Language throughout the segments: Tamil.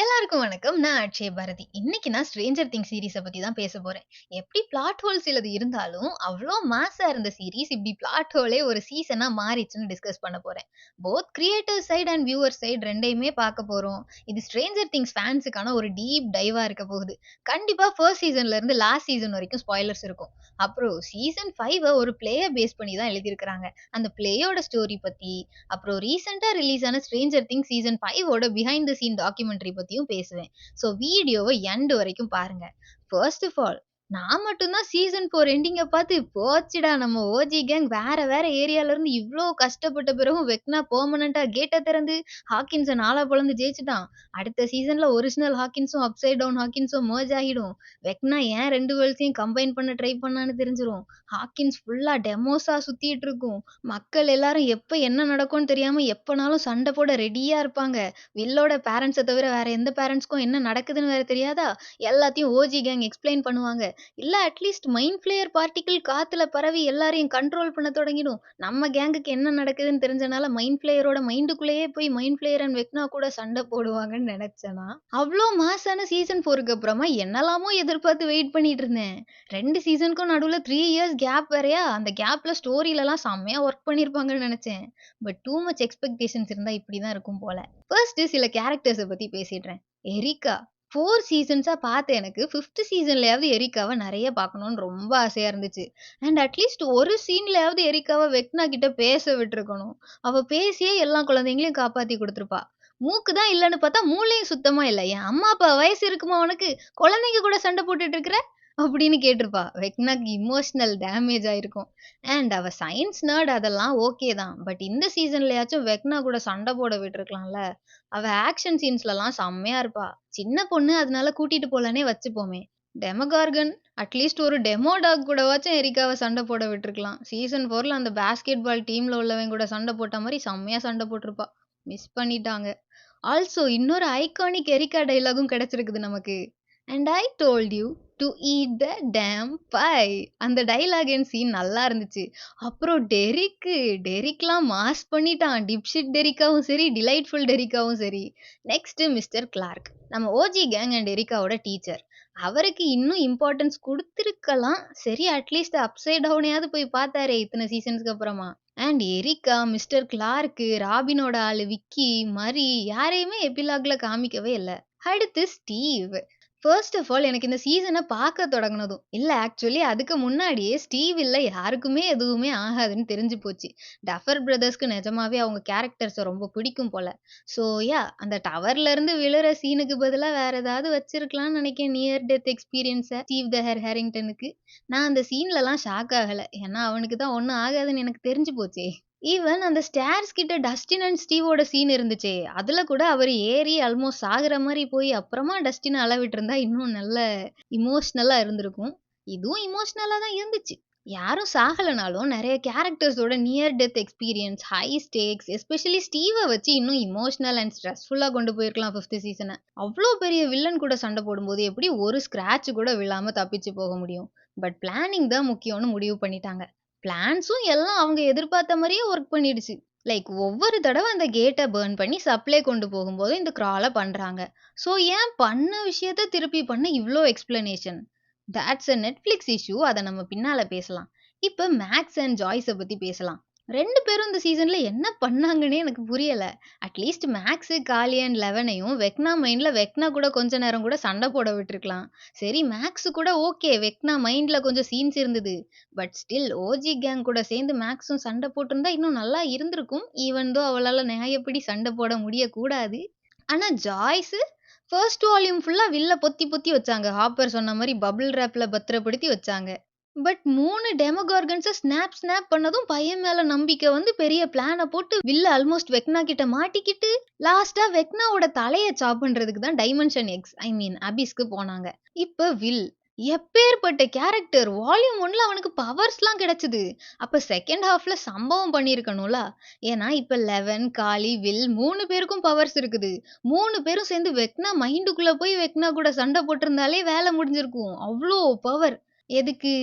எல்லாருக்கும் வணக்கம். நான் அக்ஷய பாரதி. இன்னைக்கு நான் ஸ்ட்ரேஞ்சர் திங்ஸ் சீரிஸ பத்தி தான் பேச போறேன். எப்படி பிளாட் ஹோல் சிலது இருந்தாலும், அவ்ளோ மாஸா இருந்த சீரிஸ் இப்படி பிளாட் ஹோலே ஒரு சீசனா மாறிச்சுன்னு டிஸ்கஸ் பண்ண போறேன். Both creator side and viewer side 2யுமே பார்க்க போறோம். இது ஸ்ட்ரேஞ்சர் திங்ஸ் ஃபேன்ஸுக்கான ஒரு டீப் டைவா இருக்க போகுது. கண்டிப்பா ஃபர்ஸ்ட் சீசன்ல இருந்து லாஸ்ட் சீசன் வரைக்கும் ஸ்பாய்லர்ஸ் இருக்கும். அப்புறம் சீசன் 5 ஒரு பிளேய பேஸ் பண்ணி தான் எழுதியிருக்காங்க. அந்த பிளேயோட ஸ்டோரி பத்தி, அப்புறம் ரீசென்ட்டா ரிலீஸ் ஆன stranger things season 5 behind the scene documentary பத்தியும் பேசுவேன். ஸோ வீடியோவ எண்ட் வரைக்கும் பாருங்க. ஃபர்ஸ்ட் ஆஃப் ஆல் நான் மட்டும் தான் சீசன் 4 எண்டிங்க பார்த்து போச்சுடா நம்ம ஓஜி கேங் வேற வேற ஏரியால இருந்து இவ்ளோ கஷ்டப்பட்ட பிறகும் வெக்னா பெர்மனன்ட்டா கேட்ட திறந்து ஹாக்கின்ஸ நாலா பொளந்து ஜெயிச்சுட்டான். அடுத்த சீசன்ல ஒரிஜினல் ஹாக்கின்ஸும் அப்சைட் டவுன் ஹாக்கின்ஸும் மெர்ஜ் ஆகிடும். வெக்னா ஏன் 2 வேர்ல்ட்ஸையும் கம்பைன் பண்ண ட்ரை பண்ணான்னு தெரிஞ்சிரும். ஹாக்கின்ஸ் ஃபுல்லா டெமோஸா சுத்திட்டு இருக்கும். மக்கள் எல்லாரும் எப்ப என்ன நடக்கும்னு தெரியாம எப்பனாலும் சண்டை போட ரெடியா இருப்பாங்க. வில்லோட பேரண்ட்ஸ தவிர வேற எந்த பேரண்ட்ஸ்க்கும் என்ன நடக்குதுன்னு வேற தெரியாதா? எல்லாத்தையும் ஓஜி கேங் எக்ஸ்பிளைன் பண்ணுவாங்க. இல்ல அட்லீஸ்ட் மைண்ட் ஃப்ளேயர் பார்ட்டிகிள் காத்துல பரவி எல்லாரையும் கண்ட்ரோல் பண்ண தொடங்கிடும். நம்ம கேங்குக்கு என்ன நடக்குதுன்னு தெரிஞ்சனால மைண்ட் ஃப்ளேயரோட மைண்டுக்குள்ளேயே போய் மைண்ட் ஃப்ளேயர் அண்ட் வெக்னா கூட சண்டை போடுவாங்கன்னு நினைச்சேனா, அவ்ளோ மாசான சீசன் 4க்கு அப்புறமா என்னெல்லாமோ எதிர்பார்த்து வெயிட் பண்ணிட்டு இருந்தேன். 2 சீசனுக்கும் நடுவுல 3 இயர்ஸ் கேப் வேறயா, அந்த கேப்ல ஸ்டோரிலலாம் செம்மையா ஒர்க் பண்ணியிருப்பாங்கன்னு நினைச்சேன். பட் டூ மச் எக்ஸ்பெக்டேஷன்ஸ் இருந்தா இப்படிதான் இருக்கும் போல. ஃபர்ஸ்ட் சில கேரக்டர்ஸ பத்தி பேசிடுறேன். எரிக்கா 4 சீசன்ஸா பார்த்த எனக்கு 5த் சீசன்லயாவது எரிக்காவ நெறைய பார்க்கணும்னு ரொம்ப ஆசையா இருந்துச்சு. அண்ட் அட்லீஸ்ட் ஒரு சீன்லயாவது எரிக்காவ வெக்னா கிட்ட பேச விட்டுருக்கணும். அவ பேசியே எல்லா குழந்தைங்களையும் காப்பாத்தி குடுத்துருப்பா. மூக்கு தான் இல்லன்னு பார்த்தா மூளையும் சுத்தமா இல்ல. என் அம்மா அப்பா வயசு இருக்குமா உனக்கு? குழந்தைங்க கூட சண்டை போட்டுட்டு இருக்கிற? அப்படின்னு கேட்டிருப்பா. வெக்னாக்கு எமோஷனல் டேமேஜ் ஆயிருக்கும். அண்ட் அவ சயன்ஸ் நர்ட் அதெல்லாம் ஓகே தான். பட் இந்த சீசன்லயாச்சும் வெக்னா கூட சண்டை போட விட்டுருக்கலாம்ல. அவ ஆக்ஷன் சீன்ஸ்லலாம் செம்மையா இருப்பா. சின்ன பொண்ணு அதனால கூட்டிட்டு போலன்னே வச்சுப்போமே. டெமகார்கன் அட்லீஸ்ட் ஒரு டெமோ டாக் கூடவாச்சும் எரிக்காவ சண்டை போட விட்டுருக்கலாம். சீசன் 4ல அந்த பாஸ்கெட் பால் டீம்ல உள்ளவன் கூட சண்டை போட்ட மாரி செம்மையா சண்டை போட்டிருப்பா. மிஸ் பண்ணிட்டாங்க. ஆல்சோ இன்னொரு ஐகானிக் எரிக்கா டயலாகும் கிடைச்சிருக்குது நமக்கு. And I told you to eat the damn pie. அந்த டயலாக் அண்ட் சீன் நல்லா இருந்துச்சு. அப்புறம் டெரிக்லாம் மாஸ் பண்ணிட்டான். டிப்ஷிட் டெரிக்காவும் சரி, டிலைட்ஃபுல் டெரிக்காவும் சரி. நெக்ஸ்ட் மிஸ்டர் கிளார்க், நம்ம ஓஜி கேங் அண்ட் எரிக்காவோட டீச்சர். அவருக்கு இன்னும் இம்பார்ட்டன்ஸ் குடுத்திருக்கலாம். சரி அட்லீஸ்ட் அப்சைட் டவுனையாவது போய் பார்த்தாரே இத்தனை சீசன்ஸ்க்கு அப்புறமா. அண்ட் எரிக்கா, மிஸ்டர் கிளார்க்கு, ராபினோட ஆளு விக்கி, மரி யாரையுமே எபிலாக்ல காமிக்கவே இல்ல. அடுத்து ஸ்டீவ். ஃபர்ஸ்ட் ஆஃப் ஆல் எனக்கு இந்த சீசன பார்க்க தொடங்குனதும், இல்ல ஆக்சுவலி அதுக்கு முன்னாடியே ஸ்டீவ் இல்ல யாருக்குமே எதுவுமே ஆகாதுன்னு தெரிஞ்சு போச்சு. டஃபர் பிரதர்ஸ்க்கு நிஜமாவே அவங்க கேரக்டர்ஸ ரொம்ப பிடிக்கும் போல. ஸோ அந்த டவர்ல இருந்து விழுற சீனுக்கு பதிலா வேற ஏதாவது வச்சிருக்கலாம்னு நினைக்கிறேன் நியர் டெத் எக்ஸ்பீரியன்ஸ ஸ்டீவ் த ஹேரிங்டனுக்கு. நான் அந்த சீன்லலாம் ஷாக் ஆகல. ஏன்னா அவனுக்கு தான் ஒண்ணும் ஆகாதுன்னு எனக்கு தெரிஞ்சு போச்சே. ஈவன் அந்த ஸ்டேர்ஸ் கிட்ட டஸ்டின் அண்ட் ஸ்டீவோட சீன் இருந்துச்சே, அதுல கூட அவரு ஏறி ஆல்மோஸ்ட் சாகுற மாரி போய் அப்புறமா டஸ்டின அளவிட்டிருந்தா இன்னும் நல்ல எமோஷனலா இருந்திருக்கும். இதுவும் எமோஷனலா தான் இருந்துச்சு. யாரும் சாகலனாலும் நெறைய கேரக்டர்ஸோட near death experience, high stakes, especially ஸ்டீவ வச்சு இன்னும் எமோஷனல் அண்ட் ஸ்ட்ரெஸ்ஃபுல்லா கொண்டு போயிருக்கலாம் 5த் சீசன. அவ்ளோ பெரிய வில்லன் கூட சண்டை போடும்போது எப்படி ஒரு ஸ்க்ராட்ச் கூட விழாம தப்பிச்சு போக முடியும்? பட் பிளானிங் தான் முக்கியம்னு முடிவு பண்ணிட்டாங்க. பிளான்ஸும் எல்லாம் அவங்க எதிர்பார்த்த மாரியே ஒர்க் பண்ணிடுச்சு. லைக் ஒவ்வொரு தடவ அந்த கேட்ட பர்ன் பண்ணி சப்ளை கொண்டு போகும்போது இந்த கிரால பண்றாங்க. ஸோ ஏன் பண்ண விஷயத்த திருப்பி பண்ண இவ்ளோ explanation? That's a Netflix issue. அத நம்ம பின்னால பேசலாம். இப்ப மேக்ஸ் அண்ட் ஜாய்ஸ பத்தி பேசலாம். 2 பேரும் இந்த சீசன்ல என்ன பண்ணாங்கன்னே எனக்கு புரியல. அட்லீஸ்ட் மேக்ஸு, காளி அண்ட் லெவனையும் வெக்னா மைண்ட்ல வெக்னா கூட கொஞ்ச நேரம் கூட சண்டை போட விட்டுருக்கலாம். சரி மேக்ஸு கூட ஓகே. வெக்னா மைண்ட்ல கொஞ்சம் சீன்ஸ் இருந்தது. பட் ஸ்டில் ஓஜி கேங் கூட சேர்ந்து மேக்ஸும் சண்டை போட்டிருந்தா இன்னும் நல்லா இருந்திருக்கும். ஈவன் தோ அவளால நியாயப்படி சண்டை போட முடியக்கூடாது. ஆனா ஜாய்ஸு ஃபர்ஸ்ட் வால்யூம் ஃபுல்லா வில்ல பொத்தி பொத்தி வச்சாங்க. ஹாப்பர் சொன்ன மாரி பபிள் ராப்ல பத்திரப்படுத்தி வச்சாங்க. பட் 3 டெமோகார்கன்ஸ ஸ்னாப் பண்ணதும் பையன் மேல நம்பிக்கை வந்து பெரிய பிளான போட்டு வில்ல ஆல்மோஸ்ட் வெக்னா கிட்ட மாட்டிக்கிட்டு லாஸ்டா வெக்னாவோட தலைய சாப் பண்றதுக்கு தான் டைமென்ஷன் எக்ஸ் ஐ மீன் அபிஸ்க்கு போனாங்க. இப்ப வில் எப்பேர்ப்பட்ட கேரக்டர். வால்யூம் 1ல அவனுக்கு பவர்ஸ்லாம் கிடைச்சது. அப்ப செகண்ட் ஹாஃப்ல சம்பவம் பண்ணியிருக்கணும்ல. ஏன்னா இப்ப லெவன், காளி, வில் 3 பேருக்கும் பவர்ஸ் இருக்குது. 3 பேரும் சேர்ந்து வெக்னா மைண்டுக்குள்ள போய் வெக்னா கூட சண்டை போட்டிருந்தாலே வேலை முடிஞ்சிருக்கும். அவ்ளோ பவர். எதுக்கு?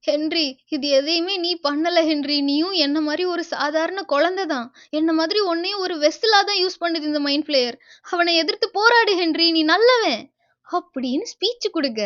ஹென்றி, இது எதையுமே நீ பண்ணல ஹென்றி. நீயும் என்ன மாரி ஒரு சாதாரண குழந்தை தான். என்ன மாதிரி உன்னையும் ஒரு வெஸ்ஸலா தான் யூஸ் பண்ணுது இந்த மைண்ட் ஃப்ளேயர். அவன எதிர்த்து போராடு ஹென்றி. நீ நல்லவன். அப்படின்னு ஸ்பீச் குடுக்க.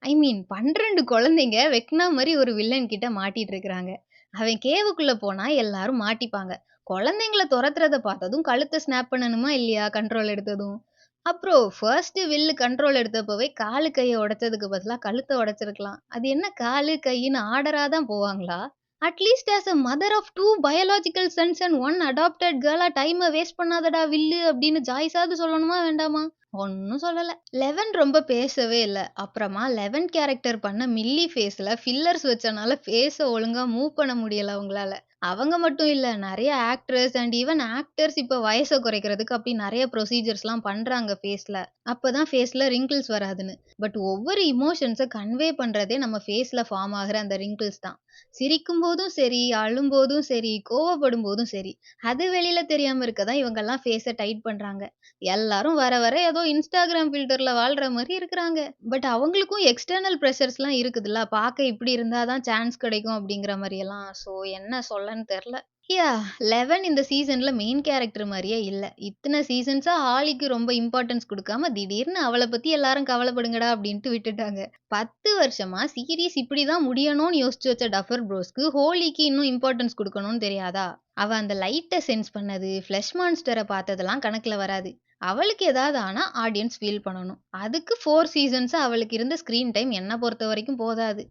ஐ மீன் 12 குழந்தைங்க வெக்னா மாரி ஒரு வில்லன் கிட்ட மாட்டிட்டு இருக்கிறாங்க. அவன் கேவுக்குள்ள போனா எல்லாரும் மாட்டிப்பாங்க. குழந்தைங்கள தொரத்துறத பார்த்ததும் கழுத்த ஸ்னாப் பண்ணணுமா இல்லையா? கண்ட்ரோல் எடுத்ததும். அப்புறம் ஃபர்ஸ்ட்டு வில்லு கண்ட்ரோல் எடுத்தப்பவே காலு கைய உடைச்சதுக்கு பதிலா கழுத்த உடைச்சிருக்கலாம். அது என்ன காலு, கையின்னு ஆர்டரா தான் போவாங்களா? At least as a mother of 2 biological sons and 1 adopted கேர்லா டைம வேஸ்ட் பண்ணாதடா வில்லு அப்படின்னு ஜாய்ஸாவது சொல்லணுமா வேண்டாமா? ஒண்ணும் சொல்லல. 11 ரொம்ப பேசவே இல்ல. அப்புறமா 11 கேரக்டர் பண்ண மில்லி ஃபேஸ்ல ஃபில்லர்ஸ் வச்சனால ஃபேஸ ஒழுங்கா மூவ் பண்ண முடியல அவங்களால. அவங்க மட்டும் இல்ல. நெறைய ஆக்ட்ரஸ் அண்ட் ஈவன் ஆக்டர்ஸ் இப்ப வயச குறைக்கிறதுக்கு அப்படி நெறைய ப்ரொசீஜர்ஸ்லாம் பண்றாங்க ஃபேஸ்ல. அப்பதான் ஃபேஸ்ல ரிங்கிள்ஸ் வராதுன்னு. பட் ஒவ்வொரு எமோஷன்ஸ கன்வே பண்றதே நம்ம ஃபேஸ்ல ஃபார்ம் ஆகுற அந்த ரிங்கிள்ஸ் தான். சிரிக்கும்போதும் சரி, அழும்போதும் சரி, கோவப்படும்போதும் சரி, அது வெளியில தெரியாம இருக்க தான் இவங்கலாம் ஃபேஸ டைட் பண்றாங்க. எல்லாரும் வர வர ஏதோ இன்ஸ்டாகிராம் ஃபில்டர்ல வாழ்ற மாரி இருக்கிறாங்க. பட் அவங்களுக்கும் எக்ஸ்டர்னல் பிரஷர்ஸ்லாம் இருக்குதுல்ல. பார்க்க இப்படி இருந்தா தான் சான்ஸ் கிடைக்கும் அப்படிங்கிற மாரியெல்லாம். ஸோ என்ன சொல்லன்னு தெர்ல. யாஹ்! 11 இந்த சீசன்ல மெயின் கேரக்டர் மாரியே இல்ல. இத்தன சீசன்ஸா ஹாலிக்கு ரொம்ப இம்பார்ட்டன்ஸ் குடுக்காம, திடீர்னு அவள பத்தி எல்லாரும் கவலைப்படுங்கடா அப்டின்ட்டு விட்டுட்டாங்க. 10 வருஷமா சீரிஸ் இப்படிதான் முடியணும்னு யோசிச்சு வச்ச டஃபர் ப்ரோஸ்க்கு, ஹோலிக்கு இன்னும் இம்பார்ட்டன்ஸ் குடுக்கணும்னு தெரியாதா? அவ அந்த லைட்ட சென்ஸ் பண்ணது, ஃப்ளஷ் மான்ஸ்டர பார்த்ததெல்லாம் கணக்குல வராது. அவளுக்கு ஏதாவது ஆனா ஆடியன்ஸ் ஃபீல் பண்ணணும். அதுக்கு 4 சீசன்ஸா அவளுக்கு இருந்த ஸ்க்ரீன் டைம் என்ன பொறுத்தவரைக்கும் போதாது.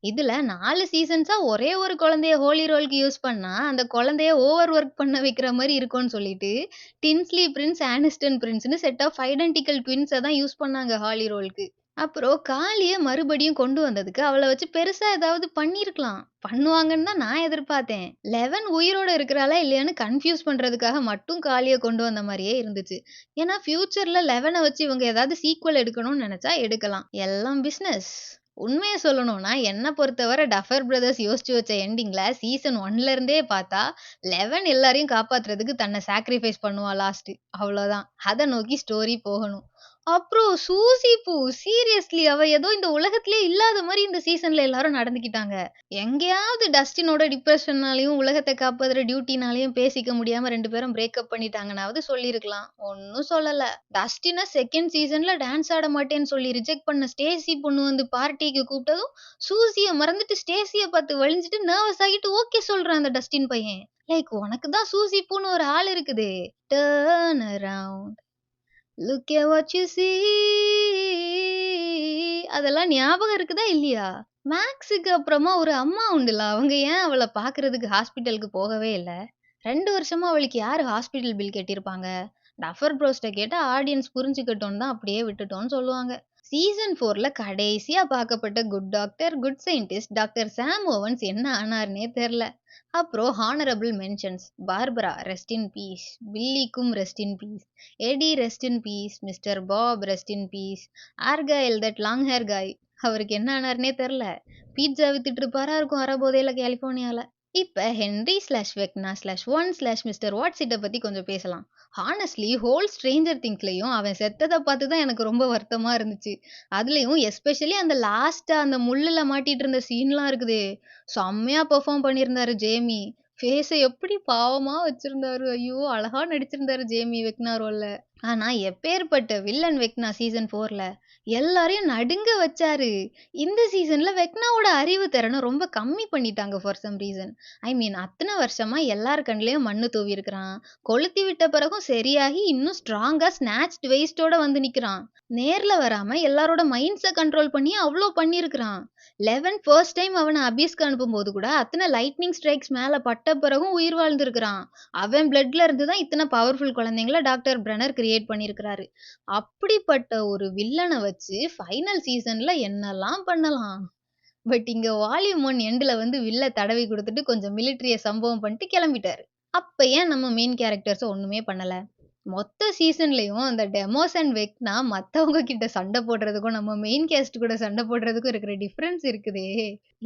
இதுல 4 சீசன்ஸா ஒரே ஒரு குழந்தைய ஹோலி ரோல்க்கு யூஸ் பண்ணா, அந்த குழந்தைய ஓவர் ஒர்க் பண்ண வைக்கிற மாரி இருக்கும்னு சொல்லிட்டு, டின்ஸ்லி பிரின்ஸ், ஆனிஸ்டன் பிரின்ஸ்ன்னு செட் ஆஃப் ஐடென்டிக்கல் ட்வின்ஸ தான் யூஸ் பண்ணாங்க ஹாலி ரோல்க்கு. அப்புறம் காளிய மறுபடியும் கொண்டு வந்ததுக்கு அவள வச்சு பெருசா ஏதாவது பண்ணியிருக்கலாம். பண்ணுவாங்கன்னு தான் நான் எதிர்பார்த்தேன். 11 உயிரோட இருக்கிறாளா இல்லையான்னு கன்ஃப்யூஸ் பண்றதுக்காக மட்டும் காளிய கொண்டு வந்த மாரியே இருந்துச்சு. ஏன்னா ஃபியூச்சர்ல 11 வச்சு இவங்க ஏதாவது சீக்வல் எடுக்கணும்னு நெனச்சா எடுக்கலாம். எல்லாம் பிசினஸ். உண்மைய சொல்லணும்னா, என்ன பொறுத்தவர டஃபர் பிரதர்ஸ் யோசிச்சு வச்ச எண்டிங்ல சீசன் 1ல இருந்தே பார்த்தா, 11 எல்லாரையும் காப்பாத்துறதுக்கு தன்ன சாக்ரிஃபைஸ் பண்ணுவா லாஸ்ட்டு. அவ்வளோதான். அத நோக்கி ஸ்டோரி போகணும். அப்புறம் சூசி பூ சீரியஸ்லி அவ ஏதோ இந்த உலகத்திலே இல்லாத மாரி இந்த சீசன்ல எல்லாரும் நடந்துக்கிட்டாங்க. எங்கேயாவது டஸ்டினோட டிப்ரஷன்னாலயும், உலகத்த காப்பாத்துற டியூட்டினாலயும் பேசிக்க முடியாம 2 பேரும் பிரேக்கப் பண்ணிட்டாங்கன்னாவது சொல்லியிருக்கலாம். ஒண்ணும் சொல்லல. டஸ்டின 2ண்ட் சீசன்ல டான்ஸ் ஆட மாட்டேன்னு சொல்லி ரிஜெக்ட் பண்ண ஸ்டேசி பொண்ணு வந்து பார்ட்டிக்கு கூப்பிட்டதும், சூசிய மறந்துட்டு ஸ்டேசிய பார்த்து வழிஞ்சுட்டு நர்வஸ் ஆகிட்டு ஓகே சொல்றான் அந்த டஸ்டின் பையன். லைக் உனக்கு தான் சூசி பூன்னு ஒரு ஆள் இருக்குதே. Turn around. Look at what you see. அதெல்லாம் ஞாபகம் இருக்குதா இல்லையா? மேக்ஸுக்கு அப்புறமா ஒரு அம்மா உண்டுல. அவங்க ஏன் அவள பார்க்கறதுக்கு ஹாஸ்பிட்டலுக்கு போகவே இல்ல? 2 வருஷமா அவளுக்கு யாரு ஹாஸ்பிட்டல் பில் கட்டியிருப்பாங்க? டஃபர் ப்ரோஸ்ட்ட கேட்டா ஆடியன்ஸ் புரிஞ்சுக்கட்டும்னு தான் அப்படியே விட்டுட்டோம்னு சொல்லுவாங்க. சீசன் 4ல கடைசியா பார்க்கப்பட்ட good doctor, good scientist doctor Sam Owens என்ன ஆனார்ன்னே தெர்ல. அப்புறம் honourable mentions. Barbara rest in peace. பில்லிக்கும் rest in peace. Eddie rest in peace. Mister Bob rest in peace. Argyle that long hair guy. அவருக்கு என்ன ஆனார்ன்னே தெர்ல. பீட்சா வித்துட்டு இருப்பாரா இருக்கும் அரைபோதையில கலிஃபோர்னியால. இப்ப Henry slash Vecna slash one slash mister வாட்ஸிட்ட பத்தி கொஞ்சம் பேசலாம். ஹானஸ்ட்லி ஹோல் ஸ்ட்ரேஞ்சர் திங்ஸ்லயும் அவன் செத்தத பார்த்து தான் எனக்கு ரொம்ப வருத்தமா இருந்துச்சு. அதுலயும் எஸ்பெஷலி அந்த லாஸ்ட்டா அந்த முள்ளுல மாட்டிட்டு இருந்த சீன்லாம் இருக்குதே, செம்மையா பெர்ஃபார்ம் பண்ணியிருந்தாரு ஜேமி. ஃபேஸ எப்படி பாவமா வச்சிருந்தாரு. ஐயோ! அழகா நடிச்சிருந்தாரு ஜேமி வெக்னா ரோல்ல. ஆனா எப்பேர்ப்பட்ட வில்லன் வெக்னா சீசன் 4ல எல்லாரையும் நடுங்க வச்சாரு. இந்த சீசன்ல வெக்னாவோட அறிவு திறன ரொம்ப கம்மி பண்ணிட்டாங்க ஃபார் சம் ரீசன். ஐ மீன் அத்தன வருஷமா எல்லார் கண்லயும் மண்ணு தூவி இருக்கிறான். கொளுத்தி விட்ட பிறகும் சரியாகி இன்னும் ஸ்ட்ராங்கா ஸ்நாச்ட் வெயிஸ்டோட வந்து நிக்கிறான். நேர்ல வராம எல்லாரோட மைண்ட்ஸ கண்ட்ரோல் பண்ணி அவ்ளோ பண்ணியிருக்கிறான். 11 ஃபர்ஸ்ட் டைம் அவன அபிஸ்க்கு அனுப்பும்போது கூட அத்தன லைட்னிங் ஸ்ட்ரைக்ஸ் மேல பட்ட பிறகும் உயிர் வாழ்ந்திருக்கிறான். அவன் பிளட்ல இருந்து தான் இத்தன பவர்ஃபுல் குழந்தைங்கள டாக்டர் பிரனர் கிரியேட் பண்ணியிருக்கிறாரு. அப்படிப்பட்ட ஒரு வில்லன வச்சு ஃபைனல் சீசன்ல என்னலாம் பண்ணலாம்? பட் இங்க வால்யூம் 1 எண்டுல வந்து வில்ல தடவி குடுத்துட்டு கொஞ்சம் மிலிட்டரிய சம்பவம் பண்ணிட்டு கிளம்பிட்டாரு. அப்ப ஏன் நம்ம மெயின் கேரக்டர்ஸ ஒண்ணுமே பண்ணல? மொத்த சீசன்லயும் அந்த டெமோஸ் அண்ட் வெக்னா மத்தவங்க கிட்ட சண்டை போடுறதுக்கும், நம்ம மெயின் கேஸ்ட் கூட சண்டை போடுறதுக்கும் இருக்கிற டிஃபரன்ஸ் இருக்குதே!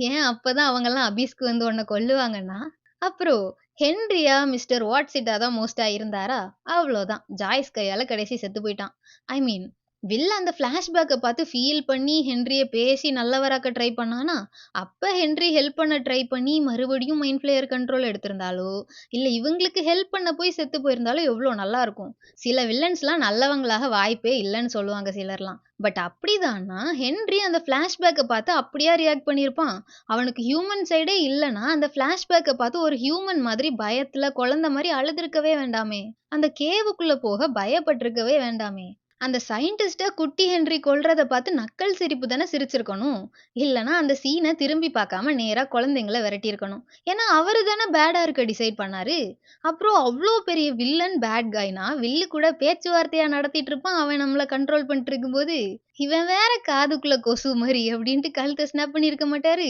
ஏன் அப்பதான் அவங்கலாம் அபிஸ்க்கு வந்து உன்ன கொல்லுவாங்கன்னா? அப்புறம் ஹென்ரியா, மிஸ்டர் வாட்ஸிட்டா தான் மோஸ்ட்டா இருந்தாரா? அவ்வளோதான். ஜாய்ஸ் கையால கடைசி செத்து போயிட்டான். ஐ மீன் வில்ல அந்த ஃப்ளாஷ்பேக்க பார்த்து ஃபீல் பண்ணி ஹென்ரிய பேசி நல்லவராக்க ட்ரை பண்ணானா, அப்ப ஹென்றி ஹெல்ப் பண்ண ட்ரை பண்ணி மறுபடியும் மைண்ட் ஃப்ளேயர் கண்ட்ரோல் எடுத்திருந்தாலோ, இல்ல இவங்களுக்கு ஹெல்ப் பண்ண போய் செத்து போயிருந்தாலோ எவ்ளோ நல்லாருக்கும். சில வில்லன்ஸ்லாம் நல்லவங்களாக வாய்ப்பே இல்லன்னு சொல்லுவாங்க சிலர்லாம். பட் அப்படிதான்னா, ஹென்றி அந்த ஃப்ளாஷ்பேக்க பார்த்து அப்படியா ரியாக்ட் பண்ணியிருப்பான்? அவனுக்கு ஹியூமன் சைடே இல்லன்னா, அந்த ஃப்ளாஷ்பேக்க பார்த்து ஒரு ஹியூமன் மாதிரி பயத்துல குழந்தை மாரி அழுதுருக்கவே வேண்டாமே! அந்த கேவுக்குள்ள போக பயப்பட்டுருக்கவே வேண்டாமே! அந்த சயின்டிஸ்ட்ட குட்டி ஹென்றி கொல்றத பார்த்து நக்கல் சிரிப்பு தானே சிரிச்சிருக்கணும். இல்லன்னா அந்த சீன திரும்பி பார்க்காம நேரா குழந்தைங்கள விரட்டியிருக்கணும். ஏன்னா அவரு தானே பேடா இருக்க டிசைட் பண்ணாரு. அப்புறம் அவ்ளோ பெரிய வில்லன் பேட் காய்னா, வில்லு கூட பேச்சுவார்த்தையா நடத்திட்டு இருப்பான். அவன் நம்மள கண்ட்ரோல் பண்ணிட்டு இருக்கும்போது, இவன் வேற காதுக்குள்ள கொசு மாரி அப்டின்ட்டு கழுத்த ஸ்னாப் பண்ணியிருக்க மாட்டாரு?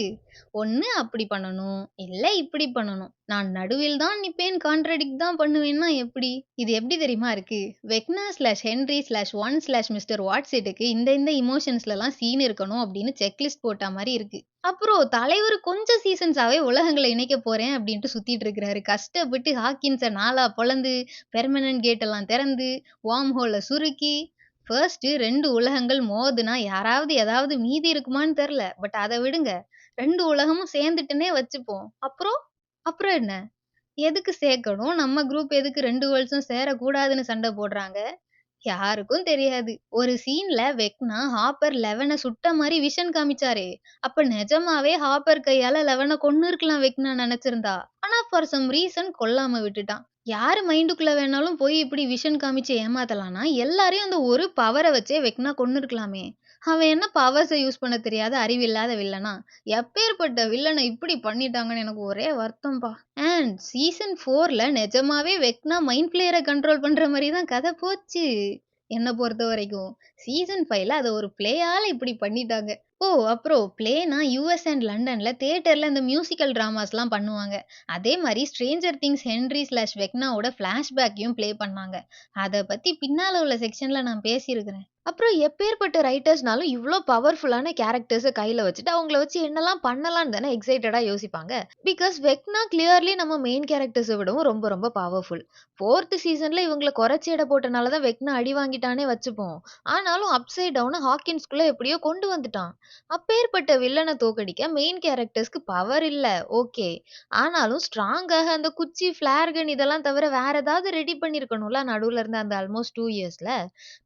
ஒண்ணு அப்படி பண்ணணும், இல்ல இப்படி பண்ணணும். நான் நடுவில் தான் நிப்பேன், கான்ட்ராடிக்ட் தான் பண்ணுவேன்னா எப்படி? இது எப்படி தெரியுமா இருக்கு? வெக்னா/ஹென்றி/1/மிஸ்டர் வாட்செட்டுக்கு இந்த எமோஷன்ஸ்லலாம் சீன் இருக்கணும் அப்படின்னு செக்லிஸ்ட் போட்டா மாரி இருக்கு. அப்புறம் தலைவர் கொஞ்சம் சீசன்ஸாவே உலகங்கள இணைக்க போறேன் அப்படின்ட்டு சுத்திட்டு இருக்கிறாரு. கஷ்டப்பட்டு ஹாக்கின்ஸ 4ஆ பொளந்து, பெர்மனன்ட் கேட் எல்லாம் திறந்து, வார்ம் ஹோல சுருக்கி, ஃபர்ஸ்ட்டு 2 உலகங்கள் மோதுனா யாராவது ஏதாவது மீதி இருக்குமான்னு தெர்ல. பட் அத விடுங்க. 2 உலகமும் சேர்ந்துட்டுன்னே வச்சுப்போம். அப்புறம்? அப்புறம் என்ன? எதுக்கு சேர்க்கணும்? நம்ம குரூப் எதுக்கு 2 வேர்ல்ட்ஸும் சேரக்கூடாதுன்னு சண்ட போடுறாங்க? யாருக்கும் தெரியாது. ஒரு சீன்ல வெக்னா ஹாப்பர் 11 சுட்ட மாரி விஷன் காமிச்சாரே! அப்ப நெஜமாவே ஹாப்பர் கையால 11 கொன்னுருக்கலாம் வெக்னா நெனச்சிருந்தா. ஆனா ஃபார் சம் ரீசன் கொல்லாம விட்டுட்டான். யாரு மைண்டுக்குள்ள வேணாலும் போய் இப்படி விஷன் காமிச்சு ஏமாத்தலான்னா, எல்லாரையும் அந்த ஒரு பவர வச்சே வெக்னா கொன்னுருக்கலாமே! அவன் என்ன பவர்ஸ யூஸ் பண்ண தெரியாத அறிவில்லாத வில்லனா? எப்பேர்ப்பட்ட வில்லன இப்படி பண்ணிட்டாங்கன்னு எனக்கு ஒரே வருத்தம்பா. அண்ட் சீசன் 4ல நெஜமாவே வெக்னா மைண்ட் ஃப்ளேயர கண்ட்ரோல் பண்ற மாரி தான் கதை போச்சு. என்ன பொறுத்தவரைக்கும். சீசன் 5ல அத ஒரு ப்ளேயால இப்படி பண்ணிட்டாங்க. ஓ! அப்புறம் ப்ளேனா யுஎஸ் அண்ட் லண்டன்ல தியேட்டர்ல இந்த மியூசிக்கல் டிராமாஸ்லாம் பண்ணுவாங்க. அதே மாரி ஸ்ட்ரேஞ்சர் திங்ஸ் ஹென்றி/வெக்னாவோட ஃபிளாஷ்பேக்கையும் ப்ளே பண்ணாங்க. அத பத்தி பின்னால உள்ள செக்ஷன்ல நான் பேசியிருக்கிறேன். அப்புறம் எப்பேர்ப்பட்ட ரைட்டர்ஸ்னாலும் இவ்ளோ பவர்ஃபுல்லான கேரக்டர்ஸ கையில வச்சுட்டு, அவங்கள வச்சு என்னலாம் பண்ணலான்னு தானே எக்ஸைட்டடா யோசிப்பாங்க. பிகாஸ் வெக்னா கிளியர்லி நம்ம மெயின் கேரக்டர்ஸ விடவும் ரொம்ப ரொம்ப பவர்ஃபுல். 4த் சீசன்ல இவங்கள குறைச்சு எடை போட்டனால தான் வெக்னா அடி வாங்கிட்டான்னே வச்சுப்போம். ஆனாலும் அப்சைட் டவுன ஹாக்கின்ஸ்குள்ள எப்படியோ கொண்டு வந்துட்டான். அப்பேர்ப்பட்ட வில்லன தோற்கடிக்க மெயின் கேரக்டர்ஸ்க்கு பவர் இல்ல. ஓகே. ஆனாலும் ஸ்ட்ராங்காக அந்த குச்சி, ஃபிளேர் கன் இதெல்லாம் தவிர வேற ஏதாவது ரெடி பண்ணியிருக்கணும்ல நடுவுல இருந்த அந்த ஆல்மோஸ்ட் 2 இயர்ஸ்ல.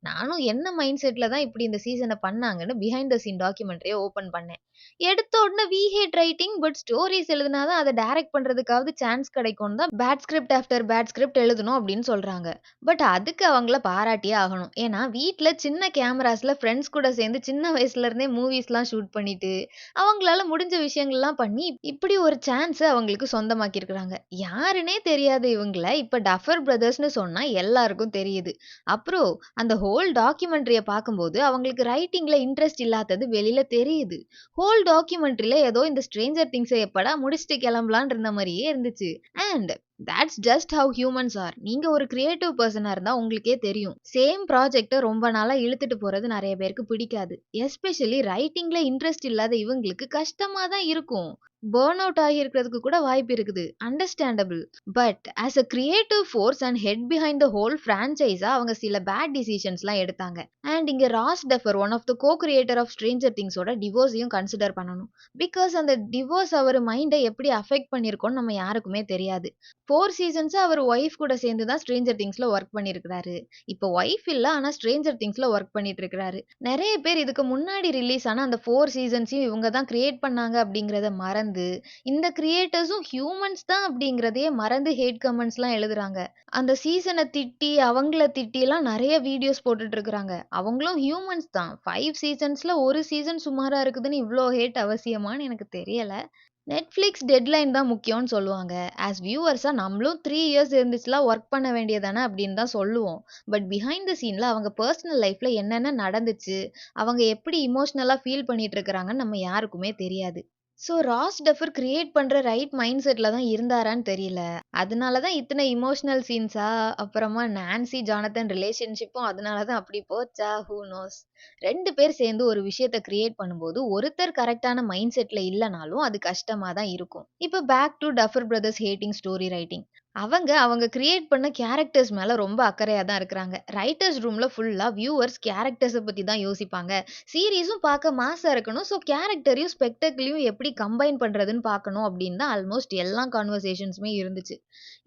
நானும் என்ன மைண்ட் செட்ல தான் இப்படி இந்த சீசன பண்ணாங்கன்னு பிஹைண்ட் த சீன் டாக்குமெண்ட்ரிய ஓப்பன் பண்ணேன். எடுத்த உடனே we hate writing but stories எழுதுனா தான் அத டைரக்ட் பண்றதுக்காவது சான்ஸ் கிடைக்கும்னு தான் bad script after bad script எழுதணும் அப்படின்னு சொல்றாங்க. பட் அதுக்கு அவங்கள பாராட்டியே ஆகணும். ஏன்னா வீட்ல சின்ன கேமராஸ்ல ஃப்ரெண்ட்ஸ் கூட சேர்ந்து சின்ன வயசுல இருந்தே மூவிஸ்லாம் ஷூட் பண்ணிட்டு, அவங்களால முடிஞ்ச விஷயங்கள்லாம் பண்ணி இப்படி ஒரு சான்ஸ அவங்களுக்கு சொந்தமாக்கியிருக்கிறாங்க. யாருன்னே தெரியாத இவங்கள இப்ப டஃபர் பிரதர்ஸ்ன்னு சொன்னா எல்லாருக்கும் தெரியுது. அப்புறம் அந்த ஹோல் டாக்குமெண்ட்ரிய பார்க்கும்போது, அவங்களுக்கு ரைட்டிங்ல இன்ட்ரெஸ்ட் இல்லாதது வெளில தெரியுது. ஹோல் டாக்குமெண்ட்ரில ஏதோ இந்த ஸ்ட்ரேஞ்சர் திங்ஸ எப்படா முடிச்சுட்டு கிளம்பலான்னு இருந்த மாரியே இருந்துச்சு. And that's just how humans are. நீங்க ஒரு கிரியேட்டிவ் பெர்சனா இருந்தா உங்களுக்கே தெரியும். சேம் ப்ராஜெக்ட்ட ரொம்ப நாளா இழுத்துட்டு போறது நெறைய பேருக்கு பிடிக்காது. எஸ்பெஷலி ரைட்டிங்ல இன்ட்ரெஸ்ட் இல்லாத இவங்களுக்கு கஷ்டமா தான் இருக்கும். பர்ன் அவுட் ஆகியிருக்கிறதுக்கு கூட வாய்ப்பு இருக்குது. Understandable. But as a creative force and head behind the ஹோல் ஃபிரான்சைஸா அவங்க சில பேட் டிசிஷன்ஸ்லாம் எடுத்தாங்க. அண்ட் இங்க Ross Duffer one of the co creator of stranger திங்ஸோட டிவோர்ஸையும் கன்சிடர் பண்ணணும். பிகாஸ் அந்த டிவோர்ஸ் அவர் மைண்டை எப்படி அஃபெக்ட் பண்ணியிருக்கோன்னு நம்ம யாருக்குமே தெரியாது. 4 சீசன்ஸா அவர் ஒய்ஃப் கூட சேர்ந்து தான் ஸ்ட்ரேஞ்சர் திங்ஸ்ல ஒர்க் பண்ணியிருக்கிறாரு. இப்போ ஒய்ஃப் இல்ல, ஆனா ஸ்ட்ரேஞ்சர் திங்ஸ்ல ஒர்க் பண்ணிட்டு இருக்கிறாரு. நெறைய பேர் இதுக்கு முன்னாடி ரிலீஸ் ஆன அந்த 4 சீசன்ஸையும் இவங்க தான் கிரியேட் பண்ணாங்க அப்படிங்கிறத மறந்து, இந்த கிரியேட்டர்ஸும் ஹியூமன்ஸ் தான் அப்படிங்கிறதையே மறந்து ஹேட் கமெண்ட்ஸ்லாம் எழுதுறாங்க. அந்த சீசன திட்டி, அவங்கள திட்டிலாம் நெறைய வீடியோஸ் போட்டுட்டு இருக்கிறாங்க. அவங்களும் ஹியூமன்ஸ் தான். 5 சீசன்ஸ்ல ஒரு சீசன் சுமாரா இருக்குதுன்னு இவ்ளோ ஹேட் அவசியமான்னு எனக்கு தெரியல. Netflix டெட்லைன் தான் முக்கியம்னு சொல்லுவாங்க. ஆஸ் வியூவர்ஸா நம்மளும் 3 இயர்ஸ் இருந்துச்சுலாம் ஒர்க் பண்ண வேண்டியது தானே அப்படின்னு தான் சொல்லுவோம். பட் பிஹைண்ட் த சீன்ல அவங்க பெர்சனல் லைஃப்ல என்னென்ன நடந்துச்சு, அவங்க எப்படி எமோஷனலா ஃபீல் பண்ணிட்டு இருக்கிறாங்கன்னு நம்ம யாருக்குமே தெரியாது. ஸோ ராஸ் டஃபர் கிரியேட் பண்ற ரைட் மைண்ட் செட்ல தான் இருந்தாரான்னு தெரியல. அதனால தான் இத்தனை எமோஷனல் சீன்ஸா, அப்புறமா நான்சி ஜானத்தன் ரிலேஷன்ஷிப்பும் அதனால தான் அப்படி போச்சா, ஹூ நோஸ். 2 பேர் சேர்ந்து ஒரு விஷயத்த கிரியேட் பண்ணும்போது ஒருத்தர் கரெக்டான மைண்ட் செட்ல இல்லனாலும் அது கஷ்டமா தான் இருக்கும். இப்போ back to Duffer brothers hating story writing. அவங்க கிரியேட் பண்ண கேரக்டர்ஸ் மேல ரொம்ப அக்கறையா தான் இருக்கிறாங்க. ரைட்டர்ஸ் ரூம்ல ஃபுல்லா வியூவர்ஸ் கேரக்டர்ஸ பத்தி தான் யோசிப்பாங்க. சீரிஸும் பார்க்க மாஸா இருக்கணும். ஸோ கேரக்டரையும், ஸ்பெக்டக்கிளையும் எப்படி கம்பைன் பண்றதுன்னு பார்க்கணும் அப்படின்னு தான் ஆல்மோஸ்ட் எல்லா கான்வர்சேஷன்ஸுமே இருந்துச்சு.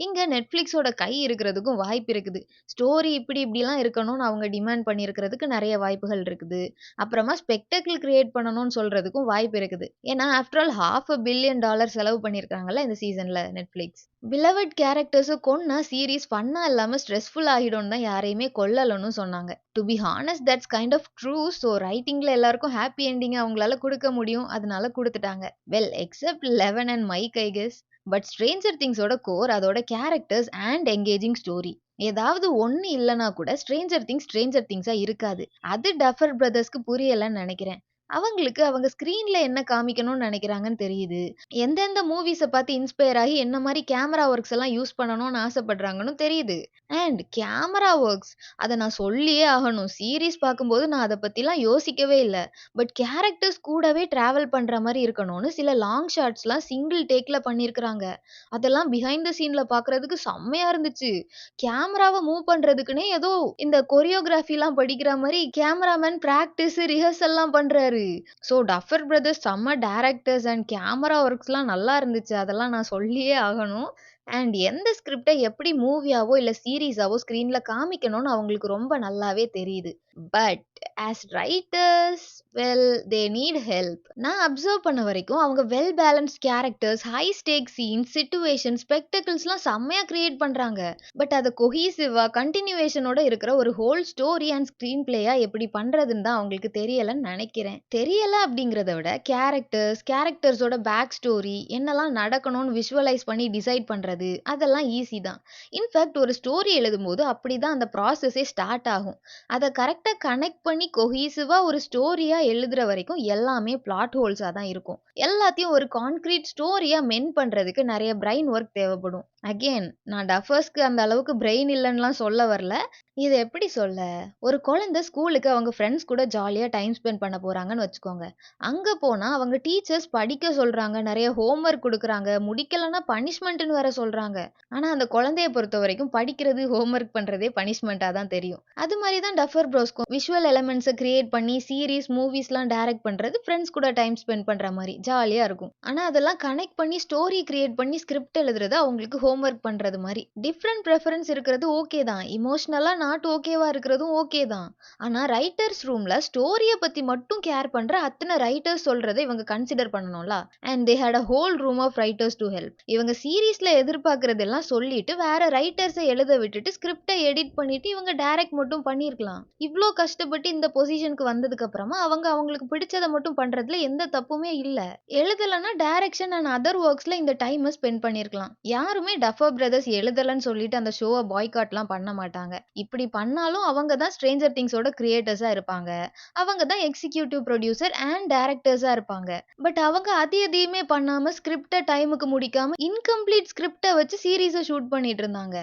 இங்க Netflixஓட கை இருக்கிறதுக்கும் வாய்ப்பு இருக்குது. ஸ்டோரி இப்படி இப்படிலாம் இருக்கணும்னு அவங்க டிமாண்ட் பண்ணியிருக்கிறதுக்கு நெறைய வாய்ப்புகள் இருக்குது. அப்புறமா ஸ்பெக்டக்கிள் கிரியேட் பண்ணணும்னு சொல்றதுக்கும் வாய்ப்பு இருக்குது. ஏன்னா ஆஃப்டர் ஆல் $500 million செலவு பண்ணியிருக்காங்கல்ல இந்த சீசன்ல Netflix. பிலவட் கேரக்டர்ஸ கொன்னா சீரிஸ் ஃபன்னா இல்லாம ஸ்ட்ரெஸ்ஃபுல் ஆகிடும்னு தான் யாரையுமே கொல்லலன்னு சொன்னாங்க. To be honest that's kind of true. So ரைட்டிங்ல எல்லாருக்கும் ஹாப்பி எண்டிங் அவங்களால குடுக்க முடியும். அதனால குடுத்துட்டாங்க. Well except 11 and Mike I guess. But stranger திங்ஸோட கோர் அதோட கேரக்டர்ஸ் அண்ட் எங்கேஜிங் ஸ்டோரி. ஏதாவது ஒண்ணு இல்லனா கூட ஸ்ட்ரேஞ்சர் திங்ஸா இருக்காது. அது டஃபர் பிரதர்ஸ்க்கு புரியலன்னு நெனைக்கிறேன். அவங்களுக்கு அவங்க ஸ்க்ரீன்ல என்ன காமிக்கணும்னு நெனைக்கிறாங்கன்னு தெரியுது. எந்தெந்த மூவிஸ பார்த்து இன்ஸ்பயர் ஆகி என்ன மாரி கேமரா ஒர்க்ஸ் எல்லாம் யூஸ் பண்ணணும்னு ஆசைப்படுறாங்கன்னு தெரியுது. அண்ட் கேமரா ஒர்க்ஸ் அத நான் சொல்லியே ஆகணும். சீரிஸ் பார்க்கும்போது நான் அத பத்திலாம் யோசிக்கவே இல்ல. பட் கேரக்டர்ஸ் கூடவே டிராவல் பண்ற மாரி இருக்கணும்னு சில லாங் ஷாட்ஸ்லாம் சிங்கிள் டேக்ல பண்ணியிருக்காங்க. அதெல்லாம் பிஹைண்ட் த சீன்ல பார்க்கறதுக்கு செம்மையா இருந்துச்சு. கேமராவ மூவ் பண்றதுக்குன்னே ஏதோ இந்த கொரியோகிராஃபிலாம் படிக்கிற மாரி கேமராமேன் பிராக்டிஸ், ரிஹர்சல்லாம் பண்றாரு. ஸோ டஃபர் பிரதர்ஸ் செம்ம டைரக்டர்ஸ் அண்ட் கேமரா ஒர்க்ஸ்லாம் நல்லா இருந்துச்சு. அதெல்லாம் நான் சொல்லியே ஆகணும். அண்ட் எந்த ஸ்கிரிப்ட எப்படி மூவியாவோ இல்ல சீரிஸாவோ ஸ்க்ரீன்ல காமிக்கணும்னு அவங்களுக்கு ரொம்ப நல்லாவே தெரியுது. But as writers they need help. நான் அப்சர்வ் பண்ண வரைக்கும் அவங்க well balanced characters, high stake scenes, situation, ஸ்பெக்டக்கிள்ஸ்லாம் செம்மையா கிரியேட் பண்றாங்க. பட் அத கொஹீசிவா கன்டினியூவேஷனோட இருக்கிற ஒரு ஹோல் ஸ்டோரி அண்ட் ஸ்க்ரீன் பிளேயா எப்படி பண்றதுன்னு தான் அவங்களுக்கு தெரியலன்னு நினைக்கிறேன். தெரியல அப்படிங்கிறத விட கேரக்டர்ஸோட பேக் ஸ்டோரி என்னெல்லாம் நடக்கணும்னு விஷுவலைஸ் பண்ணி டிசைட் பண்றது அதெல்லாம் ஈஸி தான். இன்ஃபேக்ட் ஒரு ஸ்டோரி எழுதும்போது அப்படிதான் அந்த ப்ராசஸே ஸ்டார்ட் ஆகும். அத கரெக்ட்டா கனெக்ட் பண்ணி கொஹீசிவா ஒரு ஸ்டோரியா எழுதுற வரைக்கும் எல்லாமே பிளாட் ஹோல்ஸா தான் இருக்கும். எல்லாத்தையும் ஒரு கான்கிரீட் ஸ்டோரியா மெண்ட் பண்றதுக்கு நெறைய பிரைன் ஒர்க் தேவைப்படும். அகைன் நான் டஃபர்ஸ்க்கு அந்த அளவுக்கு பிரெயின் இல்லன்னுலாம் சொல்ல வரல. இத எப்படி சொல்ல? ஒரு குழந்தை ஸ்கூலுக்கு அவங்க ஃப்ரெண்ட்ஸ் கூட ஜாலியா டைம் ஸ்பெண்ட் பண்ண போறாங்கன்னு வச்சுக்கோங்க. அங்க போனா அவங்க டீச்சர்ஸ் படிக்க சொல்றாங்க, நெறைய ஹோம் ஒர்க் குடுக்குறாங்க, முடிக்கலன்னா பனிஷ்மெண்ட்ன்னு வேற சொல்றாங்க. ஆனா அந்த குழந்தைய பொறுத்தவரைக்கும் படிக்கிறது, ஹோம் ஒர்க் பண்றதே பனிஷ்மெண்ட்டா தான் தெரியும். அது மாரி தான் டஃபர் ப்ரோஸ்க்கும் விஷுவல் எலிமெண்ட்ஸ கிரியேட் பண்ணி சீரிஸ், மூவிஸ்லாம் டைரக்ட் பண்றது ஃப்ரெண்ட்ஸ் கூட டைம் ஸ்பெண்ட் பண்ற மாரி ஜாலியா இருக்கும். ஆனா அதெல்லாம் கனெக்ட் பண்ணி ஸ்டோரி கிரியேட் பண்ணி ஸ்கிரிப்ட் எழுதுறது அவங்களுக்கு ஹோம் ஒர்க் பண்றது மாரி. டிஃபரெண்ட் பிரெஃபரன்ஸ் இருக்கிறது ஓகே தான். எமோஷனலா நாட் ஓகேவா இருக்கிறதும் ஓகே தான். ஆனா ரைட்டர்ஸ் ரூம்ல ஸ்டோரிய பத்தி மட்டும் கேர் பண்ற அத்தனை ரைட்டர்ஸ் சொல்றத இவங்க கன்சிடர் பண்ணணும்ல. And they had a whole room of writers to help. இவங்க சீரிஸ்ல எதிர்பார்க்கறதெல்லாம் சொல்லிட்டு வேற ரைட்டர்ஸை எழுத விட்டுட்டு ஸ்கிரிப்டை எடிட் பண்ணிட்டு இவங்க டைரக்ட் மட்டும் பண்ணியிருக்கலாம். இவ்ளோ கஷ்டப்பட்டு இந்த பொசிஷனுக்கு வந்ததுக்கு அப்புறமா அவங்க அவங்களுக்கு பிடிச்சதை மட்டும் பண்றதுல எந்த தப்புமே இல்ல. எழுதலன்னா டைரக்ஷன் அண்ட் அதர் ஒர்க்ஸ்ல இந்த டைமை ஸ்பெண்ட் பண்ணியிருக்கலாம். யாருமே டஃபர் பிரதர்ஸ் எழுதலன்னு சொல்லிட்டு அந்த ஷோவை பாய்காட்லாம் பண்ண மாட்டாங்க. இப்படி பண்ணாலும் அவங்க தான் ஸ்ட்ரேஞ்சர் திங்ஸோட கிரியேட்டர்ஸா இருப்பாங்க. அவங்க தான் எக்ஸிகியூட்டிவ் ப்ரொடியூசர் அண்ட் டைரக்டர்ஸா இருப்பாங்க. பட் அவங்க அது எதையுமே பண்ணாம ஸ்கிரிப்ட டைமுக்கு முடிக்காம இன்கம்ப்ளீட் ஸ்கிரிப்ட வச்சு சீரிஸை ஷூட் பண்ணிட்டு இருந்தாங்க.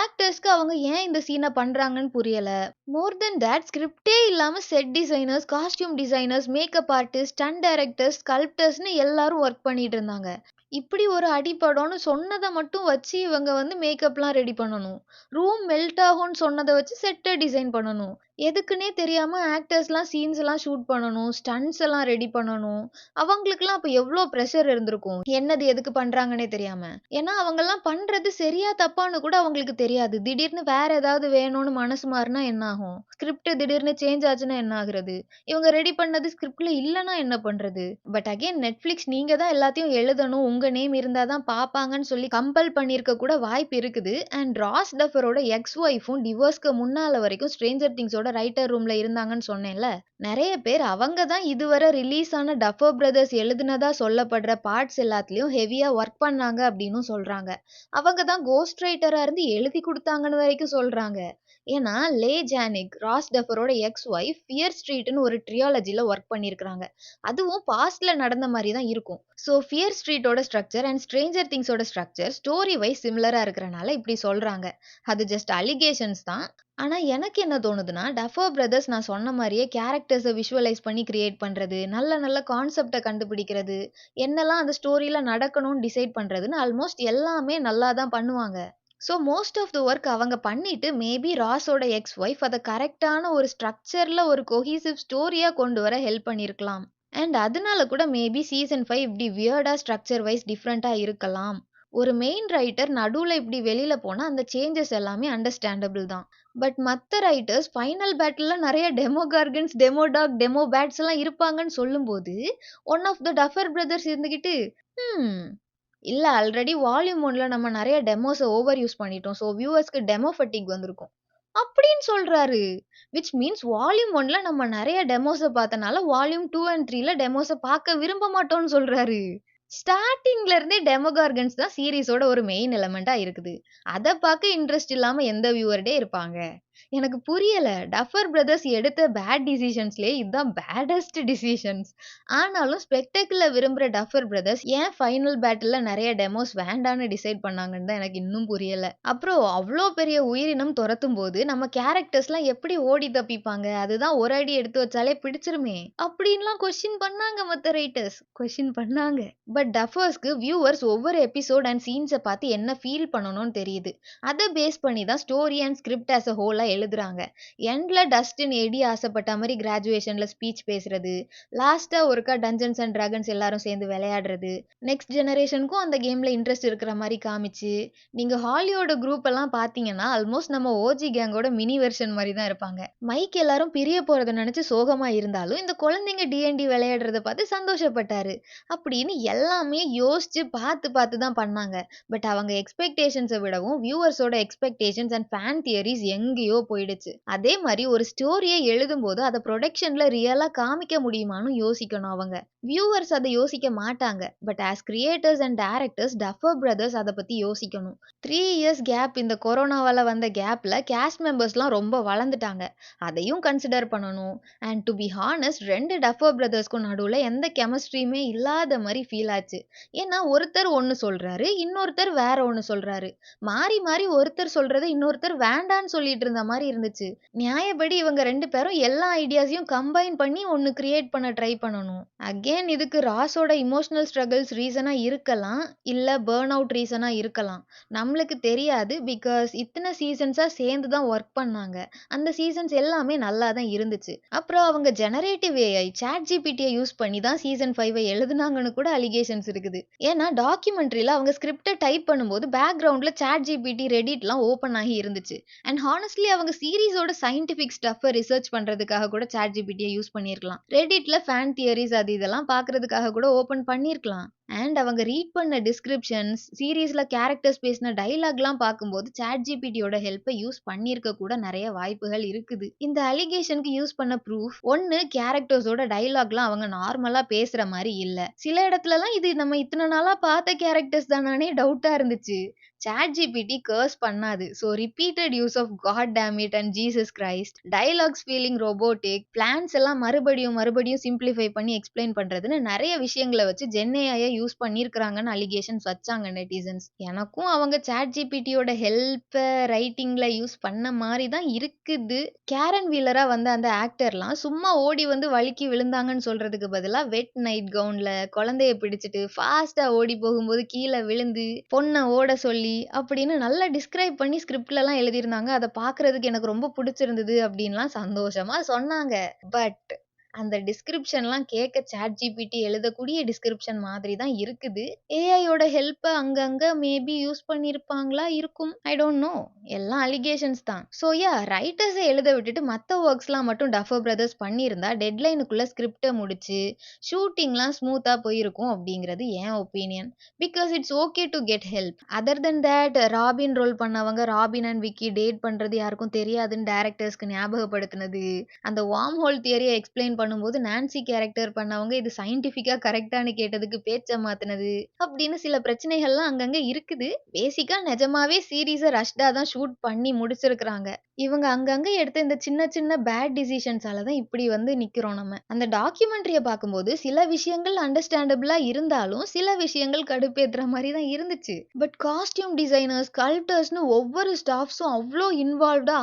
ஆக்டர்ஸ்க்கு அவங்க ஏன் இந்த சீனை பண்றாங்கன்னு புரியல. மோர் தென் தட் ஸ்கிரிப்டே இல்லாம set designers, costume designers, makeup artist, stunt directors, ஸ்கல்ப்டர்ஸ்னு எல்லாரும் ஒர்க் பண்ணிட்டு இருந்தாங்க. இப்படி ஒரு அடிபடும்னு சொன்னத மட்டும் வச்சு இவங்க வந்து மேக்கப்லாம் ரெடி பண்ணணும். ரூம் மெல்ட் ஆகும்னு சொன்னத வச்சு செட்ட டிசைன் பண்ணணும். எதுக்குன்னே தெரியாம ஆக்டர்ஸ்லாம் சீன்ஸ் எல்லாம் ஷூட் பண்ணணும். ஸ்டண்ட்ஸ் எல்லாம் ரெடி பண்ணணும். அவங்களுக்கெல்லாம் அப்ப எவ்ளோ பிரஷர் இருந்திருக்கும். என்னது எதுக்கு பண்றாங்கன்னே தெரியாம. ஏன்னா அவங்கலாம் பண்றது சரியா தப்பான்னு கூட அவங்களுக்கு தெரியாது. திடீர்னு வேற ஏதாவது வேணும்னு மனசு மாறுனா என்ன ஆகும்? ஸ்கிரிப்ட் திடீர்னு சேஞ்ச் ஆச்சுன்னா என்ன ஆகுறது? இவங்க ரெடி பண்ணது ஸ்கிரிப்ட்ல இல்லன்னா என்ன பண்றது? பட் அகைன் Netflix நீங்க தான் எல்லாத்தையும் எழுதணும். உங்க நேம் இருந்தா தான் பாப்பாங்கன்னு சொல்லி கம்பல் பண்ணியிருக்க கூட வாய்ப்பு இருக்குது. அண்ட் ராஸ் டஃபரோட எக்ஸ் ஒய்ஃபும் டிவோர்ஸ்க்கு முன்னால வரைக்கும் ஸ்ட்ரேஞ்சர் திங்ஸோட ரைட்டர் ரூம்ல இருந்தாங்கன்னு சொன்னேன்ல. நெறைய பேர் அவங்க தான் இதுவரை ரிலீஸ் ஆன டஃபர் பிரதர்ஸ் எழுதுனதா சொல்லப்படுற பார்ட்ஸ் எல்லாத்துலயும் ஹெவியா ஒர்க் பண்ணாங்க அப்படின்னும் சொல்றாங்க. அவங்க தான் கோஸ்ட் ரைட்டரா இருந்து எழுதி குடுத்தாங்கன்னு வரைக்கும் சொல்றாங்க. ஏன்னா லே ஜானிக், ராஸ் டஃபரோட எக்ஸ் ஒய்ஃப், ஃபியர் ஸ்ட்ரீட்னு ஒரு ட்ரியாலஜில ஒர்க் பண்ணியிருக்காங்க. அதுவும் பாஸ்ட்ல நடந்த மாதிரி தான் இருக்கும். ஸோ ஃபியர் ஸ்ட்ரீட்டோட ஸ்ட்ரக்சர் அண்ட் ஸ்ட்ரேஞ்சர் திங்ஸோட ஸ்ட்ரக்சர் ஸ்டோரி வைஸ் சிமிலரா இருக்கிறனால இப்படி சொல்றாங்க. அது ஜஸ்ட் அலிகேஷன்ஸ் தான். ஆனா எனக்கு என்ன தோணுதுன்னா, டஃபர் பிரதர்ஸ் நான் சொன்ன மாரியே கேரக்டர்ஸ விஷுவலைஸ் பண்ணி கிரியேட் பண்றது, நல்ல நல்ல கான்செப்ட்ட கண்டுபிடிக்கிறது, என்னெல்லாம் அந்த ஸ்டோரியில நடக்கணும்னு டிசைட் பண்றதுன்னு ஆல்மோஸ்ட் எல்லாமே நல்லா தான் பண்ணுவாங்க. So most of the work அவங்க பண்ணிட்டு மேபி ராஸோட எக்ஸ் ஒய்ஃப் அத கரெக்ட்டான ஒரு ஸ்ட்ரக்சர்ல ஒரு கொஹீசிவ் ஸ்டோரியா கொண்டு வர ஹெல்ப் பண்ணியிருக்கலாம். அண்ட் அதனால கூட மேபி சீசன் 5 இப்படி வியர்டா ஸ்ட்ரக்சர் வைஸ் டிஃப்ரெண்ட்டா இருக்கலாம். ஒரு மெயின் ரைட்டர் நடுவுல இப்படி வெளியில போனா அந்த சேஞ்சஸ் எல்லாமே அண்டர்ஸ்டாண்டபிள் தான். பட் மத்த ரைட்டர்ஸ் ஃபைனல் பேட்டில்ல நெறைய Demogorgons, Demodogs, Demobats எல்லாம் இருப்பாங்கன்னு சொல்லும்போது, one of the Duffer brothers இருந்துகிட்டு, "ஹ்ம் இல்ல ஆல்ரெடி வால்யூம் 1ல நம்ம நெறைய டெமோஸ ஓவர் யூஸ் பண்ணிட்டோம். ஸோ வியூவர்ஸ்க்கு டெமோ ஃபட்டிக் வந்திருக்கும்." அப்படின்னு சொல்றாரு. விச் மீன்ஸ் வால்யூம் 1ல நம்ம நெறைய டெமோஸ பார்த்தனால, வால்யூம் 2 அண்ட் 3ல டெமோஸ பார்க்க விரும்ப மாட்டோம்னு சொல்றாரு. ஸ்டார்ட்டிங்ல இருந்தே டெமோகார்கன்ஸ் தான் சீரிஸோட ஒரு மெயின் எலிமெண்ட்டா இருக்குது. அத பார்க்க இன்ட்ரெஸ்ட் இல்லாம எந்த வியூவர் டே இருப்பாங்க? எனக்கு புரியல. டஃபர் பிரதர்ஸ் எடுத்த பேட் டிசிஷன்ஸ்லயே இதான் பேடஸ்ட் டிசிஷன்ஸ். ஆனாலும் ஸ்பெக்டக்கிள விரும்புற டஃபர் பிரதர்ஸ் ஏன் ஃபைனல் பேட்டில்ல நெறைய டெமோஸ் வேண்டான்னு டிசைட் பண்ணாங்கன்னு தான் எனக்கு இன்னும் புரியல. அப்புறம் அவ்ளோ பெரிய உயிரினம் தொரத்தும்போது நம்ம கேரக்டர்ஸ்லாம் எப்படி ஓடி தப்பிப்பாங்க? அதுதான் ஒரு அடி எடுத்து வச்சாலே பிடிச்சிருமே! அப்படின்லாம் கொஸ்டின் பண்ணாங்க மத்த ரைட்டர்ஸ். கொஸ்டின் பண்ணாங்க. பட் டஃபர்ஸ்க்கு வியூவர்ஸ் ஒவ்வொரு எபிசோட் அண்ட் சீன்ஸ பார்த்து என்ன ஃபீல் பண்ணணும்னு தெரியுது. அத பேஸ் பண்ணி தான் story and script as a ஹோலா எழுதுறாங்க. எண்ட்ல டஸ்டின் எடி ஆசைப்பட்ட மாரி கிராஜுவேஷன்ல ஸ்பீச் பேசுறது, லாஸ்ட்டா ஒருக்கா டஞ்சன்ஸ் அண்ட் டிராகன்ஸ் எல்லாரும் சேர்ந்து விளையாடுறது, நெக்ஸ்ட் ஜெனரேஷனுக்கும் அந்த கேம்ல இன்ட்ரெஸ்ட் இருக்கிற மாரி காமிச்சு, நீங்க ஹாலிவுட் குரூப் எல்லாம் பார்த்தீங்கன்னா, ஆல்மோஸ்ட் நம்ம ஓஜி கேங்கோட மினி வெர்ஷன் மாரி தான் இருப்பாங்க. மைக் எல்லாரும் பிரிய போறத நினைச்சு சோகமா இருந்தாலும், இந்த குழந்தைங்க டி&டி விளையாடுறத பார்த்து சந்தோஷப்பட்டாரு. அப்படின்னு எல்லாமே யோசிச்சு பார்த்து பார்த்து தான் பண்ணாங்க. பட் அவங்க எக்ஸ்பெக்டேஷன்ஸ விடவும் வியூவர்ஸோட எக்ஸ்பெக்டேஷன்ஸ் அண்ட் ஃபேன் தியரிஸ் எங்கேயோ போயிடுச்சு. அதே மாரி ஒரு ஸ்டோரிய எழுதும்போது அத புரொடக்ஷன்ல ரியலா காமிக்க முடியுமான்னு யோசிக்கணும் அவங்க. வியூவர்ஸ் அத யோசிக்க மாட்டாங்க. But as creators and directors tougher brothers அத பத்தி யோசிக்கணும். 3 இயர்ஸ் கேப் இந்த கொரோனாவால வந்த கேப்ல காஸ்ட் மெம்பர்ஸ்லாம் ரொம்ப வளர்ந்துட்டாங்க. அதையும் கன்சிடர் பண்ணணும். And to be honest 2 Duffer பிரதர்ஸ்க்கும் நடுவுல எந்த கெமிஸ்ட்ரியுமே இல்லாத மாரி ஃபீல் ஆச்சு. ஏன்னா ஒருத்தர் ஒண்ணு சொல்றாரு, இன்னொருத்தர் வேற ஒண்ணு சொல்றாரு. மாறி மாறி ஒருத்தர் சொல்றத இன்னொருத்தர் வேண்டான்னு சொல்லிட்டு இருந்த மாரி இருந்துச்சு. நியாயப்படி இவங்க 2 பேரும் எல்லா ஐடியாஸையும் கம்பைன் பண்ணி ஒண்ணு கிரியேட் பண்ண ட்ரை பண்ணணும். அகைன் இதுக்கு ராஸோட எமோஷனல் ஸ்ட்ரகிள்ஸ் ரீசனா இருக்கலாம். இல்ல பர்ன் அவுட் ரீசனா இருக்கலாம். நம்மளுக்கு தெரியாது. பிகாஸ் இத்தன சீசன்ஸா சேர்ந்து தான் வொர்க் பண்ணாங்க. அந்த சீசன்ஸ் எல்லாமே நல்லா தான் இருந்துச்சு. அப்புறம் அவங்க ஜெனரேட்டிவ் ஏஐ ChatGPTய யூஸ் பண்ணி தான் சீசன் 5 எழுதுனாங்கன்னு கூட அலிகேஷன்ஸ் இருக்குது. ஏன்னா டாக்குமெண்ட்ரில அவங்க ஸ்கிரிப்ட டைப் பண்ணும்போது பேக்ரவுண்ட்ல ChatGPT, Redditலாம் ஓப்பன் ஆகி இருந்துச்சு. அண்ட் ஹானஸ்ட்லி அவங்க சீரிஸோட சயின்டிஃபிக் ஸ்டஃப்ப ரிசர்ச் பண்றதுக்காக கூட ChatGPTய யூஸ் பண்ணியிருக்கலாம். Redditல ஃபேன் தியரிஸ் அது இதெல்லாம் பார்க்கறதுக்காக கூட ஓப்பன் பண்ணியிருக்கலாம். அண்ட் அவங்க ரீட் பண்ண டிஸ்கிரிப்ஷன்ஸ், சீரிஸ்ல கேரக்டர்ஸ் பேசின டயலாக்லாம் பார்க்கும்போது ChatGPTயோட ஹெல்ப்ப யூஸ் பண்ணியிருக்க கூட நெறைய வாய்ப்புகள் இருக்குது. இந்த அலிகேஷனுக்கு யூஸ் பண்ண ப்ரூஃப், ஒண்ணு கேரக்டர்ஸோட டயலாக்லாம் அவங்க நார்மலா பேசுற மாரி இல்ல. சில இடத்துலலாம் இது நம்ம இத்தன நாளா பார்த்த கேரக்டர்ஸ் தானானே டவுட்டா இருந்துச்சு. ChatGPT கர்ஸ் பண்ணாது. So repeated use of God damn it and Jesus Christ, dialogues feeling robotic, plans எல்லாம் மறுபடியும் மறுபடியும் சிம்பிளிஃபை பண்ணி எக்ஸ்பிளைன் பண்றதுன்னு நெறைய விஷயங்கள வச்சு ஜென்ஏஐய யூஸ் பண்ணியிருக்கிறாங்கன்னு அலிகேஷன்ஸ் வச்சாங்க நெட்டிசன்ஸ். எனக்கும் அவங்க ChatGPTயோட ஹெல்ப்ப ரைட்டிங்ல யூஸ் பண்ண மாரி தான் இருக்குது. கேரன் வீலரா வந்த அந்த ஆக்டர்லாம் சும்மா ஓடி வந்து வழுக்கி விழுந்தாங்கன்னு சொல்றதுக்கு பதிலா வெட் நைட் கவுன்ல குழந்தைய பிடிச்சிட்டு ஃபாஸ்ட்டா ஓடி போகும்போது கீழ விழுந்து பொண்ண ஓட சொல்லி அப்படின்னு நல்லா டிஸ்கிரைப் பண்ணி ஸ்கிரிப்ட்லலாம் எழுதியிருந்தாங்க. அத பார்க்கறதுக்கு எனக்கு ரொம்ப புடிச்சிருந்தது அப்படின்லாம் சந்தோஷமா சொன்னாங்க. பட் அந்த டிஸ்கிரிப்ஷன்லாம் கேட்க ChatGPT எழுதக்கூடிய டிஸ்கிரிப்ஷன் மாதிரி தான் இருக்குது. ஏஐயோட ஹெல்ப்ப அங்கங்க மேபி யூஸ் பண்ணியிருப்பாங்களா இருக்கும். I don't know. எல்லாம் அலிகேஷன்ஸ் தான். ஸோ ரைட்டர்ஸ எழுத விட்டுட்டு மத்த வொர்க்ஸ்லாம் மட்டும் டஃபர் பிரதர்ஸ் பண்ணியிருந்தா டெட்லைனுக்குள்ள ஸ்கிரிப்ட முடிச்சு ஷூட்டிங்லாம் ஸ்மூத்தா போயிருக்கும் அப்படிங்கிறது என் opinion. Because it's okay to get help. Other than that Robin role பண்ணவங்க ராபின் அண்ட் விக்கி டேட் பண்றது யாருக்கும் தெரியாதுன்னு டைரக்டர்ஸ்க்கு ஞாபகப்படுத்தினது, அந்த வார்ம் ஹோல் தியரிய எக்ஸ்பிளைன் பண்ணும்போது நான்சி கேரக்டர் பண்ணவங்க இது சயின்டிஃபிக்கா கரெக்டான்னு கேட்டதுக்கு பேச்ச மாத்துனது, அப்படின்னு சில பிரச்சனைகள்லாம் அங்கங்க இருக்குது. பேசிக்கா நிஜமாவே சீரிஸ ரஷ்டா தான் ஷூட் பண்ணி முடிச்சிருக்கிறாங்க. இவங்க அங்கங்க எடுத்த இந்த சின்ன சின்ன பேட் டிசிஷன்ஸால தான் இப்படி வந்து நிக்கிறோம் நம்ம. அந்த டாக்குமெண்ட்ரிய பார்க்கும்போது சில விஷயங்கள் அண்டர்ஸ்டாண்டபிளா இருந்தாலும், சில விஷயங்கள் கடுப்பேத்துற மாரி தான் இருந்துச்சு. பட் காஸ்டியூம் டிசைனர்ஸ், ஸ்கல்ப்டர்ஸ்ன்னு ஒவ்வொரு ஸ்டாஃப்ஸும் அவ்ளோ இன்வால்வ்டா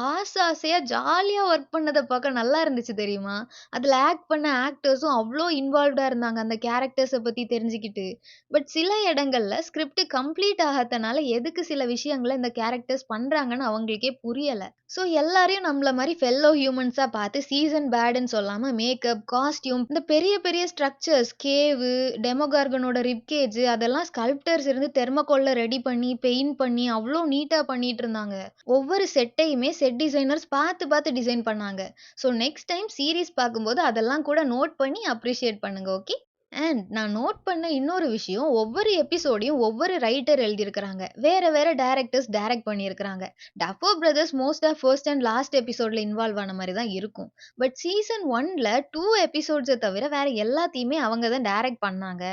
ஆசையா ஜாலியா ஒர்க் பண்ணத பார்க்க நல்லா இருந்துச்சு தெரியுமா? அதுல ஆக்ட் பண்ண ஆக்டர்ஸும் அவ்ளோ இன்வால்வ்டா இருந்தாங்க அந்த கேரக்டர்ஸ பத்தி தெரிஞ்சுக்கிட்டு. பட் சில இடங்கள்ல ஸ்கிரிப்ட் கம்ப்ளீட் ஆகாதனால எதுக்கு சில விஷயங்கள இந்த கேரக்டர்ஸ் பண்றாங்கன்னு அவங்களுக்கே புரியல. ஸோ எல்லாரையும் நம்மள மாரி ஃபெல்லோ ஹியூமன்ஸா பார்த்து சீசன் பேடுன்னு சொல்லாம மேக்கப், காஸ்டியூம் இந்த பெரிய பெரிய ஸ்ட்ரக்சர்ஸ் கேவு, டெமோகார்கனோட ரிப் கேஜ் அதெல்லாம் ஸ்கல்ப்டர்ஸ் இருந்து தெர்மோகோல்ல ரெடி பண்ணி, பெயிண்ட் பண்ணி அவ்ளோ நீட்டா பண்ணிட்டு இருந்தாங்க. ஒவ்வொரு செட்டையுமே செட் டிசைனர்ஸ் பார்த்து பார்த்து டிசைன் பண்ணாங்க. ஸோ நெக்ஸ்ட் டைம் சீரிஸ் பார்க்கும்போது அதெல்லாம் கூட நோட் பண்ணி அப்ரிஷியேட் பண்ணுங்க. ஓகே? அண்ட் நான் நோட் பண்ண இன்னொரு விஷயம், ஒவ்வொரு எபிசோடையும் ஒவ்வொரு ரைட்டர் எழுதியிருக்கிறாங்க. வேற வேற டைரக்டர்ஸ் டைரக்ட் பண்ணியிருக்கிறாங்க. டஃபோ பிரதர்ஸ் மோஸ்ட்டா ஃபர்ஸ்ட் அண்ட் லாஸ்ட் எபிசோட்ல இன்வால்வ் ஆன மாரி தான் இருக்கும். பட் சீசன் 1ல 2 எபிசோட்ஸ தவிர வேற எல்லாத்தையுமே அவங்க தான் டைரக்ட் பண்ணாங்க.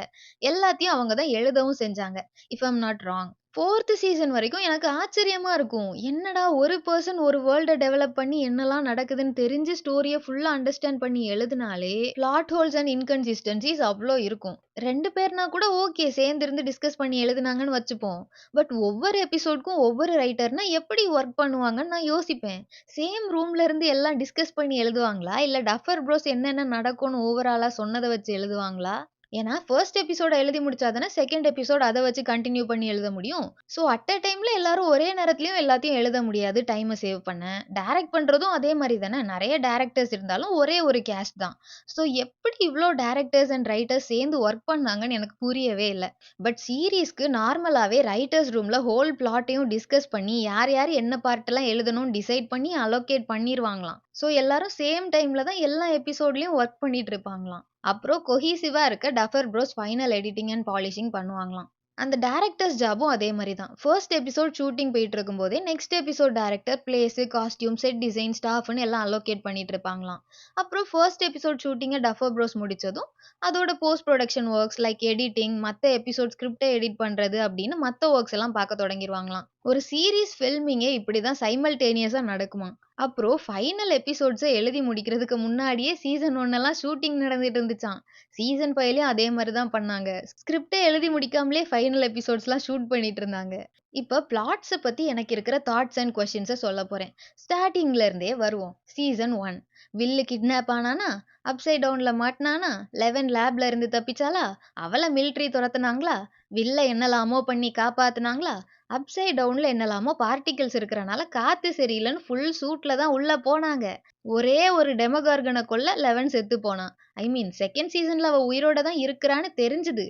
எல்லாத்தையும் அவங்க தான் எழுதவும் செஞ்சாங்க. If I am not wrong. 4த் சீசன் வரைக்கும் எனக்கு ஆச்சரியமா இருக்கும். என்னடா ஒரு பெர்சன் ஒரு வேர்ல்ட டெவலப் பண்ணி என்னலாம் நடக்குதுன்னு தெரிஞ்சு ஸ்டோரிய ஃபுல்லா அண்டர்ஸ்டாண்ட் பண்ணி எழுதுனாலே, பிளாட் ஹோல்ஸ் அண்ட் இன்கன்சிஸ்டன்சிஸ் அவ்ளோ இருக்கும். 2 பேர்னா கூட ஓகே சேர்ந்து இருந்து டிஸ்கஸ் பண்ணி எழுதுனாங்கன்னு வச்சுப்போம். பட் ஒவ்வொரு எபிசோட்க்கும் ஒவ்வொரு ரைட்டர்னா எப்படி ஒர்க் பண்ணுவாங்கன்னு நான் யோசிப்பேன். சேம் ரூம்ல இருந்து எல்லாம் டிஸ்கஸ் பண்ணி எழுதுவாங்களா? இல்ல டஃபர் ப்ரோஸ் என்னென்ன நடக்கும்னு ஓவராலா சொன்னத வச்சு எழுதுவாங்களா? ஏன்னா, ஃபர்ஸ்ட் எபிசோட எழுதி முடிச்சா தானே, செகண்ட் எபிசோட் அத வச்சு கன்டின்யூ பண்ணி எழுத முடியும். ஸோ, அட் அ டைம்ல எல்லாரும் ஒரே நேரத்திலயும் எல்லாத்தையும் எழுத முடியாது, டைம சேவ் பண்ண. டைரக்ட் பண்றதும் அதே மாரி தானே. நெறைய டைரக்டர்ஸ் இருந்தாலும் ஒரே ஒரு கேஸ்ட் தான். ஸோ, எப்படி இவ்ளோ டைரக்டர்ஸ் அண்ட் ரைட்டர்ஸ் சேர்ந்து ஒர்க் பண்ணாங்கன்னு எனக்கு புரியவே இல்ல. பட் சீரிஸ்க்கு நார்மலாவே ரைட்டர்ஸ் ரூம்ல ஹோல் பிளாட்டையும் டிஸ்கஸ் பண்ணி, யார் யார் என்ன பார்ட்லாம் எழுதணும்னு டிசைட் பண்ணி அலோகேட் பண்ணிருவாங்களாம். ஸோ, எல்லாரும் சேம் டைம்ல தான் எல்லா எபிசோட்லயும் ஒர்க் பண்ணிட்டு இருப்பாங்களாம். அப்புறம் கொஹீசிவா இருக்க Duffer bros final editing and polishing பண்ணுவாங்களாம். அந்த டைரக்டர்ஸ் ஜாபும் அதே மாரி தான். ஃபர்ஸ்ட் எபிசோட் ஷூட்டிங் போயிட்டு இருக்கும்போதே, next episode director place, costume, set design, ஸ்டாஃப்ன்னு எல்லாம் அலோகேட் பண்ணிட்டு இருப்பாங்களாம். அப்புறம் ஃபர்ஸ்ட் எபிசோட் ஷூட்டிங்க டஃபர் ப்ரோஸ் முடிச்சதும், அதோட post production works like editing, மத்த எபிசோட் ஸ்கிரிப்ட்ட எடிட் பண்றது அப்படின்னு மத்த ஒர்க்ஸ் எல்லாம் பார்க்க தொடங்கிருவாங்களாம். ஒரு சீரிஸ் ஃபில்மிங்கே இப்படி தான் சைமல்டேனியஸா நடக்குமாம். அப்புறம் ஃபைனல் எபிசோட்ஸ எழுதி முடிக்கிறதுக்கு முன்னாடியே சீசன் 1 எல்லாம் ஷூட்டிங் நடந்துட்டு இருந்துச்சாம். சீசன் 5லயும் அதே மாரி தான் பண்ணாங்க. ஸ்கிரிப்ட்டே எழுதி முடிக்காமலே ஃபைனல் எபிசோட்ஸ்லாம் ஷூட் பண்ணிட்டு இருந்தாங்க. இப்ப பிளாட்ஸ பத்தி எனக்கு இருக்கிற தாட்ஸ் அண்ட் கொஸ்டின்ஸ சொல்லப் போறேன். ஸ்டார்ட்டிங்ல இருந்தே வருவோம். சீசன் 1 வில்லு கிட்னாப் ஆனானா? அப்சைட் டவுன்ல மாட்டுனானா? 11 லேப்ல இருந்து தப்பிச்சாளா? அவள மிலிட்டரி தொரத்துனாங்களா? வில்ல என்னலாமோ பண்ணி காப்பாத்துனாங்களா? அப்சைட் டவுன்ல என்னலாமோ பார்ட்டிகிள்ஸ் இருக்கறனால காத்து சரியில்லன்னு ஃபுல் சூட்ல தான் உள்ள போனாங்க. ஒரே ஒரு டெமோகார்கன கொல்ல 11 செத்து போனான். ஐ மீன் செகண்ட் சீசன்ல அவ உயிரோட தான் இருக்கிறான்னு தெரிஞ்சுது.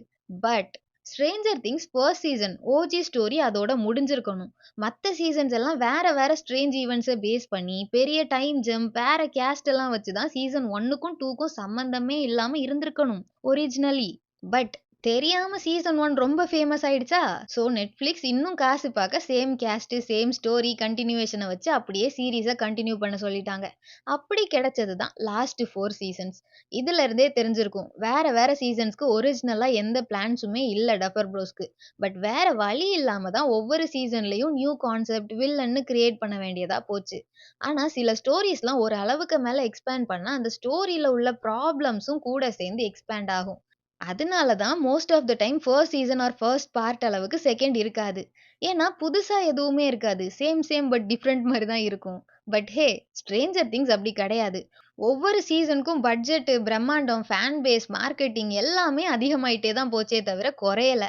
But Stranger things first season OG story அதோட முடிஞ்சிருக்கணும். மத்த சீசன்ஸ் எல்லாம் வேற வேற ஸ்ட்ரேஞ்ச் ஈவெண்ட்ஸ பேஸ் பண்ணி பெரிய டைம் ஜம்ப் வேற கேஸ்ட் எல்லாம் வச்சு தான் சீசன் 1க்கும் 2க்கும் சம்பந்தமே இல்லாம இருந்திருக்கணும் ஒரிஜினலி. பட் தெரியாம சீசன் 1 ரொம்ப ஃபேமஸ் ஆயிடுச்சா? ஸோ Netflix இன்னும் காசு பாக்க சேம் கேஸ்ட், சேம் ஸ்டோரி கன்டினியூவேஷன வச்சு அப்படியே சீரிஸ கன்டின்யூ பண்ண சொல்லிட்டாங்க. அப்படி கிடைச்சது தான் லாஸ்ட் 4 சீசன்ஸ். இதுல இருந்தே தெரிஞ்சிருக்கும். வேற வேற சீசன்ஸ்க்கு ஒரிஜினலா எந்த பிளான்ஸுமே இல்ல டஃபர் ப்ரோஸ்க்கு. பட் வேற வழி இல்லாம தான் ஒவ்வொரு சீசன்லயும் நியூ கான்செப்ட், வில்லன்னு கிரியேட் பண்ண வேண்டியதா போச்சு. ஆனா சில ஸ்டோரீஸ்லாம் ஒரு அளவுக்கு மேல எக்ஸ்பேண்ட் பண்ணா அந்த ஸ்டோரியில உள்ள ப்ராப்ளம்ஸும் கூட சேர்ந்து எக்ஸ்பேண்ட் ஆகும். அதனால தான் most of the time first season or first part அளவுக்கு செகண்ட் இருக்காது. ஏன்னா புதுசா எதுவுமே இருக்காது. சேம் சேம் பட் டிஃபரெண்ட் மாரி தான் இருக்கும். But hey! ஸ்ட்ரேஞ்சர் திங்ஸ் அப்படி கிடையாது. ஒவ்வொரு சீசனுக்கும் பட்ஜெட், பிரம்மாண்டம், ஃபேன் பேஸ், மார்க்கெட்டிங் எல்லாமே அதிகமாயிட்டே தான் போச்சே தவிர குறையல.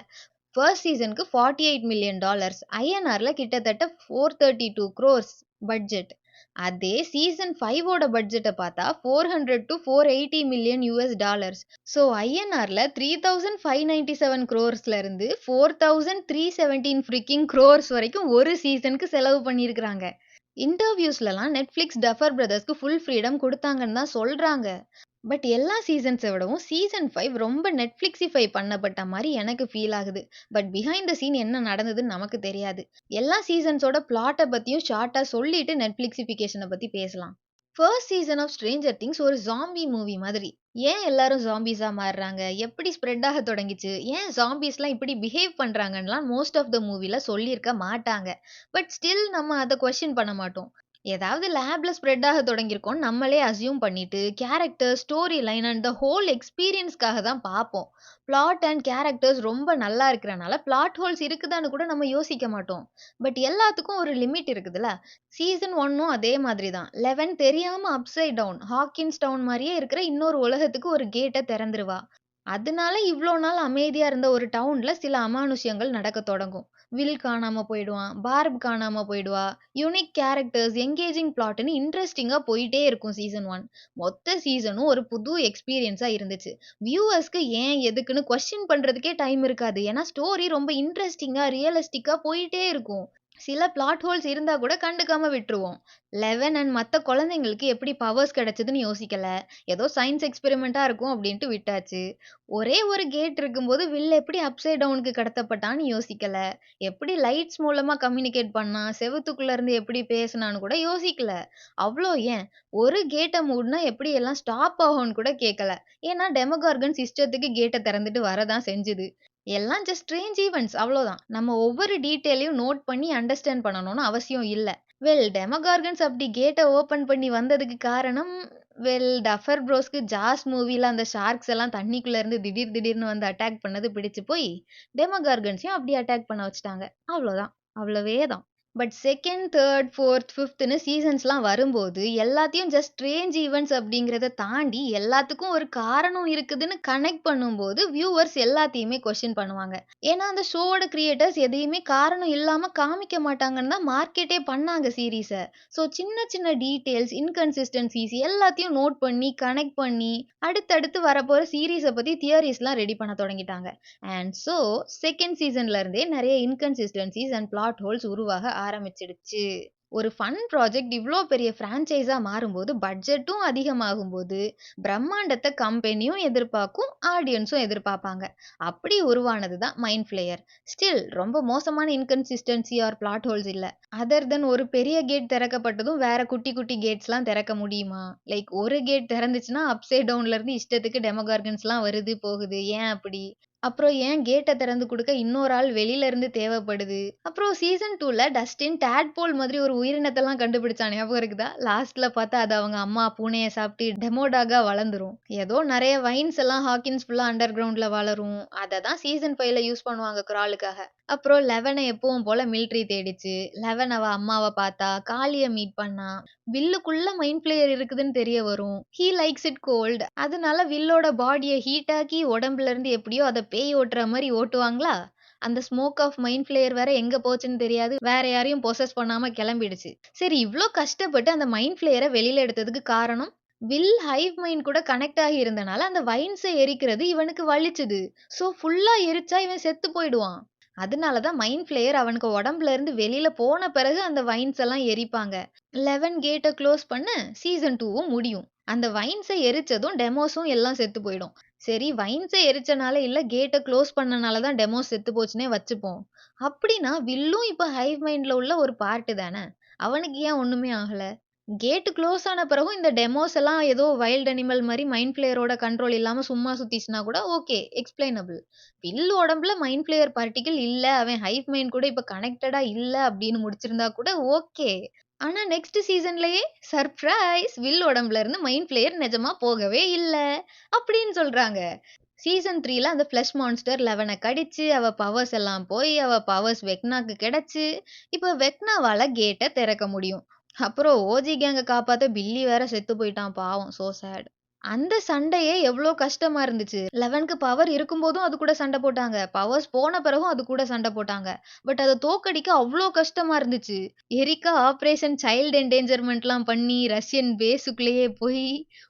ஃபர்ஸ்ட் சீசனுக்கு $48 மில்லியன் ஐஎன்ஆர்ல கிட்டத்தட்ட 432 crores பட்ஜெட். அதே சீசன் 5ஓட பட்ஜெட்ட பார்த்தா 400 to 480 மில்லியன் டாலர்ஸ். ஸோ ஐஎன்ஆர்ல 3597 crores இருந்து 4317 ஃப்ரிக்கிங் crores வரைக்கும் ஒரு சீசனுக்கு செலவு பண்ணியிருக்கிறாங்க. இன்டர்வியூஸ்லலாம் நெட்ஃபிளிக்ஸ் டஃபர் பிரதர்ஸ்க்கு ஃபுல் ஃப்ரீடம் குடுத்தாங்கன்னு தான் சொல்றாங்க. பட் எல்லா சீசன்ஸ விடவும் சீசன் 5 ரொம்ப நெட்ஃபிளிக்ஸிஃபை பண்ணப்பட்ட மாரி எனக்கு ஃபீல் ஆகுது. பட் பிஹைண்ட் த சீன் என்ன நடந்ததுன்னு நமக்கு தெரியாது. எல்லா சீசன்ஸோட பிளாட்ட பத்தியும் ஷார்ட்டா சொல்லிட்டு நெட்ஃபிளிக்ஸிஃபிகேஷன பத்தி பேசலாம். First season of stranger things ஒரு ஜாம்பி மூவி மாதிரி. ஏன் எல்லாரும் ஜாம்பீஸா மாறுறாங்க? எப்படி ஸ்ப்ரெட் ஆக தொடங்கிச்சு? ஏன் ஜாம்பீஸ்லாம் இப்படி பிஹேவ் பண்றாங்கன்னுலாம் மோஸ்ட் ஆஃப் த மூவில சொல்லியிருக்க மாட்டாங்க. பட் ஸ்டில் நம்ம அத கொஸ்டின் பண்ண மாட்டோம். ஏதாவது லேப்ல ஸ்ப்ரெட் ஆக தொடங்கியிருக்கோம்னு நம்மளே அஸ்யூம் பண்ணிட்டு, character, story line and the whole எக்ஸ்பீரியன்ஸ்க்காக தான் பார்ப்போம். பிளாட் அண்ட் கேரக்டர்ஸ் ரொம்ப நல்லா இருக்கிறனால, பிளாட் ஹோல்ஸ் இருக்குதான்னு கூட நம்ம யோசிக்க மாட்டோம். பட் எல்லாத்துக்கும் ஒரு லிமிட் இருக்குதுல்ல. சீசன் 1ம் அதே மாதிரி தான். 11 தெரியாம அப்சைட் டவுன், ஹாக்கின்ஸ் டவுன் மாரியே இருக்கிற இன்னொரு உலகத்துக்கு ஒரு கேட்ட திறந்துருவா. அதனால இவ்ளோ நாள் அமைதியா இருந்த ஒரு டவுன்ல சில அமானுஷ்யங்கள் நடக்கத் தொடங்கும். வில் காணாம போயிடுவான். பார்ப் காணாம போயிடுவா. யூனிக் கேரக்டர்ஸ், எங்கேஜிங் பிளாட்ன்னு இன்ட்ரஸ்டிங்கா போயிட்டே இருக்கும் சீசன் 1. மொத்த சீசனும் ஒரு புது எக்ஸ்பீரியன்ஸா இருந்துச்சு. வியூவர்ஸ்க்கு ஏன், எதுக்குன்னு கொஸ்டின் பண்றதுக்கே டைம் இருக்காது. ஏன்னா ஸ்டோரி ரொம்ப இன்ட்ரஸ்டிங்கா, ரியலிஸ்டிக்கா போயிட்டே இருக்கும். சில பிளாட் ஹோல்ஸ் இருந்தா கூட கண்டுக்காம விட்டுருவோம். 11 அண்ட் மத்த குழந்தைங்களுக்கு எப்படி பவர்ஸ் கிடைச்சதுன்னு யோசிக்கல. ஏதோ சயின்ஸ் எக்ஸ்பெரிமெண்ட்டா இருக்கும் அப்படின்ட்டு விட்டாச்சு. ஒரே ஒரு கேட் இருக்கும்போது வில் எப்படி அப்சைட் டவுனுக்கு கடத்தப்பட்டான்னு யோசிக்கல. எப்படி லைட்ஸ் மூலமா கம்யூனிகேட் பண்ணான், செவுத்துக்குள்ள இருந்து எப்படி பேசினான்னு கூட யோசிக்கல. அவ்ளோ ஏன், ஒரு கேட்ட மூடுனா எப்படி எல்லாம் ஸ்டாப் ஆகும்னு கூட கேட்கல. ஏன்னா டெமோகார்கன்ஸ் இஷ்டத்துக்கு கேட்ட திறந்துட்டு வரதான் செஞ்சுது. எல்லாம் ஜஸ்ட் ஸ்ட்ரேஞ்ச் ஈவென்ட்ஸ் அவ்வளோதான். நம்ம ஒவ்வொரு டீட்டெயிலையும் நோட் பண்ணி அண்டர்ஸ்டாண்ட் பண்ணணும்னு அவசியம் இல்ல. டெமோகார்கன்ஸ் அப்படி கேட்ட ஓப்பன் பண்ணி வந்ததுக்கு காரணம், டஃபர் ப்ரோஸ்க்கு ஜாஸ் மூவில அந்த ஷார்க்ஸ் எல்லாம் தண்ணிக்குள்ள இருந்து திடீர் திடீர்னு வந்து அட்டாக் பண்ணது பிடிச்சு போய், டெமோகார்கன்ஸையும் அப்படியே அட்டாக் பண்ண வச்சுட்டாங்க. அவ்வளோதான். அவ்வளவே தான். பட் 2ண்ட், 3rd, 4th, 5த்ன்னு சீசன்ஸ்லாம் வரும்போது, எல்லாத்தையும் ஜஸ்ட் ஸ்ட்ரேஞ்ச் ஈவென்ட்ஸ் அப்படிங்கிறத தாண்டி, எல்லாத்துக்கும் ஒரு காரணம் இருக்குதுன்னு கனெக்ட் பண்ணும்போது, வியூவர்ஸ் எல்லாத்தையுமே கொஸ்டின் பண்ணுவாங்க. ஏன்னா, அந்த ஷோவோட கிரியேட்டர்ஸ் எதையுமே காரணம் இல்லாம காமிக்க மாட்டாங்கன்னு தான் மார்க்கெட்டே பண்ணாங்க சீரிஸ. ஸோ சின்ன சின்ன டீட்டெயில்ஸ், இன்கன்சிஸ்டன்சிஸ் எல்லாத்தையும் நோட் பண்ணி, கனெக்ட் பண்ணி, அடுத்தடுத்து வரப்போற சீரிஸ பத்தி தியரீஸ்லாம் ரெடி பண்ண தொடங்கிட்டாங்க. அண்ட் ஸோ 2ண்ட் சீசன்ல இருந்தே நெறைய இன்கன்சிஸ்டன்சிஸ் அண்ட் பிளாட் ஹோல்ஸ் உருவாக ஆரம்பிச்சிடுச்சு. ஒரு ஃபன் ப்ராஜெக்ட் இவ்ளோ பெரிய ஃப்ரான்ச்சைஸா மாறும்போது, பட்ஜெட்டும் அதிகமாகும்போது, பிரம்மாண்டத்த கம்பெனியும் எதிர்பார்க்கும், ஆடியன்ஸும் எதிர்பார்ப்பாங்க. அப்படி உருவானது தான் மைண்ட் ஃப்ளேயர். ஸ்டில் ரொம்ப மோசமான இன்கன்சிஸ்டன்சி ஆர் பிளாட் ஹோல்ஸ் இல்ல. அதர் தென் ஒரு பெரிய கேட் திறக்கப்பட்டதும் வேற குட்டி குட்டி கேட்ஸ்லாம் திறக்க முடியுமா? லைக் ஒரு கேட் திறந்துச்சுன்னா, அப்சைட் டவுன்ல இருந்து இஷ்டத்துக்கு டெமோகார்கன்ஸ்லாம் வருது, போகுது. ஏன் அப்படி? அப்புறம் ஏன் கேட்ட திறந்து குடுக்க இன்னொரு ஆள் வெளியில இருந்து தேவைப்படுது? அப்புறம் சீசன் 2ல டஸ்டின் டேட்போல் மாதிரி ஒரு உயிரினத்தெல்லாம் கண்டுபிடிச்சான் ஞாபகம் இருக்குதா? லாஸ்ட்ல பார்த்தா அது அவங்க அம்மா பூனைய சாப்பிட்டு டெமோ டாகா வளர்ந்துரும். ஏதோ நெறைய வைன்ஸ் எல்லாம் ஹாக்கின்ஸ் ஃபுல்லா அண்டர் கிரவுண்ட்ல வளரும். அத தான் சீசன் 5ல யூஸ் பண்ணுவாங்க கிராலுக்காக. அப்புறம் 11 எப்பவும் போல மிலிட்டரி தேடிச்சு. 11 அவ அம்மாவ பார்த்தா, காளிய மீட் பண்ணா. வில்லுக்குள்ள மைண்ட் ஃப்ளேயர் இருக்குதுன்னு தெரிய வரும். He likes it cold. அதனால வில்லோட பாடிய ஹீட் ஆக்கி உடம்புல இருந்து எப்படியோ அத பேய் ஓட்டுற மாரி ஓட்டுவாங்களா? அந்த ஸ்மோக் ஆஃப் மைண்ட் ஃப்ளேயர் வேற எங்க போச்சுன்னு தெரியாது. வேற யாரையும் பொசஸ் பண்ணாம கிளம்பிடுச்சு. சரி இவ்ளோ கஷ்டப்பட்டு அந்த மைண்ட் ஃப்ளேயர வெளியில எடுத்ததுக்கு காரணம்? வில் ஹைவ் மைண்ட் கூட கனெக்ட் ஆகி இருந்தனால அந்த வைன்ஸ எரிக்கிறது இவனுக்கு வலிச்சுது. ஸோ ஃபுல்லா எரிச்சா இவன் செத்து போயிடுவான். அதனால தான் மைண்ட் ஃப்ளேயர் அவனுக்கு உடம்புல இருந்து வெளியில போன பிறகு அந்த வைன்ஸ் எல்லாம் எரிப்பாங்க. 11 கேட்ட க்ளோஸ் பண்ண சீசன் 2வும் முடியும். அந்த வைன்ஸ எரிச்சதும் டெமோஸும் எல்லாம் செத்து போயிடும். சரி வைன்ஸ எரிச்சனால இல்ல கேட்ட க்ளோஸ் பண்ணனால தான் டெமோஸ் செத்து போச்சுன்னே வச்சுப்போம். அப்படின்னா வில்லும் இப்ப ஹைவ் மைண்ட்ல உள்ள ஒரு பார்ட் தானே. அவனுக்கு ஏன் ஒண்ணுமே ஆகல? கேட் க்ளோஸ் ஆன பிறகும் இந்த டெமோஸ் எல்லாம் ஏதோ வைல்ட் அனிமல் மாரி மைண்ட் ஃப்ளேயரோட கண்ட்ரோல் இல்லாம சும்மா சுத்திச்சுனா கூட ஓகே, எக்ஸ்பிளைனபிள். வில் உடம்புல மைண்ட் ஃப்ளேயர் பார்ட்டிகிள் இல்ல, அவன் ஹைவ் மைண்ட் கூட இப்ப கனெக்டடா இல்ல அப்படின்னு முடிச்சிருந்தா கூட ஓகே. ஆனா நெக்ஸ்ட் சீசன்லயே சர்ப்ரைஸ்! வில் உடம்புல இருந்து மைண்ட் ஃப்ளேயர் நிஜமா போகவே இல்ல அப்படின்னு சொல்றாங்க. சீசன் 3ல அந்த ஃப்ளஷ் மான்ஸ்டர் 11 கடிச்சு, அவ பவர்ஸ் எல்லாம் போய், அவ பவர்ஸ் வெக்னாக்கு கிடைச்சு, இப்ப வெக்னாவால கேட்ட திறக்க முடியும். அப்புறம் ஓஜி கேங்க காப்பாத்த பில்லி வேற செத்து போயிட்டான் பாவம். So sad. அந்த சண்டையே எவ்ளோ கஷ்டமா இருந்துச்சு. 11க்கு பவர் இருக்கும்போதும் அது கூட சண்டை போட்டாங்க. பவர்ஸ் போன பிறகும் அது கூட சண்டை போட்டாங்க. பட் அத தோற்கடிக்க அவ்ளோ கஷ்டமா இருந்துச்சு. எரிக்கா ஆப்பரேஷன் சைல்ட் என்டேஞ்சர்மென்ட்லாம் பண்ணி ரஷ்யன் பேஸுக்குள்ளேயே போய்,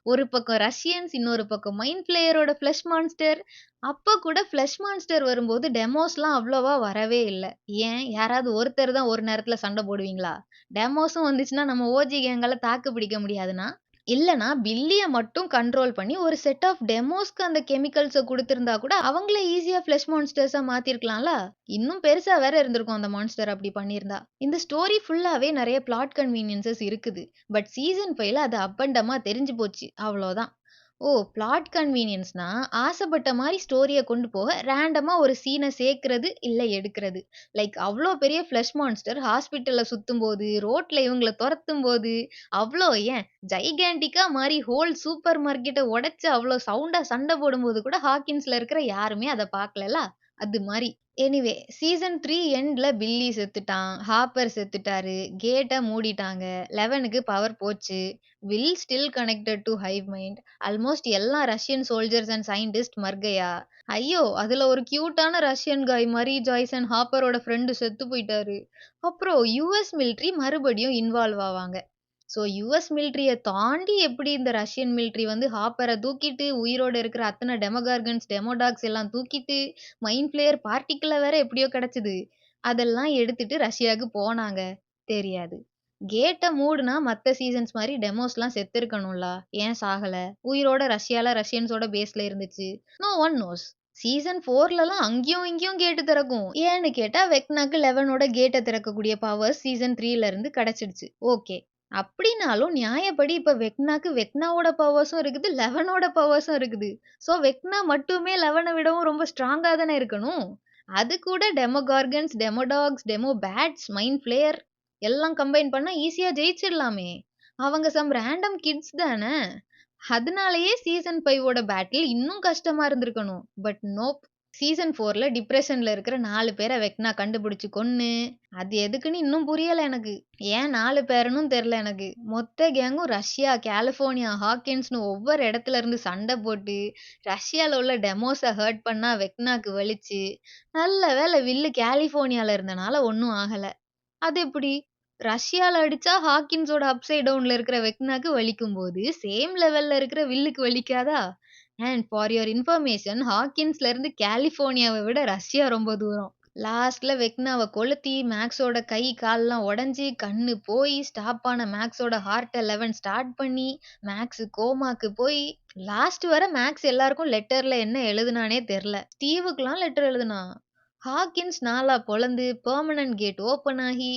ஒரு பக்கம் ரஷ்யன்ஸ், இன்னொரு பக்கம் மைண்ட் ஃப்ளேயரோட ஃப்ளஷ் மான்ஸ்டர். அப்ப கூட ஃப்ளஷ் மான்ஸ்டர் வரும்போது டெமோஸ்லாம் அவ்வளவா வரவே இல்ல. ஏன் யாராவது ஒருத்தர் தான் ஒரு நேரத்துல சண்டை போடுவீங்களா? டெமோஸும் வந்துச்சுன்னா நம்ம ஓஜி கேங்கால தாக்கு பிடிக்க முடியாதுன்னா, இல்லன்னா பில்லிய மட்டும் கண்ட்ரோல் பண்ணி ஒரு செட் ஆஃப் டெமோஸ்க்கு அந்த கெமிக்கல்ஸ குடுத்திருந்தா கூட அவங்கள ஈஸியா ஃப்ளஷ் மான்ஸ்டர்ஸா மாத்திருக்கலாம்ல. இன்னும் பெருசா வேற இருந்திருக்கும் அந்த மான்ஸ்டர் அப்படி பண்ணியிருந்தா. இந்த ஸ்டோரி ஃபுல்லாவே நெறைய பிளாட் கன்வீனியன்ஸஸ் இருக்குது. பட் சீசன் 5ல அது அப்பண்டமா தெரிஞ்சு போச்சு. அவ்வளோதான். பிளாட் கன்வீனியன்ஸ்னா, ஆசைப்பட்ட மாரி ஸ்டோரிய கொண்டு போக ரேண்டமா ஒரு சீன சேர்க்கிறது, இல்ல எடுக்கிறது. லைக் அவ்ளோ பெரிய ஃப்ளஷ் மான்ஸ்டர் ஹாஸ்பிட்டல்ல சுத்தும்போது, ரோட்ல இவங்கள தொரத்தும்போது, அவ்ளோ ஏன் ஜைகான்டிக்கா மாறி ஹோல் சூப்பர் மார்க்கெட்ட உடைச்சு அவ்ளோ சவுண்டா சண்ட போடும்போது கூட ஹாக்கின்ஸ்ல இருக்கிற யாருமே அத பார்க்கலல்ல. அது மாரி. எனிவே சீசன் 3 எண்ட்ல பில்லி செத்துட்டான். ஹாப்பர் செத்துட்டாரு. கேட்ட மூடிட்டாங்க. 11க்கு பவர் போச்சு. Will still connected to hive mind. Almost எல்லா ரஷ்யன் சோல்ஜர்ஸ் அண்ட் சயின்டிஸ்ட் மர்கையா. ஐயோ! அதுல ஒரு கியூட்டான ரஷ்யன் காய் மரி ஜாய்சன் ஹாப்பரோட ஃப்ரெண்டு செத்து போயிட்டாரு. அப்புறம் யுஎஸ் மிலிட்டரி மறுபடியும் இன்வால்வ் ஆவாங்க. ஸோ யுஎஸ் மிலிட்டரிய தாண்டி எப்படி இந்த ரஷ்யன் மிலிட்டரி வந்து ஹாப்பர தூக்கிட்டு, உயிரோட இருக்கிற அத்தன டெமோகார்கன்ஸ், டெமோடாக்ஸ் எல்லாம் தூக்கிட்டு, மைண்ட் ஃப்ளேயர் பார்ட்டிகிள வேற எப்படியோ கிடைச்சது. அதெல்லாம் எடுத்துட்டு ரஷ்யாவுக்கு போனாங்க. தெரியாது. கேட்ட மூடுனா மத்த சீசன்ஸ் மாரி டெமோஸ்லாம் செத்துருக்கணும்ல. ஏன் சாகல? உயிரோட ரஷ்யால ரஷ்யன்ஸோட பேஸ்ல இருந்துச்சு. No one knows. சீசன் 4லலாம் அங்கேயும் இங்கேயும் கேட்டு திறக்கும். ஏன்னு கேட்டா வெக்னாக்கு 11ஓட கேட்ட திறக்கக்கூடிய பவர்ஸ் சீசன் 3ல இருந்து கிடைச்சிடுச்சு. ஓகே. அப்படின்னாலும் நியாயப்படி இப்ப வெக்னாக்கு வெக்னாவோட பவர்ஸும் இருக்குது, 11ஓட பவர்ஸும் இருக்குது. ஸோ வெக்னா மட்டுமே 11 விடவும் ரொம்ப ஸ்ட்ராங்கா தானே இருக்கணும். அது கூட டெமோகார்கன்ஸ், டெமோடாக்ஸ், டெமோ பேட்ஸ், மைண்ட் ஃப்ளேயர் எல்லாம் கம்பைன் பண்ணா ஈஸியா ஜெயிச்சிடலாமே. அவங்க சம் ரேண்டம் கிட்ஸ் தான. அதனாலேயே சீசன் 5ஓட பேட்டில் இன்னும் கஷ்டமா இருந்திருக்கணும். But knob. சீசன் 4ல டிப்ரஷன்ல இருக்கிற 4 பேர வெக்னா கண்டுபிடிச்சு கொன்னு, அது எதுக்குன்னு இன்னும் புரியல எனக்கு. ஏன் 4 பேருன்னும் தெரியல எனக்கு. மொத்த கேங்கும் ரஷ்யா, கலிஃபோர்னியா, ஹாக்கின்ஸ்ன்னு ஒவ்வொரு இடத்துல இருந்து சண்டை போட்டு, ரஷ்யால உள்ள டெமோஸ ஹர்ட் பண்ணா வெக்னாக்கு வலிச்சு, நல்ல வேளை வில்லு கலிஃபோர்னியால இருந்தனால ஒண்ணும் ஆகல. அது எப்படி? ரஷ்யால அடிச்சா ஹாக்கின்ஸோட அப்சைட் டவுன்ல இருக்கிற வெக்னாக்கு வலிக்கும்போது, சேம் லெவல்ல இருக்கிற வில்லுக்கு வலிக்காதா? அண்ட் ஃபார் யுவர் இன்ஃபர்மேஷன் ஹாக்கின்ஸ்ல இருந்து கலிஃபோர்னியாவ விட ரஷ்யா ரொம்ப தூரம். லாஸ்ட்ல வெக்னாவ கொளுத்தி, மேக்ஸோட கை, கால்லாம் உடைஞ்சு, கண்ணு போயி, ஸ்டாப் ஆன மேக்ஸோட ஹார்ட்ட 11 ஸ்டார்ட் பண்ணி, மேக்ஸ் கோமாக்கு போய், லாஸ்ட் வர மேக்ஸ் எல்லாருக்கும் லெட்டர்ல என்ன எழுதுனானே தெர்ல. ஸ்டீவுக்குலாம் லெட்டர் எழுதுனான். ஹாக்கின்ஸ் நாலா பொளந்து, பெர்மனன்ட் கேட் ஓப்பன் ஆகி,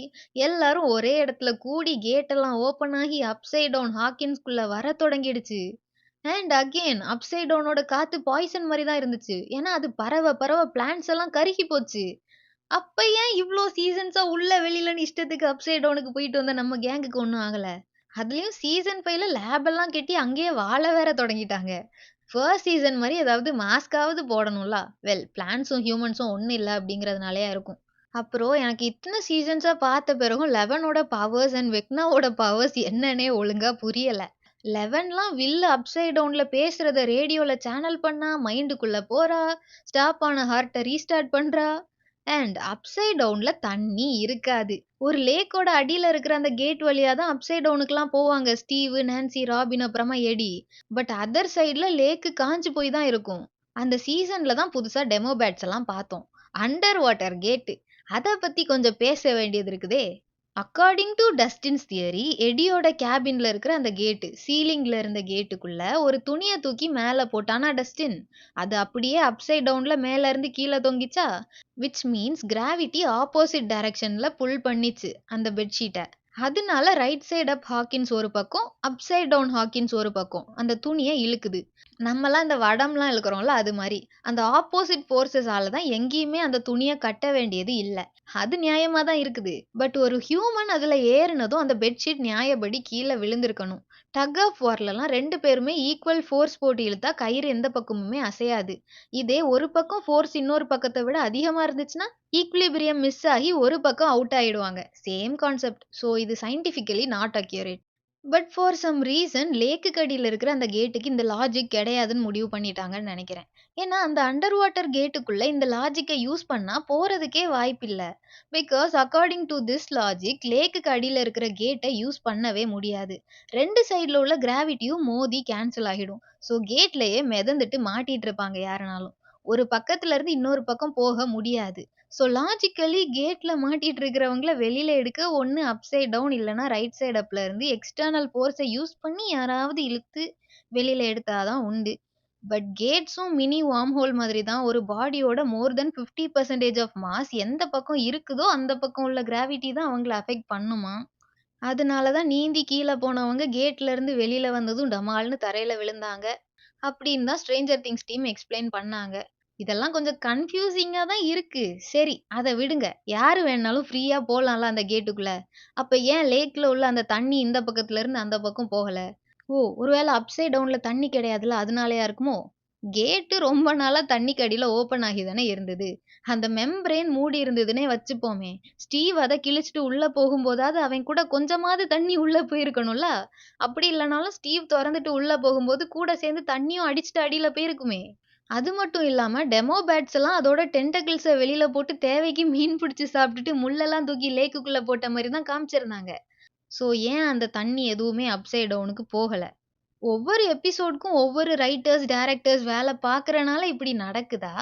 எல்லாரும் ஒரே இடத்துல கூடி கேட்டெல்லாம் ஓப்பன் ஆகி, அப்சைட் டவுன் ஹாக்கின்ஸ்குள்ள வரத் தொடங்கிடுச்சு. அண்ட் அகெயின் அப்சைட் டவுனோட காத்து பாய்சன் மாரி தான் இருந்துச்சு. ஏன்னா அது பரவ பரவ பிளான்ட்ஸ் எல்லாம் கருகி போச்சு. அப்ப ஏன் இவ்ளோ சீசன்ஸா உள்ள வெளிலன்னு இஷ்டத்துக்கு அப்சைட் டவுனுக்கு போயிட்டு வந்த நம்ம கேங்குக்கு ஒண்ணும் ஆகல. அதுலயும் சீசன் 5ல லேப் எல்லாம் கட்டி அங்கேயே வாழ வேற தொடங்கிட்டாங்க. ஃபர்ஸ்ட் சீசன் மாரி ஏதாவது மாஸ்காவது போடணும்ல. வெல் பிளான்ட்ஸும் ஹியூமன்ஸும் ஒண்ணும் இல்ல அப்படிங்கிறதுனாலயா இருக்கும். அப்புறம் எனக்கு இத்தன சீசன்ஸா பார்த்த பிறகும் 11ஓட பவர்ஸ் அண்ட் வெக்னாவோட பவர்ஸ் என்னன்னே ஒழுங்கா புரியல. 11லாம் வில்லு அப்சைட் டவுன்ல பேசுறத ரேடியோல சேனல் பண்ணா, மைண்டுக்குள்ள போறா, ஸ்டாப் ஆன ஹார்ட்ட ரீஸ்டார்ட் பண்றா. அண்ட் அப்சைட் டவுன்ல தண்ணி இருக்காது. ஒரு லேக்கோட அடியில இருக்கிற அந்த கேட் வழியா தான் அப்சைட் டவுனுக்குலாம் போவாங்க ஸ்டீவ், நான்சி, ராபின் அப்புறமா எடி. பட் அதர் சைடுல லேக்கு காஞ்சு போய் தான் இருக்கும். அந்த சீசன்ல தான் புதுசா டெமோ பேட்ஸ் எல்லாம் பார்த்தோம். அண்டர் வாட்டர் கேட்டு. அத பத்தி கொஞ்சம் பேச வேண்டியது இருக்குதே. அக்கார்டிங் டு டஸ்டின்ஸ் தியரி, எடியோட கேபின்ல இருக்கிற அந்த கேட்டு, சீலிங்ல இருந்த கேட்டுக்குள்ள ஒரு துணிய தூக்கி மேல போட்டானா டஸ்டின். அது அப்படியே அப்சைட் டவுன்ல மேல இருந்து கீழ தொங்கிச்சா, விச் மீன்ஸ் கிராவிட்டி ஆப்போசிட் டைரக்ஷன்ல புல் பண்ணிச்சு அந்த பெட்ஷீட்டை. அதனால ரைட் சைடு அப் ஹாக்கின்ஸ் ஒரு பக்கம், அப்சைட் டவுன் ஹாக்கின்ஸ் ஒரு பக்கம் அந்த துணியை இழுக்குது. நம்மலாம் இந்த வடம்லாம் இழுக்கிறோம்ல அது மாதிரி. அந்த ஆப்போசிட் ஃபோர்ஸஸால தான் எங்கேயுமே அந்த துணியை கட்ட வேண்டியது இல்ல. அது நியாயமா தான் இருக்குது. பட் ஒரு ஹியூமன் அதுல ஏறுனதும் அந்த பெட்ஷீட் நியாயப்படி கீழ விழுந்திருக்கணும். டக் ஆஃப் வார்லலாம் 2 பேருமே ஈக்குவல் ஃபோர்ஸ் போட்டு இழுத்தா கயிறு எந்த பக்கமுமே அசையாது. இதே ஒரு பக்கம் ஃபோர்ஸ் இன்னொரு பக்கத்த விட அதிகமா இருந்துச்சுன்னா, ஈக்விலிபிரியம் மிஸ் ஆகி ஒரு பக்கம் அவுட் ஆயிடுவாங்க. Same concept. ஸோ இது சயின்டிஃபிக்கலி not accurate. But for some reason லேக்குக்கு அடியில இருக்கிற அந்த கேட்டுக்கு இந்த லாஜிக் கிடையாதுன்னு முடிவு பண்ணிட்டாங்கன்னு நினைக்கிறேன். ஏன்னா அந்த அண்டர் வாட்டர் கேட்டுக்குள்ள இந்த லாஜிக்கை யூஸ் பண்ணா போறதுக்கே வாய்ப்பில்ல. Because according to this logic லேக்குக்கு அடியில இருக்கிற கேட்டை யூஸ் பண்ணவே முடியாது. 2 சைடுல உள்ள கிராவிட்டியும் மோதி கேன்சல் ஆகிடும். ஸோ கேட்லயே மிதந்துட்டு மாட்டிட்டு இருப்பாங்க யாருனாலும். ஒரு பக்கத்துல இருந்து இன்னொரு பக்கம் போக முடியாது. ஸோ லாஜிக்கலி கேட்ல மாட்டிட்டு இருக்கிறவங்கள வெளியில எடுக்க ஒண்ணு அப்சைட் டவுன் இல்லைன்னா ரைட் சைடு அப்ல இருந்து எக்ஸ்டர்னல் ஃபோர்ஸை யூஸ் பண்ணி யாராவது இழுத்து வெளியில எடுத்தாதான் உண்டு. பட் கேட்ஸும் மினி வார்ம் ஹோல் மாதிரி தான். ஒரு பாடியோட மோர் தென் 50% ஆஃப் மாஸ் எந்த பக்கம் இருக்குதோ அந்த பக்கம் உள்ள கிராவிட்டி தான் அவங்கள அஃபெக்ட் பண்ணுமா. அதனால தான் நீந்தி கீழ போனவங்க கேட்ல இருந்து வெளியில வந்ததும் டமால்னு தரையில விழுந்தாங்க. அப்படின்னு தான் ஸ்ட்ரேஞ்சர் திங்ஸ் டீம் எக்ஸ்பிளைன் பண்ணாங்க. இதெல்லாம் கொஞ்சம் கன்ஃப்யூசிங்கா தான் இருக்கு. சரி, அத விடுங்க. யாரு வேணாலும் ஃப்ரீயா போலாம்ல அந்த கேட்டுக்குள்ள. அப்ப ஏன் லேக்ல உள்ள அந்த தண்ணி இந்த பக்கத்துல இருந்து அந்த பக்கம் போகல? ஓ! ஒருவேள அப்சைட் டவுன்ல தண்ணி கிடையாதுல்ல, அதனாலயா இருக்குமோ? கேட்டு ரொம்ப நாளா தண்ணிக்கு அடியில ஓப்பன் ஆகி தானே இருந்தது. அந்த மெம்பரேன் மூடி இருந்ததுன்னே வச்சுப்போமே. ஸ்டீவ் அத கிழிச்சுட்டு உள்ள போகும்போதாவது அவன் கூட கொஞ்சமாவது தண்ணி உள்ள போயிருக்கணும்ல. அப்படி இல்லனாலும் ஸ்டீவ் தொறந்துட்டு உள்ள போகும்போது கூட சேர்ந்து தண்ணியும் அடிச்சுட்டு அடியில போயிருக்குமே. அது மட்டும் இல்லாம டெமோ பேட்ஸ் எல்லாம் அதோட டென்டக்கிள்ஸ வெளியில போட்டு தேவைக்கு மீன் பிடிச்சு சாப்பிட்டுட்டு முள்ளெல்லாம் தூக்கி லேக்குக்குள்ள போட்ட மாரி தான் காமிச்சிருந்தாங்க. ஸோ ஏன் அந்த தண்ணி எதுவுமே அப்சைட் டவுனுக்கு போகல? ஒவ்வொரு எபிசோடுக்கும் ஒவ்வொரு ரைட்டர்ஸ், டைரக்டர்ஸ் வேல பார்க்கறனால இப்படி நடக்குதா?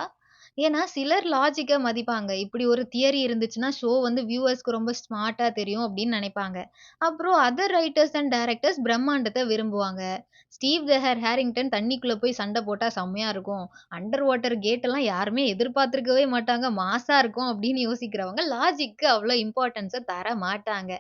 ஏன்னா சிலர் லாஜிக்க மதிப்பாங்க. இப்படி ஒரு தியரி இருந்துச்சுன்னா, ஷோ வந்து வியூவர்ஸ்க்கு ரொம்ப ஸ்மார்ட்டா தெரியும் அப்படின்னு நெனைப்பாங்க. அப்புறம் அதர் ரைட்டர்ஸ் அண்ட் டைரக்டர்ஸ் பிரம்மாண்டத்த விரும்புவாங்க. ஸ்டீவ் த ஹேரிங்டன் தண்ணிக்குள்ள போய் சண்ட போட்டா செம்மையா இருக்கும். அண்டர் வாட்டர் கேட் எல்லாம் யாருமே எதிர்பார்த்திருக்கவே மாட்டாங்க. மாஸா இருக்கும் அப்படின்னு யோசிக்கிறவங்க லாஜிக்கு அவ்ளோ இம்பார்ட்டன்ஸ தர மாட்டாங்க.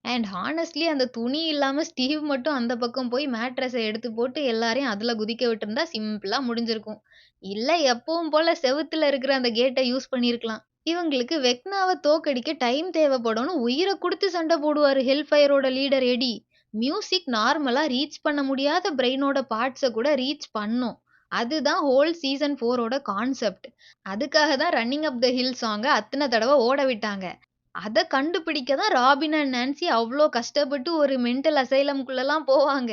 அண்ட் ஹானஸ்ட்லி அந்த துணி இல்லாம ஸ்டீவ் மட்டும் அந்த பக்கம் போய் மேட்ரஸ எடுத்து போட்டு எல்லாரையும் அதுல குதிக்க விட்டிருந்தா சிம்பிளா முடிஞ்சிருக்கும். இல்ல எப்பவும் போல செவுத்துல இருக்கிற அந்த கேட்ட யூஸ் பண்ணியிருக்கலாம். இவங்களுக்கு வெக்னாவ தோக்கடிக்க டைம் தேவைப்படும்னு உயிர குடுத்து சண்ட போடுவாரு ஹெல்ஃபயரோட லீடர் எடி. மியூசிக் நார்மலா ரீச் பண்ண முடியாத பிரெயினோட பார்ட்ஸ கூட ரீச் பண்ணும். அதுதான் ஹோல் சீசன் 4ஓட கான்செப்ட். அதுக்காக தான் ரன்னிங் அப் த ஹில் சாங்க அத்தன தடவ ஓட விட்டாங்க. அத கண்டுபிடிக்க தான் ராபின் அண்ட் நான்சி அவ்ளோ கஷ்டப்பட்டு ஒரு மென்டல் அசைலம்குள்ளலாம் போவாங்க.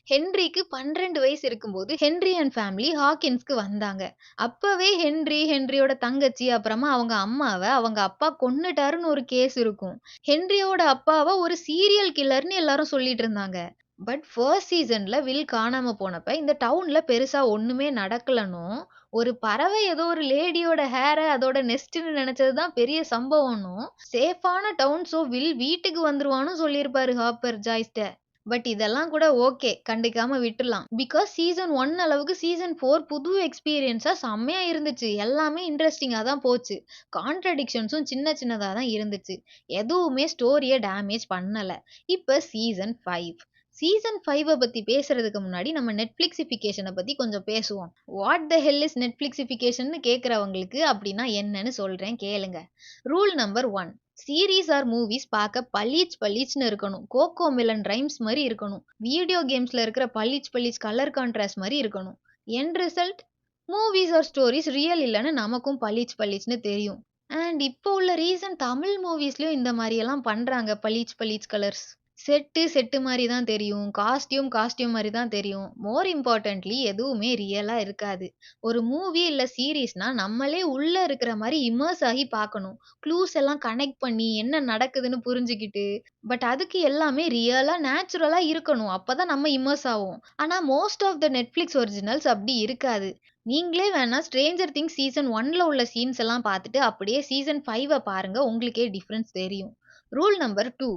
ஹென்ரிக்கு 12 வயசு இருக்கும்போது ஹென்றி அண்ட் ஃபேமிலி ஹாக்கின்ஸ்க்கு வந்தாங்க. அப்பவே ஹென்ரியோட தங்கச்சி, அப்புறமா அவங்க அம்மாவ அவங்க அப்பா கொன்னுட்டாருன்னு ஒரு கேஸ் இருக்கும். ஹென்ரியோட அப்பாவ ஒரு சீரியல் கில்லர்ன்னு எல்லாரும் சொல்லிட்டு இருந்தாங்க. பட் ஃபர்ஸ்ட் சீசன்ல வில் காணாம போனப்ப இந்த டவுன்ல பெருசா ஒண்ணுமே நடக்கலன்னும், ஒரு பறவை ஏதோ ஒரு லேடியோட ஹேர அதோட நெஸ்ட்ன்னு நெனச்சது தான் பெரிய சம்பவம்ன்னும், சேஃபான டவுன் ஸோ வில் வீட்டுக்கு வந்துருவான்னும் சொல்லியிருப்பாரு ஹாப்பர் ஜாய்ஸ்ட்ட. பட் இதெல்லாம் கூட ஓகே. கண்டுக்காம விட்டுறலாம். பிகாஸ் சீசன் 1 அளவுக்கு சீசன் 4 புது எக்ஸ்பீரியன்ஸா செம்மையா இருந்துச்சு. எல்லாமே இன்ட்ரஸ்டிங்கா தான் போச்சு. கான்ட்ரடிக்ஷன்ஸும் சின்ன சின்னதா தான் இருந்துச்சு. எதுவுமே ஸ்டோரிய டேமேஜ் பண்ணல. இப்ப சீசன் 5. சீசன் 5 பத்தி பேசுறதுக்கு முன்னாடி நம்ம நெட்ஃபிளிக்ஸிஃபிகேஷன பத்தி கொஞ்சம் பேசுவோம். வாட் த ஹெல் இஸ் நெட்ஃபிளிக்ஸிஃபிகேஷன்னு கேட்கிறவங்களுக்கு அப்படின்னா என்னன்னு சொல்றேன் கேளுங்க. Rule number 1. Series or movies பார்க்க பளீச்னு இருக்கணும். கோகோ மெலன் ரைம்ஸ் மாரி இருக்கணும். வீடியோ கேம்ஸ்ல இருக்கிற பளீச் கலர் கான்ட்ராஸ்ட் மாரி இருக்கணும். End result movies or stories real இல்லன்னு நமக்கும் பளீச்னு தெரியும். அண்ட் இப்போ உள்ள ரீசன்ட் தமிழ் மூவிஸ்லயும் இந்த மாரி எல்லாம் பண்றாங்க பளீச் கலர்ஸ். செட்டு மாரி தான் தெரியும். காஸ்டியூம் மாரி தான் தெரியும். மோர் இம்பார்ட்டன்ட்லி எதுவுமே ரியலா இருக்காது. ஒரு மூவி இல்ல சீரிஸ்னா நம்மளே உள்ள இருக்கிற மாரி இம்மர்ஸ் ஆகி பார்க்கணும். க்ளூஸ் எல்லாம் கனெக்ட் பண்ணி என்ன நடக்குதுன்னு புரிஞ்சுகிட்டு, பட் அதுக்கு எல்லாமே ரியலா, நேச்சுரலா இருக்கணும். அப்பதான் நம்ம இம்மர்ஸ் ஆவோம். ஆனா most of the Netflix originals அப்படி இருக்காது. நீங்களே வேணா ஸ்ட்ரேஞ்சர் திங்ஸ் சீசன் 1ல உள்ள சீன்ஸ் எல்லாம் பார்த்துட்டு அப்படியே சீசன் 5 பாருங்க. உங்களுக்கே டிஃபரன்ஸ் தெரியும். Rule number 2.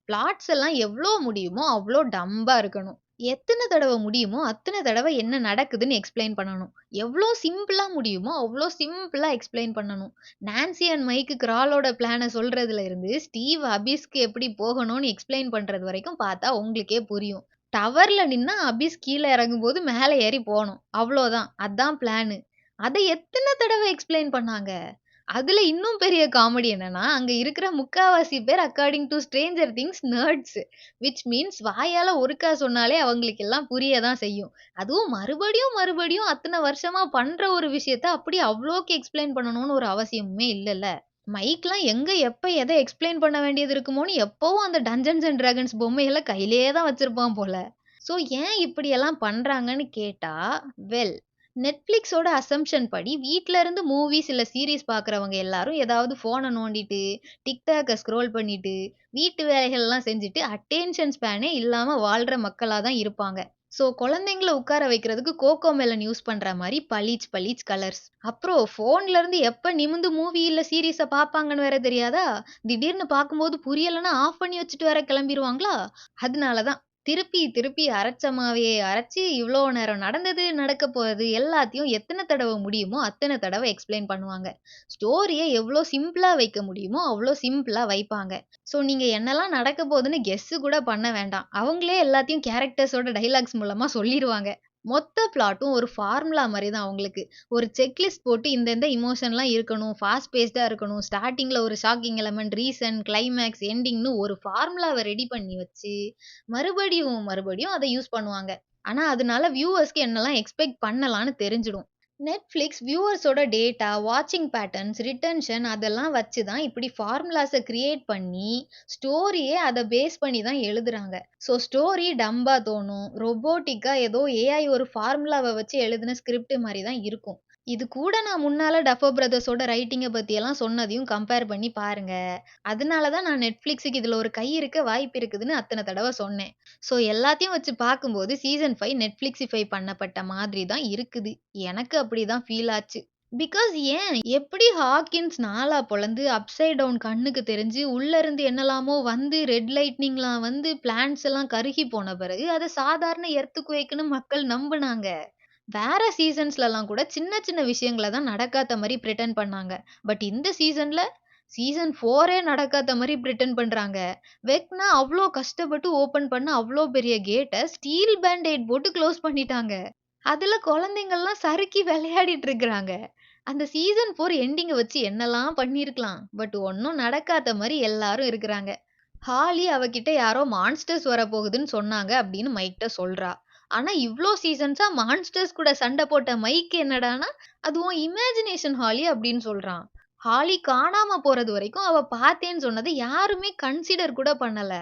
பிளாட்ஸ் எல்லாம் எவ்ளோ முடியுமோ அவ்ளோ டம்பா இருக்கணும். எத்தன தடவ முடியுமோ அத்தன தடவ என்ன நடக்குதுன்னு எக்ஸ்ப்ளைன் பண்ணணும். எவ்ளோ சிம்பிளா முடியுமோ அவ்ளோ சிம்பிளா எக்ஸ்ப்ளைன் பண்ணணும். நான்சி அண்ட் மைக்கு கிராலோட பிளான சொல்றதுல இருந்து ஸ்டீவ் அபிஸ்க்கு எப்படி போகணும்னு எக்ஸ்ப்ளைன் பண்றது வரைக்கும் பார்த்தா உங்களுக்கே புரியும். டவர்ல நின்னா அபிஸ் கீழ இறங்கும்போது மேல ஏறி போணும். அவ்ளோதான். அதான் பிளானு. அத எத்தன தடவ எக்ஸ்ப்ளைன் பண்ணாங்க. அதுல இன்னும் பெரிய காமெடி என்னன்னா, அங்க இருக்கிற முக்காவாசி பேர் according to stranger things nerds. Which means வாயால ஒருக்கா சொன்னாலே அவங்களுக்கு எல்லாம் புரிய தான் செய்யும். அதுவும் மறுபடியும் அத்தன வருஷமா பண்ற ஒரு விஷயத்த அப்படியே அவ்ளோக்கு எக்ஸ்ப்ளைன் பண்ணணும்னு ஒரு அவசியமுமே இல்லல்ல. மைக்லாம் எங்க, எப்ப, எத எக்ஸ்ப்ளைன் பண்ண வேண்டியது இருக்குமோன்னு எப்பவும் அந்த டஞ்சன்ஸ் அண்ட் டிராகன்ஸ் பொம்மைகள கையிலேயே தான் வச்சிருப்பான் போல. ஸோ ஏன் இப்படியெல்லாம் பண்றாங்கன்னு கேட்டா, வெல் நெட்ஃப்ளிக்ஸோட அசம்ப்ஷன் படி வீட்ல இருந்து மூவிஸ் இல்ல சீரிஸ் பார்க்குறவங்க எல்லாரும் ஏதாவது ஃபோன நோண்டிட்டு, டிக்டாக்க ஸ்க்ரோல் பண்ணிட்டு, வீட்டு வேலைகள்லாம் செஞ்சுட்டு அட்டென்ஷன் ஸ்பேனே இல்லாம வாழ்ற மக்களா தான் இருப்பாங்க. ஸோ குழந்தைங்கள உட்கார வைக்கிறதுக்கு கோகோ மெலன் யூஸ் பண்ற மாரி பளீச் கலர்ஸ். அப்புறம் ஃபோன்ல இருந்து எப்ப நிமிர்ந்து மூவி இல்ல சீரிஸ பார்ப்பாங்கன்னு வேற தெரியாதா? திடீர்னு பார்க்கும்போது புரியலன்னா ஆஃப் பண்ணி வச்சுட்டு வேற கிளம்பிருவாங்களா? அதனால தான் திருப்பி அரைச்ச மாவையே அரைச்சு இவ்ளோ நேரம் நடந்தது, நடக்கப் போறது எல்லாத்தையும் எத்தன தடவ முடியுமோ அத்தன தடவ எக்ஸ்ப்ளைன் பண்ணுவாங்க. ஸ்டோரிய எவ்ளோ சிம்பிளா வைக்க முடியுமோ அவ்ளோ சிம்பிளா வைப்பாங்க. ஸோ நீங்க என்னலாம் நடக்க போகுதுன்னு கெஸ் கூட பண்ண வேண்டாம். அவங்களே எல்லாத்தையும் கேரக்டர்ஸோட டயலாக்ஸ் மூலமா சொல்லிருவாங்க. மொத்த பிளாட்டும் ஒரு ஃபார்முலா மாரி தான் அவங்களுக்கு. ஒரு செக்லிஸ்ட் போட்டு இந்த எமோஷன்லாம் இருக்கணும், ஃபாஸ்ட் பேஸ்டா இருக்கணும், ஸ்டார்ட்டிங்ல ஒரு ஷாக்கிங் எலிமெண்ட், ரீசன், கிளைமாக்ஸ், எண்டிங்ன்னு ஒரு ஃபார்முலாவ ரெடி பண்ணி வச்சு, மறுபடியும் அத யூஸ் பண்ணுவாங்க. ஆனா, அதனால வியூவர்ஸ்க்கு என்னலாம் எக்ஸ்பெக்ட் பண்ணலான்னு தெரிஞ்சிடும். Netflix வியூவர்ஸோட டேட்டா, வாட்சிங் பேட்டர்ன்ஸ், ரிட்டென்ஷன் அதெல்லாம் வச்சு தான் இப்படி ஃபார்முலாஸ கிரியேட் பண்ணி, ஸ்டோரியே அத பேஸ் பண்ணி தான் எழுதுறாங்க. ஸ்டோரி டம்பா தோணும். ரொபோட்டிக்கா ஏதோ ஏஐ ஒரு ஃபார்முலாவ வச்சு எழுதின ஸ்கிரிப்ட் மாரி தான் இருக்கும். இது கூட நான் முன்னால டஃபோ பிரதர்ஸோட ரைட்டிங்க பத்தியெல்லாம் சொன்னதையும் கம்பேர் பண்ணி பாருங்க. அதனால தான் நான் Netflixக்கு இதுல ஒரு கை இருக்க வாய்ப்பு இருக்குதுன்னு அத்தன தடவ சொன்னேன். எல்லாத்தையும் வச்சு பார்க்கும்போது சீசன் 5 நெட்ஃபிளிக்ஸிஃபை பண்ணப்பட்ட மாதிரி தான் இருக்குது. எனக்கு அப்படிதான் ஃபீல் ஆச்சு. பிகாஸ் ஏன் எப்படி ஹாக்கின்ஸ் நாலா பொளந்து அப்சைட் டவுன் கண்ணுக்கு தெரிஞ்சு உள்ள இருந்து என்னலாமோ வந்து ரெட் லைட்னிங்லாம் வந்து பிளான்ட்ஸ் எல்லாம் கருகி போன பிறகு அத சாதாரண எர்த்குவேக்ன்னு மக்கள் நம்புனாங்க. வேற சீசன்ஸ்லலாம் கூட சின்ன சின்ன விஷயங்கள தான் நடக்காத மாரி பிரிட்டெண்ட் பண்ணாங்க. பட் இந்த சீசன் 4ஏ நடக்காத மாரி பிரிட்டெண்ட் பண்றாங்க. வெக்னா அவ்ளோ கஷ்டப்பட்டு ஓப்பன் பண்ண அவ்ளோ பெரிய கேட்ட ஸ்டீல் பேண்ட்-எய்ட் போட்டு க்ளோஸ் பண்ணிட்டாங்க. அதுல குழந்தைங்கள்லாம் சறுக்கி விளையாடிட்டு இருக்குறாங்க. அந்த சீசன் 4 எண்டிங்க வச்சு என்னலாம் பண்ணியிருக்கலாம். பட் ஒண்ணும் நடக்காத மாரி எல்லாரும் இருக்குறாங்க. ஹாலி அவகிட்ட யாரோ மான்ஸ்டர்ஸ் வரப்போகுதுன்னு சொன்னாங்க அப்படின்னு மைக்கிட்ட சொல்றா. ஆனா இவ்ளோ சீசன்ஸா மான்ஸ்டர்ஸ் கூட சண்டை போட்ட மைக் என்னடான்னா, அது உன் இமேஜினேஷன் ஹாலி அப்படின்னு சொல்றான். ஹாலி காணாம போறது வரைக்கும் அவ பார்த்தேன்னு சொன்னத யாருமே கன்சிடர் கூட பண்ணல.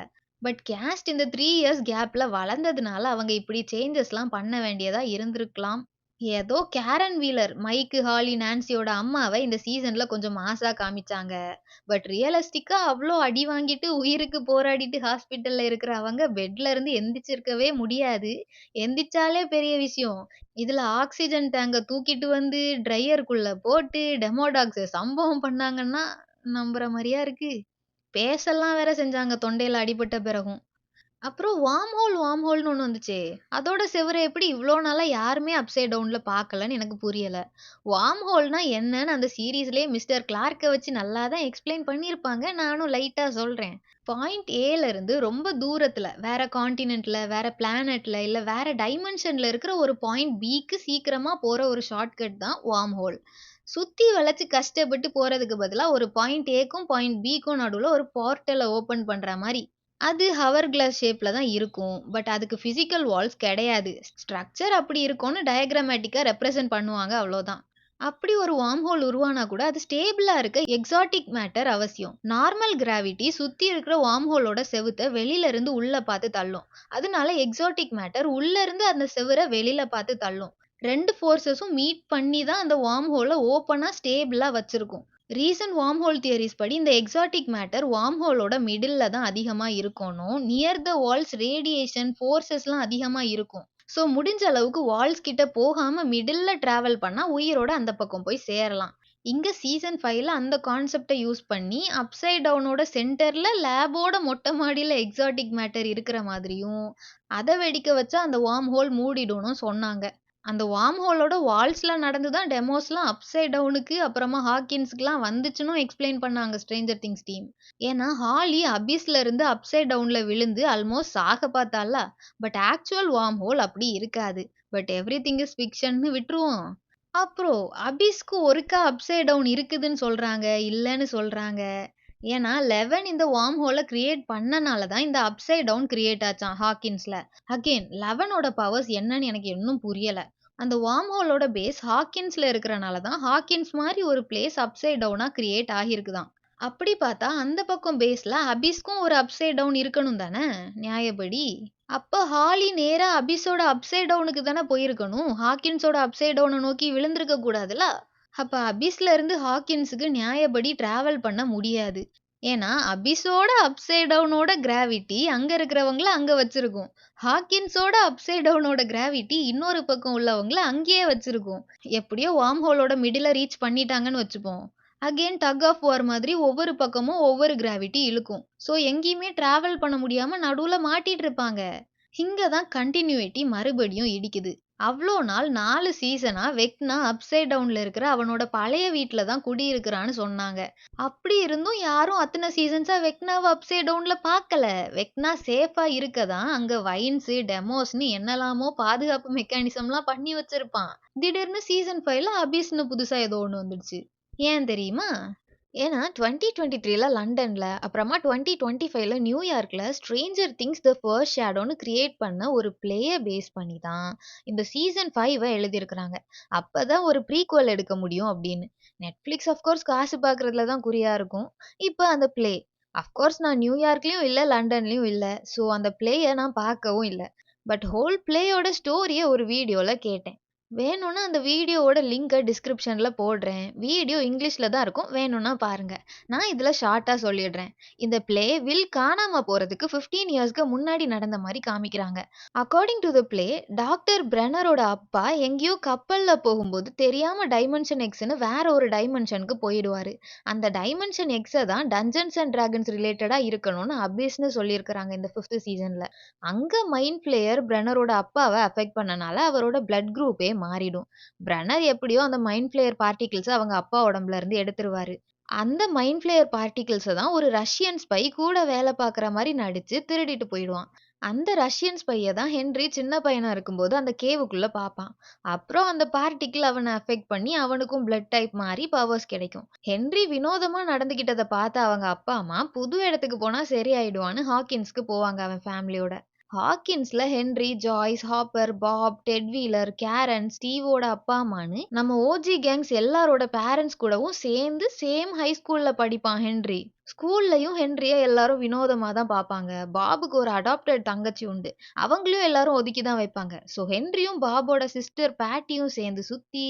பட் கேஸ்ட் இந்த 3 இயர்ஸ் கேப்ல வளர்ந்ததுனால அவங்க இப்படி சேஞ்சஸ்லாம் பண்ண வேண்டியதா இருந்திருக்கலாம். ஏதோ கேரன் வீலர், மைக்கு, ஹாலி, நான்சியோட அம்மாவ இந்த சீசன்ல கொஞ்சம் மாஸா காமிச்சாங்க. பட் ரியலிஸ்டிக்கா அவ்ளோ அடி வாங்கிட்டு உயிருக்கு போராடிட்டு ஹாஸ்பிட்டல்ல இருக்கிற அவங்க பெட்ல இருந்து எந்திரிச்சிருக்கவே முடியாது. எந்திரிச்சாலே பெரிய விஷயம். இதுல ஆக்ஸிஜன் டேங்க தூக்கிட்டு வந்து ட்ரையருக்குள்ள போட்டு டெமோடாக்ஸ சம்பவம் பண்ணாங்கன்னா நம்புற மாரியா இருக்கு. பேசலாம் வேற செஞ்சாங்க தொண்டையில அடிபட்ட பிறகும். அப்புறம் வார்ம் ஹோல்ன்னு ஒண்ணு வந்துச்சே! அதோட செவுர எப்படி இவ்ளோ நாளா யாருமே அப்சைட் டவுன்ல பார்க்கலன்னு எனக்கு புரியல. வார்ம் ஹோல்னா என்னன்னு அந்த சீரிஸ்லயே மிஸ்டர் கிளார்க்க வச்சு நல்லா தான் எக்ஸ்ப்ளைன் பண்ணியிருப்பாங்க. நானும் லைட்டா சொல்றேன். பாயிண்ட் ஏல இருந்து ரொம்ப தூரத்துல, வேற கான்டினென்ட்ல, வேற பிளானெட்ல, இல்ல வேற டைமென்ஷன்ல இருக்கிற ஒரு பாயிண்ட் பிக்கு சீக்கிரமா போற ஒரு ஷார்ட்கட் தான் வார்ம் ஹோல். சுத்தி வளைச்சு கஷ்டப்பட்டு போறதுக்கு பதிலா ஒரு பாயிண்ட் ஏக்கும், பாயிண்ட் பிக்கும் நடுவுல ஒரு போர்ட்டல ஓப்பன் பண்ற மாரி. அது ஹவர் கிளாஸ் ஷேப்ல தான் இருக்கும். பட் அதுக்கு பிசிக்கல் வால்ஸ் கிடையாது. ஸ்ட்ரக்சர் அப்படி இருக்கும்னு டயகிராமேட்டிக்கா ரெப்ரசன்ட் பண்ணுவாங்க அவ்வளோதான். அப்படி ஒரு வார்ம் ஹோல் உருவானா கூட அது ஸ்டேபிளா இருக்க எக்ஸாட்டிக் மேட்டர் அவசியம். நார்மல் கிராவிட்டி சுத்தி இருக்கிற வார்ம் ஹோலோட செவுத்த வெளியில இருந்து உள்ள பார்த்து தள்ளும். அதனால எக்ஸாட்டிக் மேட்டர் உள்ள இருந்து அந்த செவுர வெளியில பார்த்து தள்ளும். 2 ஃபோர்ஸஸும் மீட் பண்ணி தான் அந்த வார்ம் ஹோல ஓப்பனா ஸ்டேபிளா வச்சிருக்கும். ரீசன்ட் வார்ம் ஹோல் தியரிஸ் படி இந்த எக்ஸாட்டிக் மேட்டர் வார்ம் ஹோலோட மிடில்ல தான் அதிகமா இருக்கணும். நியர் த வால்ஸ் ரேடியேஷன் ஃபோர்ஸஸ்லாம் அதிகமா இருக்கும். முடிஞ்ச அளவுக்கு வால்ஸ் கிட்ட போகாம மிடில்ல டிராவல் பண்ணா உயிரோட அந்த பக்கம் போய் சேரலாம். இங்க சீசன் 5ல அந்த கான்செப்ட யூஸ் பண்ணி அப்சைட் டவுனோட சென்டர்ல லேபோட மொட்டை மாடியில எக்ஸாட்டிக் மேட்டர் இருக்கிற மாதிரியும், அத வெடிக்க வச்சா அந்த வார்ம் ஹோல் மூடிடும்னு சொன்னாங்க. அந்த வார்ம் ஹோலோட வால்ஸ்ல நடந்து தான் டெமோஸ்லாம் அப்சைட் டவுனுக்கு அப்புறமா ஹாக்கின்ஸ்க்குலாம் வந்துச்சுன்னும் எக்ஸ்பிளைன் பண்ணாங்க ஸ்ட்ரேஞ்சர் திங்ஸ் டீம். ஏன்னா ஹாலி அபிஸ்ல இருந்து அப்சைட் டவுன்ல விழுந்து ஆல்மோஸ்ட் சாக பார்த்தால. பட் ஆக்சுவல் வார்ம் ஹோல் அப்படி இருக்காது. பட் எவ்ரிதிங் இஸ் ஃபிக்ஷன்னு விட்டுருவோம். அப்புறம் அபிஸ்க்கு ஒருக்கா அப்சைட் டவுன் இருக்குதுன்னு சொல்றாங்க, இல்லன்னு சொல்றாங்க. ஏன்னா 11 இந்த வார்ம் ஹோல கிரியேட் பண்ணனால தான் இந்த அப்சைட் டவுன் கிரியேட் ஆச்சாம் ஹாக்கின்ஸ்ல. அகைன் 11ஓட பவர்ஸ் என்னன்னு எனக்கு இன்னும் புரியல. அந்த வார்ம் ஹோலோட பேஸ் ஹாக்கின்ஸ்ல இருக்கிறனால தான் ஹாக்கின்ஸ் மாதிரி ஒரு பிளேஸ் அப்சைட் டவுனா கிரியேட் ஆகியிருக்குதாம். அப்படி பார்த்தா அந்த பக்கம் பேஸ்ல அபிஸ்க்கும் ஒரு அப்சைட் டவுன் இருக்கணும் தானே நியாயப்படி. அப்ப ஹாலி நேரா அபிஸோட அப்சைட் டவுனுக்கு தானே போயிருக்கணும். ஹாக்கின்ஸோட அப்சைட் டவுனை நோக்கி விழுந்திருக்க கூடாதுல. அப்ப அபிஸ்ல இருந்து ஹாக்கின்ஸுக்கு நியாயப்படி டிராவல் பண்ண முடியாது. ஏன்னா அபிஸோட அப்சைட் டவுனோட கிராவிட்டி அங்க இருக்கிறவங்கள அங்க வச்சிருக்கும். ஹாக்கின்ஸோட அப்சைட் டவுனோட கிராவிட்டி இன்னொரு பக்கம் உள்ளவங்கள அங்கேயே வச்சிருக்கும். எப்படியோ வார்ம் ஹோலோட மிடில ரீச் பண்ணிட்டாங்கன்னு வச்சுப்போம். அகைன் டக் ஆஃப் வார் மாதிரி ஒவ்வொரு பக்கமும் ஒவ்வொரு கிராவிட்டி இழுக்கும். எங்கேயுமே டிராவல் பண்ண முடியாம நடுவுல மாட்டிட்டு இருப்பாங்க. இங்க தான் கண்டினியூட்டி மறுபடியும் இடிக்குது. அவ்ளோ நாள் 4 சீசனா வெக்னா அப்சைட் டவுன்ல இருக்கிற அவனோட பழைய வீட்ல தான் குடியிருக்கிறான்னு சொன்னாங்க. அப்படி இருந்தும் யாரும் அத்தன சீசன்ஸா வெக்னாவ அப்சைட் டவுன்ல பார்க்கல. வெக்னா சேஃபா இருக்க தான் அங்க வைன்ஸ், டெமோஸ்ன்னு என்னலாமோ பாதுகாப்பு மெக்கானிசம்லாம் பண்ணி வச்சிருப்பான். திடீர்னு சீசன் 5ல அபிஸ்ன்னு புதுசா ஏதோ ஒண்ணு வந்துடுச்சு. ஏன் தெரியுமா? ஏன்னா 2023ல லண்டன்ல, அப்புறமா 2025ல நியூயார்க்ல ஸ்ட்ரேஞ்சர் திங்ஸ் தி ஃபர்ஸ்ட் ஷேடோன்னு கிரியேட் பண்ண ஒரு பிளேய பேஸ் பண்ணி தான் இந்த சீசன் 5 எழுதியிருக்கிறாங்க. அப்பதான் ஒரு ப்ரீக்வல் எடுக்க முடியும் அப்படின்னு. நெட்ஃபிளிக்ஸ் அஃப்கோர்ஸ் காசு பார்க்கறதுல தான் குறியா இருக்கும். இப்ப அந்த பிளே அஃப்கோர்ஸ் நான் நியூயார்க்லயும் இல்ல, லண்டன்லயும் இல்ல. ஸோ அந்த பிளேய நான் பார்க்கவும் இல்ல. பட் ஹோல் பிளேயோட ஸ்டோரிய ஒரு வீடியோல கேட்டேன். வேணும்னா அந்த வீடியோவோட லிங்க டிஸ்கிரிப்ஷன்ல போடுறேன். வீடியோ இங்கிலீஷ்ல தான் இருக்கும். வேணும்னா பாருங்க. நான் இதுல ஷார்ட்டா சொல்லிடுறேன். இந்த பிளே வில் காணாம போறதுக்கு 15 இயர்ஸ்க்கு முன்னாடி நடந்த மாரி காமிக்கிறாங்க. According to the play, doctor பிரெனரோட அப்பா எங்கேயோ கப்பல்ல போகும்போது தெரியாம டைமென்ஷன் எக்ஸ்ன்னு வேற ஒரு டைமென்ஷனுக்கு போயிடுவாரு. அந்த டைமென்ஷன் எக்ஸ தான் டஞ்சன்ஸ் அண்ட் டிராகன்ஸ் ரிலேட்டடா இருக்கணும்னு அபிஸ்ன்னு சொல்லியிருக்கிறாங்க இந்த 5th சீசன்ல. அங்க மைண்ட் ஃப்ளேயர் பிரெனரோட அப்பாவ அஃபெக்ட் பண்ணனால அவரோட பிளட் குரூப்பே மாறிடும். பிரெனர் எப்படியோ அந்த மைண்ட் ஃப்ளேயர் பார்ட்டிகிள்ஸ அவங்க அப்பா உடம்புல இருந்து எடுத்துருவாரு. அந்த மைண்ட் ஃப்ளேயர் பார்ட்டிகிள்ஸ தான் ஒரு ரஷ்யன் ஸ்பை கூட வேலை பார்க்குற மாரி நடிச்சு திருடிட்டு போயிடுவான். அந்த ரஷ்யன் ஸ்பைய தான் ஹென்றி சின்ன பையனா இருக்கும்போது அந்த கேவுக்குள்ள பார்ப்பான். அப்புறம் அந்த பார்ட்டிகிள் அவன அஃபெக்ட் பண்ணி அவனுக்கும் பிளட் டைப் மாறி பவர்ஸ் கிடைக்கும். ஹென்றி வினோதமா நடந்துகிட்டத பார்த்த அவங்க அப்பா, அம்மா புது இடத்துக்கு போனா சரியாயிடுவான்னு ஹாக்கின்ஸ்க்கு போவாங்க அவன் ஃபேமிலியோட. ஹாக்கின்ஸ்ல Henry, Joyce, Hopper, Bob, Ted Wheeler, Karen, ஸ்டீவோட அப்பா அம்மான்னு நம்ம ஓஜி கேங்ஸ் எல்லாரோட பேரண்ட்ஸ் கூடவும் சேர்ந்து சேம் ஹை ஸ்கூல்ல படிப்பான் ஹென்றி. ஸ்கூல்லயும் ஹென்ரிய எல்லாரும் வினோதமா தான் பார்ப்பாங்க. பாபுக்கு ஒரு அடாப்டட் தங்கச்சி உண்டு. அவங்களையும் எல்லாரும் ஒதுக்கி தான் வைப்பாங்க. ஸோ ஹென்ரியும் பாபோட சிஸ்டர் பேட்டியும் சேர்ந்து சுத்தி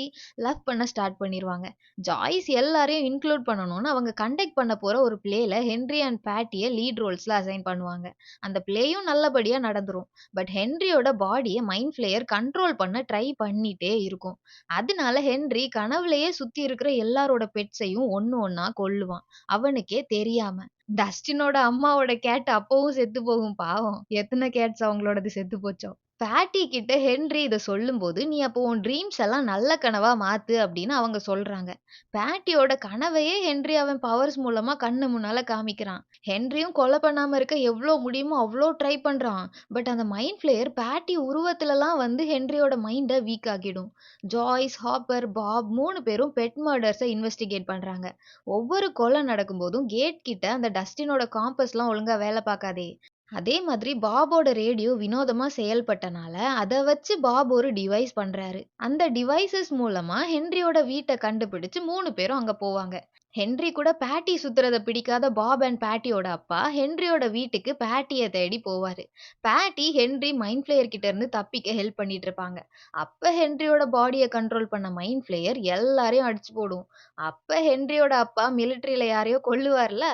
லவ் பண்ண ஸ்டார்ட் பண்ணிருவாங்க. ஜாய்ஸ் எல்லாரையும் இன்க்ளூட் பண்ணணும்னு அவங்க கண்டக்ட் பண்ண போற ஒரு பிளேல ஹென்றி அண்ட் பேட்டிய லீட் ரோல்ஸ்ல அசைன் பண்ணுவாங்க. அந்த பிளேயும் நல்லபடியா நடந்துரும். பட் ஹென்ரியோட பாடிய மைண்ட் ஃப்ளேயர் கண்ட்ரோல் பண்ண ட்ரை பண்ணிட்டே இருக்கும். அதனால ஹென்றி கனவுலயே சுத்தி இருக்கிற எல்லாரோட பெட்ஸையும் ஒண்ணு ஒண்ணா கொல்லுவான். அவனுக்கே தெரியாம. டஸ்டினோட அம்மாவோட கேட் அப்பவும் செத்து போகும் பாவம். எத்தன கேட்ஸ் அவங்களோடது செத்து போச்சோ. பேட்டி கிட்ட ஹென்றி இத சொல்லும்போது, "நீ அப்போ உன் ட்ரீம்ஸ் எல்லாம் நல்ல கனவா மாத்து" அப்படின்னு அவங்க சொல்றாங்க. பேட்டியோட கனவையே ஹென்றி அவன் பவர்ஸ் மூலமா கண்ணு முன்னால காமிக்கிறான். ஹென்ரியும் கொலை பண்ணாம இருக்க எவ்ளோ முடியுமோ அவ்ளோ ட்ரை பண்றான். பட் அந்த மைண்ட் ஃப்ளேயர் பேட்டி உருவத்துலலாம் வந்து ஹென்ரியோட மைண்ட வீக் ஆக்கிடும். ஜாய்ஸ், ஹாப்பர், பாப் 3 பேரும் பெட் மர்டர்ஸ இன்வெஸ்டிகேட் பண்றாங்க. ஒவ்வொரு கொலை நடக்கும்போதும் கேட் கிட்ட அந்த டஸ்டினோட காம்பஸ்லாம் ஒழுங்கா வேலை பார்க்காதே. அதே மாதிரி பாபோட ரேடியோ வினோதமா செயல்பட்டனால அத வச்சு பாப் ஒரு டிவைஸ் பண்றாரு. அந்த டிவைசஸ் மூலமா ஹென்ரியோட வீட்டை கண்டுபிடிச்சு 3 பேரும் அங்க போவாங்க. ஹென்றி கூட பேட்டி சுத்துறத பிடிக்காத பாப் அண்ட் பேட்டியோட அப்பா ஹென்ரியோட வீட்டுக்கு பேட்டிய தேடி போவாரு. பேட்டி ஹென்றி மைண்ட் ஃப்ளேயர் கிட்ட இருந்து தப்பிக்க ஹெல்ப் பண்ணிட்டு இருப்பாங்க. அப்ப ஹென்ரியோட பாடியை கண்ட்ரோல் பண்ண மைண்ட் ஃப்ளேயர் எல்லாரையும் அடிச்சு போடும். அப்ப ஹென்ரியோட அப்பா மிலிட்டரியில யாரையோ கொல்லுவார்ல,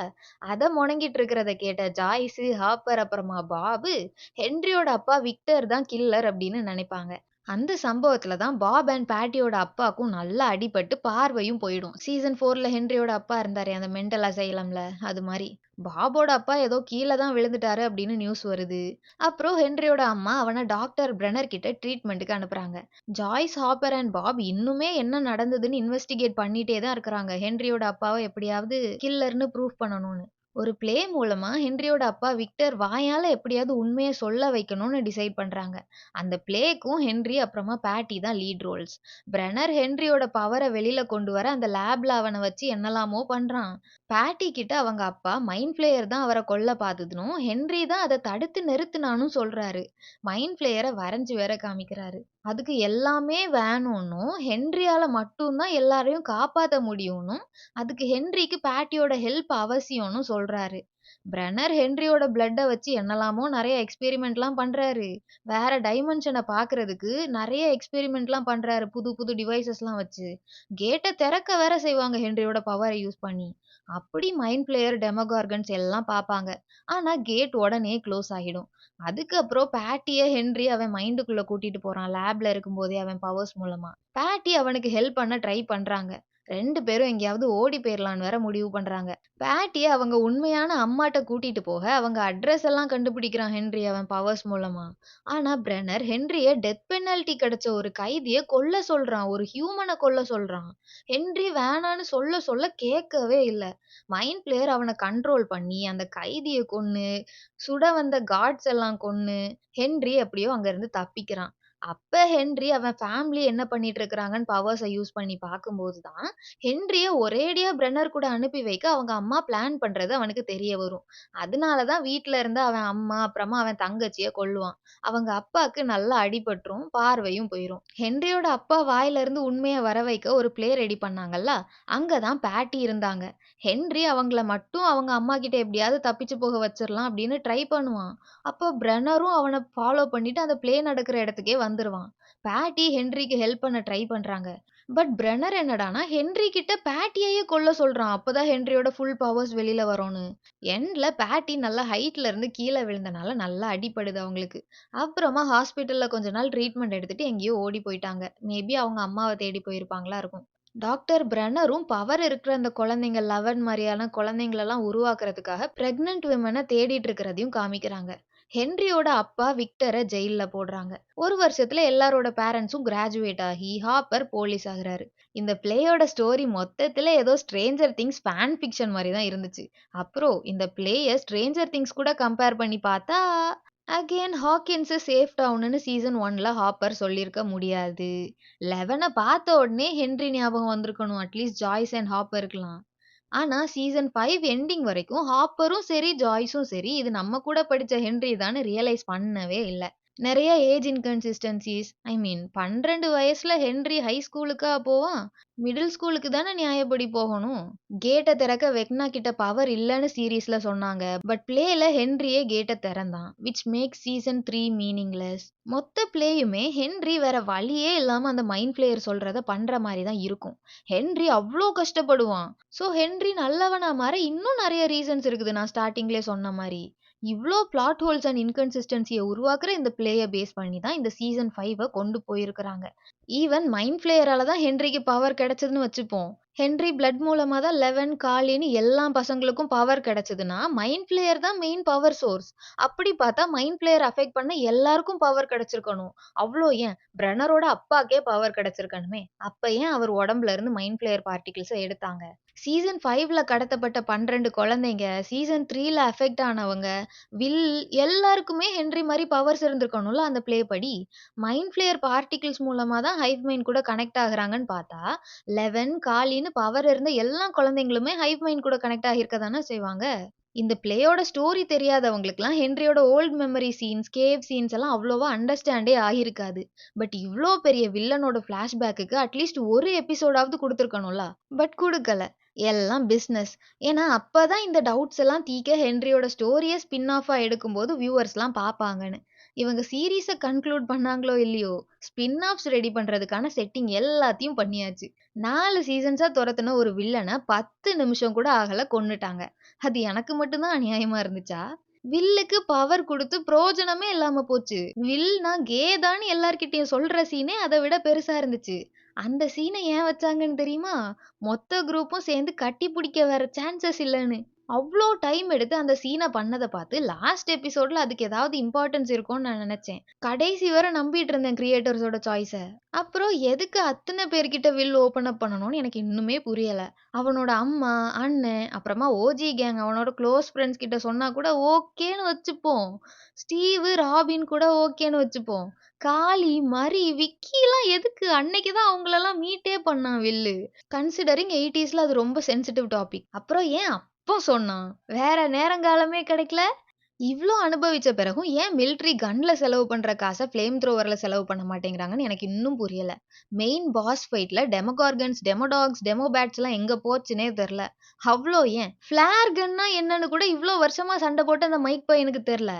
அத முணங்கிட்டு இருக்கிறத கேட்ட ஜாய்ஸ், ஹாப்பர் அப்புறமா பாபு, ஹென்ரியோட அப்பா விக்டர் தான் கில்லர் அப்படின்னு நினைப்பாங்க. அந்த சம்பவத்துல தான் பாப் அண்ட் பேட்டியோட அப்பாக்கும் நல்லா அடிபட்டு பார்வையும் போயிடும். சீசன் 4ல ஹென்ரியோட அப்பா இருந்தாரே அந்த மென்டல் அசைலம்ல, அது மாதிரி. பாபோட அப்பா ஏதோ கீழே தான் விழுந்துட்டாரு அப்படின்னு நியூஸ் வருது. அப்புறம் ஹென்ரியோட அம்மா அவனை டாக்டர் பிரெனர் கிட்ட ட்ரீட்மெண்ட்டுக்கு அனுப்புறாங்க. ஜாய்ஸ், ஹாப்பர் அண்ட் பாப் இன்னுமே என்ன நடந்ததுன்னு இன்வெஸ்டிகேட் பண்ணிட்டே தான் இருக்கிறாங்க. ஹென்ரியோட அப்பாவை எப்படியாவது கில்லர்னு ப்ரூஃப் பண்ணணும்னு. ஒரு பிளே மூலமா ஹென்ரியோட அப்பா விக்டர் வாயால எப்படியாவது உண்மையை சொல்ல வைக்கணும்னு டிசைட் பண்றாங்க. அந்த பிளேக்கும் ஹென்றி அப்புறமா பேட்டி தான் லீட் ரோல்ஸ். பிரெனர் ஹென்ரியோட பவரை வெளியில கொண்டு வர அந்த லேப்ல அவனை வச்சு என்னலாமோ பண்றான். பேட்டி கிட்ட அவங்க அப்பா மைண்ட் ஃப்ளேயர் தான் அவரை கொல்ல பார்த்ததுனும் ஹென்றி தான் அதை தடுத்து நிறுத்தினானும் சொல்றாரு. மைண்ட் ஃப்ளேயரை வரைஞ்சு வேற காமிக்கிறாரு. அதுக்கு எல்லாமே வேணும்னும் ஹென்ரியால மட்டும்தான் எல்லாரையும் காப்பாத்த முடியும்னும் அதுக்கு ஹென்ரிக்கு பேட்டியோட ஹெல்ப் அவசியம்னு சொல்றாரு. பிரெனர் ஹென்ரியோட பிளட்ட வச்சு என்னலாமோ நிறைய எக்ஸ்பெரிமெண்ட்லாம் பண்றாரு. வேற டைமென்ஷனை பாக்குறதுக்கு நிறைய எக்ஸ்பெரிமெண்ட்லாம் பண்றாரு. புது புது டிவைசஸ்லாம் வச்சு கேட்டை திறக்க வேற செய்வாங்க ஹென்ரியோட பவரை யூஸ் பண்ணி. அப்படி மைண்ட் பிளேயர், டெமோகார்கன்ஸ் எல்லாம் பார்ப்பாங்க. ஆனா கேட் உடனே க்ளோஸ் ஆகிடும். அதுக்கப்புறம் பேட்டிய ஹென்றி அவன் மைண்டுக்குள்ள கூட்டிட்டு போறான். லேப்ல இருக்கும்போதே அவன் பவர்ஸ் மூலமா. பேட்டி அவனுக்கு ஹெல்ப் பண்ண ட்ரை பண்றாங்க. 2 பேரும் எங்கேயாவது ஓடி போயிரலான்னு வேற முடிவு பண்றாங்க. பேட்டிய அவங்க உண்மையான அம்மாட்ட கூட்டிட்டு போக அவங்க அட்ரஸ் எல்லாம் கண்டுபிடிக்கிறான் ஹென்றி அவன் பவர்ஸ் மூலமா. ஆனா பிரெனர் ஹென்ரிய டெத் பெனல்டி கிடைச்ச ஒரு கைதிய கொல்ல சொல்றான். ஒரு ஹியூமன கொல்ல சொல்றான். ஹென்றி வேணான்னு சொல்ல சொல்ல கேட்கவே இல்ல. மைண்ட் பிளேயர் அவன கண்ட்ரோல் பண்ணி அந்த கைதிய கொன்னு, சுட வந்த கார்ட்ஸ் எல்லாம் கொன்னு, ஹென்றி எப்படியோ அங்கருந்து தப்பிக்கிறான். அப்ப ஹென்றி அவன் ஃபேமிலி என்ன பண்ணிட்டு இருக்கிறாங்கன்னு பவர்ஸ யூஸ் பண்ணி பார்க்கும்போது தான், ஹென்ரிய ஒரேடியா பிரென்னர் கூட அனுப்பி வைக்க அவங்க அம்மா பிளான் பண்றது அவனுக்கு தெரிய வரும். அதனால தான் வீட்ல இருந்து அவன் அம்மா, அப்புறமா அவன் தங்கச்சிய கொல்லுவான். அவங்க அப்பாக்கு நல்லா அடிபட்டுரும், பார்வையும் போயிரும். ஹென்ரியோட அப்பா வாயில இருந்து உண்மைய வர வைக்க ஒரு பிளே ரெடி பண்ணாங்கல்ல, அங்க தான் பேட்டி இருந்தாங்க. ஹென்றி அவங்கள மட்டும் அவங்க அம்மா கிட்ட எப்படியாவது தப்பிச்சு போக வச்சிரலாம் அப்படின்னு ட்ரை பண்ணுவான். அப்போ பிரெனரும் அவன ஃபாலோ பண்ணிட்டு அந்த பிளே நடக்கிற இடத்துக்கே வந்துருவான். பேட்டி ஹென்ரிக்கு ஹெல்ப் பண்ண ட்ரை பண்றாங்க. பட் பிரெனர் என்னடான்னா ஹென்றி கிட்ட பேட்டியையே கொல்ல சொல்றான். அப்பதான் ஹென்ரியோட ஃபுல் பவர்ஸ் வெளியில வரும்னு. எண்ட்ல பேட்டி நல்லா ஹைட்ல இருந்து கீழ விழுந்தனால நல்லா அடிபடுது அவங்களுக்கு. அப்புறமா ஹாஸ்பிட்டல்ல கொஞ்ச நாள் ட்ரீட்மெண்ட் எடுத்துட்டு எங்கேயோ ஓடி போயிட்டாங்க. மேபி அவங்க அம்மாவ தேடி போயிருப்பாங்களா இருக்கும். டாக்டர் பிரெனரும் பவர் இருக்கிற அந்த குழந்தைங்க 11 மாதிரியான குழந்தைங்களெல்லாம் உருவாக்குறதுக்காக பிரெக்னன்ட் விமனை தேடிட்டு இருக்கிறதையும் காமிக்கிறாங்க. ஹென்ரியோட அப்பா விக்டரை ஜெயில்ல போடுறாங்க. ஒரு வருஷத்துல எல்லாரோட பேரண்ட்ஸும் கிராஜுவேட் ஆகி ஹாப்பர் போலீஸ் ஆகுறாரு. இந்த பிளேயோட ஸ்டோரி மொத்தத்துல ஏதோ ஸ்ட்ரேஞ்சர் திங்ஸ் ஃபேன் ஃபிக்ஷன் மாதிரி தான் இருந்துச்சு. அப்புறம் இந்த பிளேய ஸ்ட்ரேஞ்சர் திங்ஸ் கூட கம்பேர் பண்ணி பார்த்தா அகெயின் ஹாக்கின்ஸ் சேஃப் டவுன்னு சீசன் 1ல ஹாப்பர் சொல்லியிருக்க முடியாது. 11 பார்த்த உடனே ஹென்றி ஞாபகம் வந்திருக்கணும். அட்லீஸ்ட் ஜாய்ஸ் அண்ட் ஹாப்பருக்கலாம். ஆனா சீசன் 5 எண்டிங் வரைக்கும் ஹாப்பரும் சரி, ஜாய்ஸும் சரி இது நம்ம கூட படிச்ச ஹென்றி தான்னு ரியலைஸ் பண்ணவே இல்ல. நெறைய ஏஜ் இன்கன்சிஸ்டன்சிஸ் ஐ மீன் 12 வயசுல ஹென்றி ஹை ஸ்கூலுக்கா போவான்? மிடில் ஸ்கூலுக்கு தானே நியாயப்படி போகணும். கேட்ட திறக்க வெக்னா கிட்ட பவர் இல்லன்னு சீரீஸ்ல சொன்னாங்க. பட் பிளேல ஹென்ரியே கேட்ட திறந்தான். Which Max season 3 meaningless. மொத்த பிளேயுமே ஹென்றி வேற வழியே இல்லாம அந்த மைண்ட் பிளேயர் சொல்றத பண்ற மாதிரி தான் இருக்கும். ஹென்றி அவ்ளோ கஷ்டப்படுவான். ஸோ ஹென்றி நல்லவனா மாற இன்னும் நிறைய ரீசன்ஸ் இருக்குது நான் ஸ்டார்டிங்லேயே சொன்ன மாதிரி. இவ்ளோ பிளாட் ஹோல்ஸ் அண்ட் இன்கன்சிஸ்டன்சியை உருவாக்குற இந்த பிளேயை பேஸ் பண்ணி தான் இந்த சீசன் 5 கொண்டு போயிருக்கிறாங்க. ஈவன் மைண்ட் ஃபிளேயரால தான் ஹென்ரிக்கு பவர் கிடைச்சதுன்னு வச்சுப்போம். ஹென்றி பிளட் மூலமா தான் 11 காலின்னு எல்லா பசங்களுக்கும் பவர் கிடைச்சதுன்னா மைண்ட் ஃபிளேயர் தான் மெயின் பவர் சோர்ஸ். அப்படி பார்த்தா மைண்ட் ஃபிளேயர் அஃபெக்ட் பண்ண எல்லாருக்கும் பவர் கிடைச்சிருக்கணும். அவ்வளோ ஏன் பிரெனரோட அப்பாக்கே பவர் கிடைச்சிருக்கணுமே. அப்ப ஏன் அவர் உடம்புல இருந்து மைண்ட் ஃபிளேயர் பார்ட்டிகிள்ஸை எடுத்தாங்க? சீசன் 5ல கடத்தப்பட்ட 12 குழந்தைங்க, சீசன் 3ல அஃபெக்ட் ஆனவங்க, வில் எல்லாருக்குமே ஹென்றி மாதிரி பவர்ஸ் இருந்திருக்கணும்ல அந்த பிளே படி. மைண்ட் ஃபிளேயர் பார்ட்டிகிள்ஸ் மூலமா தான் ஹைவ் மைண்ட் கூட கனெக்ட் ஆகுறாங்கன்னு பார்த்தா 11 காலின்னு பவர் இருந்த எல்லா குழந்தைங்களுமே ஹைவ் மைண்ட் கூட கனெக்ட் ஆகியிருக்க தானே செய்வாங்க. இந்த பிளேயோட ஸ்டோரி தெரியாதவங்களுக்குலாம் ஹென்ரியோட old memory scenes, cave scenes எல்லாம் அவ்வளோவா அண்டர்ஸ்டாண்டே ஆகியிருக்காது. பட் இவ்ளோ பெரிய வில்லனோட ஃப்ளாஷ்பேக்குக்கு அட்லீஸ்ட் ஒரு எபிசோடாவது கொடுத்துருக்கணும்ல. பட் கொடுக்கல. எல்லாம் பிஸ்னஸ். ஏன்னா அப்பதான் இந்த டவுட்ஸ் எல்லாம் தீக்க ஹென்ரியோட ஸ்டோரியை ஸ்பின் ஆஃபா எடுக்கும்போது வியூவர்ஸ்லாம் பார்ப்பாங்கன்னு. இவங்க சீரீஸை கன்க்ளூட் பண்ணாங்களோ இல்லையோ, ஸ்பின் ஆஃப்ஸ் ரெடி பண்றதுக்கான செட்டிங் எல்லாத்தையும் பண்ணியாச்சு. 4 சீசன்ஸா துரத்துன ஒரு வில்லனை 10 நிமிஷம் கூட ஆகல கொன்னுட்டாங்க. அது எனக்கு மட்டும்தான் அநியாயமா இருந்துச்சா? வில்லுக்கு பவர் கொடுத்து பிரயோஜனமே இல்லாம போச்சு. வில்னா கேதான்னு எல்லார்கிட்டயும் சொல்ற சீனே அதை விட பெருசா இருந்துச்சு. அந்த சீனை ஏன் வச்சாங்கன்னு தெரியுமா? மொத்த குரூப்பும் சேர்ந்து கட்டி பிடிக்க வேற சான்சஸ் இல்லைன்னு. அவ்ளோ டைம் எடுத்து அந்த சீனை பண்ணதை பார்த்து லாஸ்ட் எபிசோட்ல அதுக்கு ஏதாவது இம்பார்ட்டன்ஸ் இருக்கும்னு நான் நினைச்சேன். கடைசி வரை நம்பிட்டு இருந்தேன் கிரியேட்டர்ஸோட சாய்ஸை. அப்புறம் எதுக்கு அத்தனை பேர்கிட்ட வில் ஓபன் அப் பண்ணணும்னு எனக்கு இன்னுமே புரியல. அவனோட அம்மா, அண்ணன், அப்புறமா ஓஜி கேங் அவனோட க்ளோஸ் ஃப்ரெண்ட்ஸ் கிட்ட சொன்னா கூட ஓகேன்னு வச்சுப்போம். ஸ்டீவ், ராபின் கூட ஓகேன்னு வச்சுப்போம். காளி, மரி, விக்கிலாம் எதுக்கு? அன்னைக்கு தான் அவங்களெல்லாம் மீட்டே பண்ணான் வில்லு. கன்சிடரிங் 80ஸ்ல அது ரொம்ப சென்சிட்டிவ் டாபிக். அப்புறம் ஏன் அப்போ சொன்னான்? வேற நேரங்காலமே கிடைக்கல. இவ்ளோ அனுபவிச்ச பிறகும் ஏன் மிலிட்ரி கன்ல செலவு பண்ற காசை ஃப்ளேம் த்ரோவர்ல செலவு பண்ண மாட்டேங்கிறாங்கன்னு எனக்கு இன்னும் புரியல. மெயின் பாஸ் ஃபைட்ல டெமோகார்கன்ஸ், டெமோடாக்ஸ், டெமோபேட்ஸ் எல்லாம் எங்க போச்சுன்னே தெரியல. அவ்வளோ ஏன் ஃபிளேர் கன்னா என்னன்னு கூட இவ்ளோ வருஷமா சண்டை போட்டு அந்த மைக் பையனுக்கு தெரியல.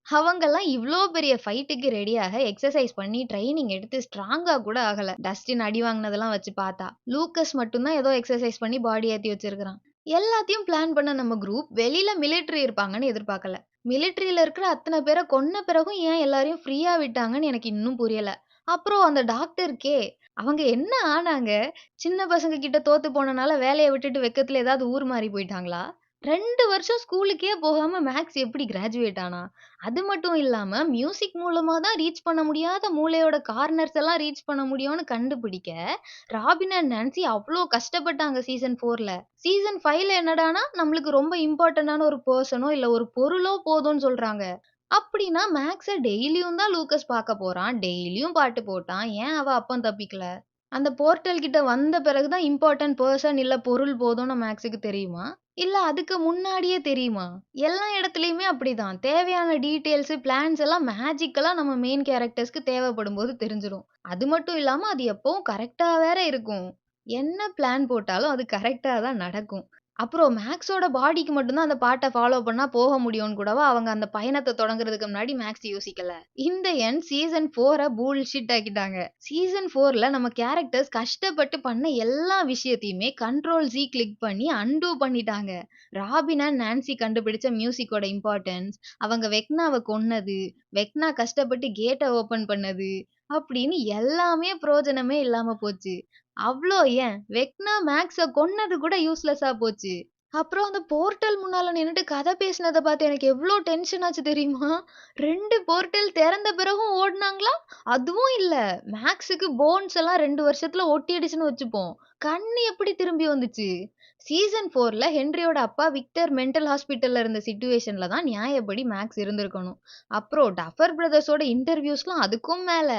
அவங்கெல்லாம் இவ்ளோ பெரிய ஃபைட்டுக்கு ரெடியாக எக்ஸசைஸ் பண்ணி ட்ரைனிங் எடுத்து ஸ்ட்ராங்கா கூட ஆகல. டஸ்டின் அடி வாங்கினதெல்லாம் வச்சு பார்த்தா லூக்கஸ் மட்டும்தான் ஏதோ எக்ஸசைஸ் பண்ணி பாடி ஏத்தி வச்சிருக்கான். எல்லாத்தையும் பிளான் பண்ண நம்ம குரூப் வெளியில மிலிட்டரி இருப்பாங்கன்னு எதிர்பார்க்கல. மிலிட்டரியில இருக்கிற அத்தனை பேரை கொன்ன பிறகும் ஏன் எல்லாரையும் ஃப்ரீயா விட்டாங்கன்னு எனக்கு இன்னும் புரியல. அப்புறம் அந்த டாக்டர் கே அவங்க என்ன ஆனாங்க? சின்ன பசங்க கிட்ட தோத்து போனனால வேலைய விட்டுட்டு வெக்கத்துல ஏதாவது ஊர் மாறி போயிட்டாங்களா? 2 வருஷம் ஸ்கூலுக்கே போகாம மேக்ஸ் எப்படி கிராஜுவேட் ஆனா? அது மட்டும் இல்லாம மியூசிக் மூலமா தான் ரீச் பண்ண முடியாத மூளையோட கார்னர்ஸ் எல்லாம் ரீச் பண்ண முடியும்னு கண்டுபிடிக்க, ராபின் அண்ட் நான்சி அவ்ளோ கஷ்டப்பட்டாங்க சீசன் 4ல. சீசன் 5ல என்னடான்னா, நம்மளுக்கு ரொம்ப இம்பார்ட்டன்டான ஒரு பெர்சனோ, இல்ல ஒரு பொருளோ போதும்னு சொல்றாங்க. அப்படின்னா மேக்ஸ டெய்லியும் தான் லூக்கஸ் பார்க்க போறான். டெய்லியும் பாட்டு போட்டான். ஏன் அவ அப்பன் தப்பிக்கல? அந்த போர்ட்டல் கிட்ட வந்த பிறகு தான் இம்பார்ட்டன்ட் பெர்சன் இல்ல பொருள் போதும்னு மேக்ஸுக்கு தெரியுமா? இல்ல அதுக்கு முன்னாடியே தெரியுமா? எல்லா இடத்துலயுமே அப்படிதான். தேவையான டீட்டெயில்ஸ், பிளான்ஸ் எல்லாம் மேஜிக்கலா நம்ம மெயின் கேரக்டர்ஸ்க்கு தேவைப்படும்போது தெரிஞ்சிரும். அது மட்டும் இல்லாம அது எப்பவும் கரெக்ட்டா வேற இருக்கும். என்ன பிளான் போட்டாலும் அது கரெக்ட்டா தான் நடக்கும். அப்புறம் மேக்ஸோட பாடிக்கு மட்டும் தான் அந்த பாட்ட ஃபாலோ பண்ணா போக முடியும்னு கூடவா அவங்க அந்த பயணத்த தொடங்குறதுக்கு முன்னாடி மேக்ஸ் யோசிக்கல. இந்த எண்ட் சீசன் 4 புல்ஷிட் ஆக்கிட்டாங்க. சீசன் 4ல நம்ம கேரக்டர்ஸ் கஷ்டப்பட்டு பண்ண எல்லா விஷயத்தையுமே கண்ட்ரோல்-Z கிளிக் பண்ணி அன்டூ பண்ணிட்டாங்க. ராபின் அண்ட் நான்சி கண்டுபிடிச்ச மியூசிக்கோட இம்பார்ட்டன்ஸ், அவங்க வெக்னாவ கொன்னது, வெக்னா கஷ்டப்பட்டு கேட்ட ஓப்பன் பண்ணது, அப்படின்னு எல்லாமே பிரயோஜனமே இல்லாம போச்சு. அவ்ளோ ஏன், வெக்னா மேக்ஸ கொன்னது கூட யூஸ்லெஸ்ஸா போச்சு. அப்புறம் அந்த போர்ட்டல் முன்னால நின்னுட்டு கதை பேசினத பார்த்து எனக்கு எவ்ளோ டென்ஷன் ஆச்சு தெரியுமா? 2 போர்ட்டல் திறந்த பிறகும் ஓடுனாங்களா? அதுவும் இல்ல. மேக்ஸுக்கு போன்ஸ் எல்லாம் 2 வருஷத்துல ஒட்டிடுச்சுன்னு வச்சுப்போம். கண்ணு எப்படி திரும்பி வந்துச்சு? சீசன் 4ல ஹென்ரியோட அப்பா விக்டர் மென்டல் ஹாஸ்பிட்டல்ல இருந்த சிச்சுவேஷன்ல தான் நியாயப்படி மேக்ஸ் இருந்திருக்கணும். அப்புறம் டஃபர் பிரதர்ஸோட இன்டர்வியூஸ்லாம் அதுக்கும் மேல.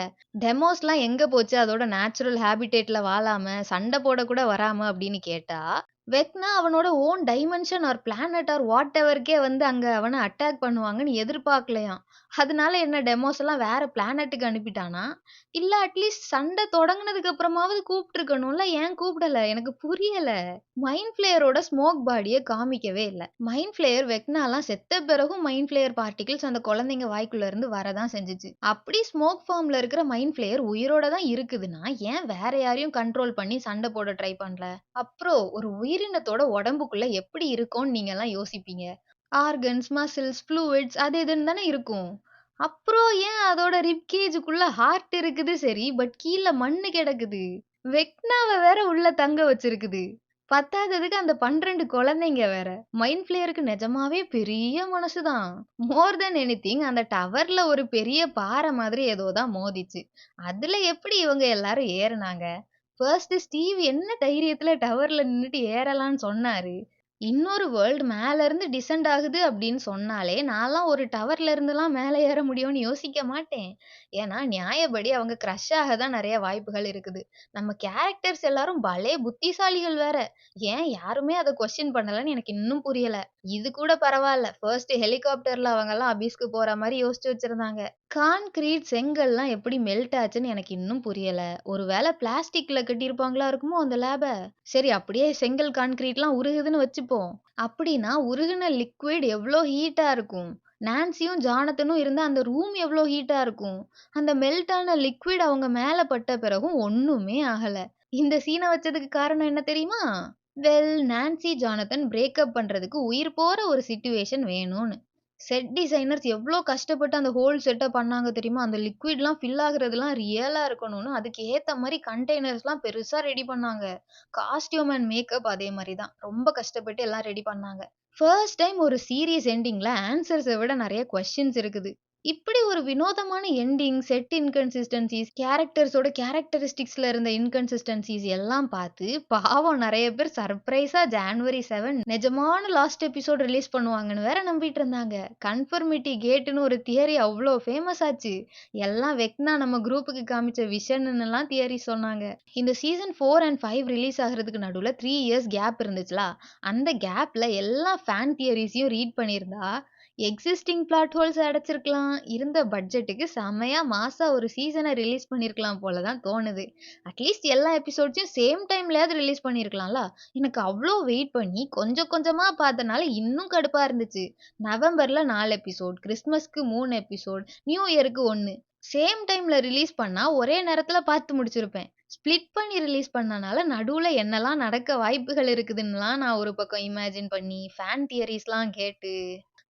டெமோஸ்லாம் எங்க போச்சு அதோட நேச்சுரல் ஹேபிடேட்ல வாழாம, சண்டை போட கூட வராம அப்படின்னு கேட்டா, வெக்னா அவனோட own dimension or planet or வாட்டெவர்க்கே வந்து அங்க அவன அட்டாக் பண்ணுவாங்கன்னு எதிர்பார்க்கலையாம். அதனால என்ன டெமோஸ் எல்லாம் வேற பிளானட்டுக்கு அனுப்பிட்டானா? இல்ல அட்லீஸ்ட் சண்டை தொடங்குனதுக்கு அப்புறமாவது கூப்பிட்டுருக்கணும்ல, ஏன் கூப்பிடல? எனக்கு புரியல. மைண்ட் ஃப்ளேயரோட ஸ்மோக் பாடிய காமிக்கவே இல்ல. மைண்ட் ஃப்ளேயர் வெக்னாலாம் செத்த பிறகும் மைண்ட் ஃப்ளேயர் பார்ட்டிகிள்ஸ் அந்த குழந்தைங்க வாய்க்குள்ள இருந்து வரதான் செஞ்சுச்சு. அப்படி ஸ்மோக் ஃபார்ம்ல இருக்கிற மைண்ட் ஃப்ளேயர் உயிரோட தான் இருக்குதுன்னா, ஏன் வேற யாரையும் கண்ட்ரோல் பண்ணி சண்டை போட ட்ரை பண்ணல? அப்புறம் ஒரு உயிரினத்தோட உடம்புக்குள்ள எப்படி இருக்கும்னு நீங்கலாம் யோசிப்பீங்க. ஆர்கன்ஸ், மசில்ஸ், ஃப்ளூயிட்ஸ் அது இதுன்னு தானே இருக்கும். அப்புறம் ஏன் அதோட ரிப் கேஜுக்குள்ள ஹார்ட் இருக்குது சரி, பட் கீழ மண்ணு கிடக்குது. வெக்னாவ வேற உள்ள தங்க வச்சிருக்குது. பத்தாததுக்கு அந்த 12 குழந்தைங்க வேற. மைண்ட் ஃப்ளேயருக்கு நிஜமாவே பெரிய மனசுதான். மோர் தென் எனிதிங் அந்த டவர்ல ஒரு பெரிய பாறை மாதிரி ஏதோ தான் மோதிச்சு. அதுல எப்படி இவங்க எல்லாரும் ஏறுனாங்க? ஃபர்ஸ்ட் ஸ்டீவ் என்ன தைரியத்துல டவர்ல நின்னுட்டு ஏறலாம்னு சொன்னாரு? இன்னொரு வேர்ல்ட் மேல இருந்து டிசெண்ட் ஆகுது அப்படின்னு சொன்னாலே, நான்லாம் ஒரு டவர்ல இருந்துலாம் மேல ஏற முடியும்னு யோசிக்க மாட்டேன். ஏன்னா, நியாயப்படி அவங்க கிரஷ் ஆக தான் நெறைய வாய்ப்புகள் இருக்குது. நம்ம கேரக்டர்ஸ் எல்லாரும் பலே புத்திசாலிகள் வேற. ஏன் யாருமே அத கொஸ்டின் பண்ணலன்னு எனக்கு இன்னும் புரியல. இது கூட பரவால்ல. ஃபர்ஸ்ட் ஹெலிகாப்டர்ல அவங்கலாம் அபிஸ்க்கு போற மாரி யோசிச்சு வச்சிருந்தாங்க. கான்கிரீட் செங்கல்லாம் எப்படி மெல்ட் ஆச்சுன்னு எனக்கு இன்னும் புரியல. ஒருவேள பிளாஸ்டிக்ல கட்டியிருப்பாங்களா இருக்குமோ அந்த லேப? சரி அப்படியே செங்கல், கான்கிரீட்லாம் உருகுதுன்னு வச்சுப்போம். அப்படின்னா உருகுன லிக்விட் எவ்ளோ ஹீட்டா இருக்கும்? நான்சியும், ஜானத்தனும் இருந்த அந்த ரூம் எவ்ளோ ஹீட்டா இருக்கும்? அந்த மெல்ட் ஆன லிக்விட் அவங்க மேல பட்ட பிறகும் ஒண்ணுமே ஆகல. இந்த சீன வச்சதுக்கு காரணம் என்ன தெரியுமா? நான்சி, ஜானத்தன் பிரேக்கப் பண்றதுக்கு உயிர் போற ஒரு சிச்சுவேஷன் வேணும்னு. செட் டிசைனர்ஸ் எவ்ளோ கஷ்டப்பட்டு அந்த ஹோல் செட்ட பண்ணாங்க தெரியுமா? அந்த லிக்விட்லாம் ஃபில் ஆகுறதெல்லாம் ரியலா இருக்கணும்னு, அதுக்கு ஏத்த மாரி கண்டெய்னர்ஸ்லாம் பெருசா ரெடி பண்ணாங்க. காஸ்டியூம் அண்ட் மேக்கப் அதே மாரி தான். ரொம்ப கஷ்டப்பட்டு எல்லாம் ரெடி பண்ணாங்க. ஃபர்ஸ்ட் டைம் ஒரு சீரிஸ் எண்டிங்ல ஆன்ஸர்ஸ விட நெறைய கொஸ்டின்ஸ் இருக்குது. இப்படி ஒரு வினோதமான எண்டிங், செட் இன்கன்சிஸ்டன்சிஸ், கேரக்டர்ஸோட கேரக்டரிஸ்டிக்ஸ்ல இருந்த இன்கன்சிஸ்டன்சிஸ் எல்லாம் பார்த்து, பாவம் நெறைய பேர் சர்ப்ரைஸா ஜான்வரி 7 நிஜமான லாஸ்ட் எபிசோட் ரிலீஸ் பண்ணுவாங்கன்னு வேற நம்பிட்டு இருந்தாங்க. கன்ஃபர்மிட்டி கேட்ன்னு ஒரு தியரி அவ்ளோ ஃபேமஸ் ஆச்சு. எல்லாம் வெக்னா நம்ம குரூப்புக்கு காமிச்ச விஷன்னுலாம் தியரி சொன்னாங்க. இந்த சீசன் 4 அண்ட் 5 ரிலீஸ் ஆகுறதுக்கு நடுவுல 3 இயர்ஸ் கேப் இருந்துச்சுல, அந்த கேப்ல எல்லா ஃபேன் தியரீஸையும் ரீட் பண்ணியிருந்தா, எக்ஸிஸ்டிங் பிளாட் ஹோல்ஸ் அடைச்சிருக்கலாம். இருந்த பட்ஜெட்டுக்கு செமையா மாஸா ஒரு சீசன ரிலீஸ் பண்ணியிருக்கலாம் போல தான் தோணுது. அட்லீஸ்ட் எல்லா எபிசோட்ஸையும் சேம் டைம்லயாவது ரிலீஸ் பண்ணியிருக்கலாம்ல. எனக்கு அவ்ளோ வெயிட் பண்ணி கொஞ்சம் கொஞ்சமா பார்த்தனால இன்னும் கடுப்பா இருந்துச்சு. நவம்பர்ல 4 எபிசோட், கிறிஸ்மஸ்க்கு 3 எபிசோட், நியூ இயருக்கு 1. சேம் டைம்ல ரிலீஸ் பண்ணா ஒரே நேரத்துல பார்த்து முடிச்சிருப்பேன். ஸ்ப்ளிட் பண்ணி ரிலீஸ் பண்ணனால நடுவுல என்னலாம் நடக்க வாய்ப்புகள் இருக்குதுன்னுலாம் நான் ஒரு பக்கம் இமேஜின் பண்ணி, ஃபேன் தியரீஸ்லாம் கேட்டு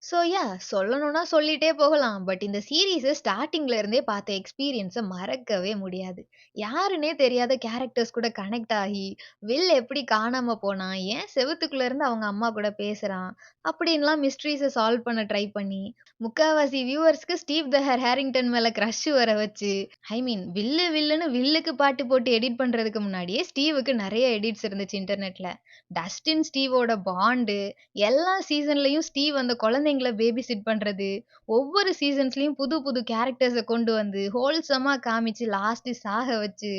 சொல்லணும்னா சொல்லிட்டே போகலாம். பட் இந்த சீரிஸ ஸ்டார்ட்டிங்ல இருந்தே பார்த்த எக்ஸ்பீரியன்ஸ மறக்கவே முடியாது. யாருன்னே தெரியாத கேரக்டர்ஸ் கூட கனெக்ட் ஆகி, வில் எப்படி காணாம போனான்? ஏன் செவுத்துக்குள்ள இருந்து அவங்க அம்மா கூட பேசுறான்? அப்படின்லாம் மிஸ்ட்ரீஸ சால்வ் பண்ண ட்ரை பண்ணி, முக்காவாசி வியூவர்ஸ்க்கு ஸ்டீவ் த ஹேரிங்டன் மேல கிரஷ் வர வச்சு, ஐ மீன் வில்லுன்னு வில்லுக்கு பாட்டு போட்டு எடிட் பண்றதுக்கு முன்னாடியே ஸ்டீவுக்கு நெறைய எடிட்ஸ் இருந்துச்சு இன்டர்நெட்ல. டஸ்டின் ஸ்டீவோட பாண்டு எல்லா சீசன்லயும் ஸ்டீவ் அந்த குழந்தைங்கள பேபி சிட் பண்றது, ஒவ்வொரு சீசன்ஸ்லயும் புது புது கேரக்டர்ஸ கொண்டு வந்து ஹோல்சமா காமிச்சு லாஸ்ட் சாக வச்சு,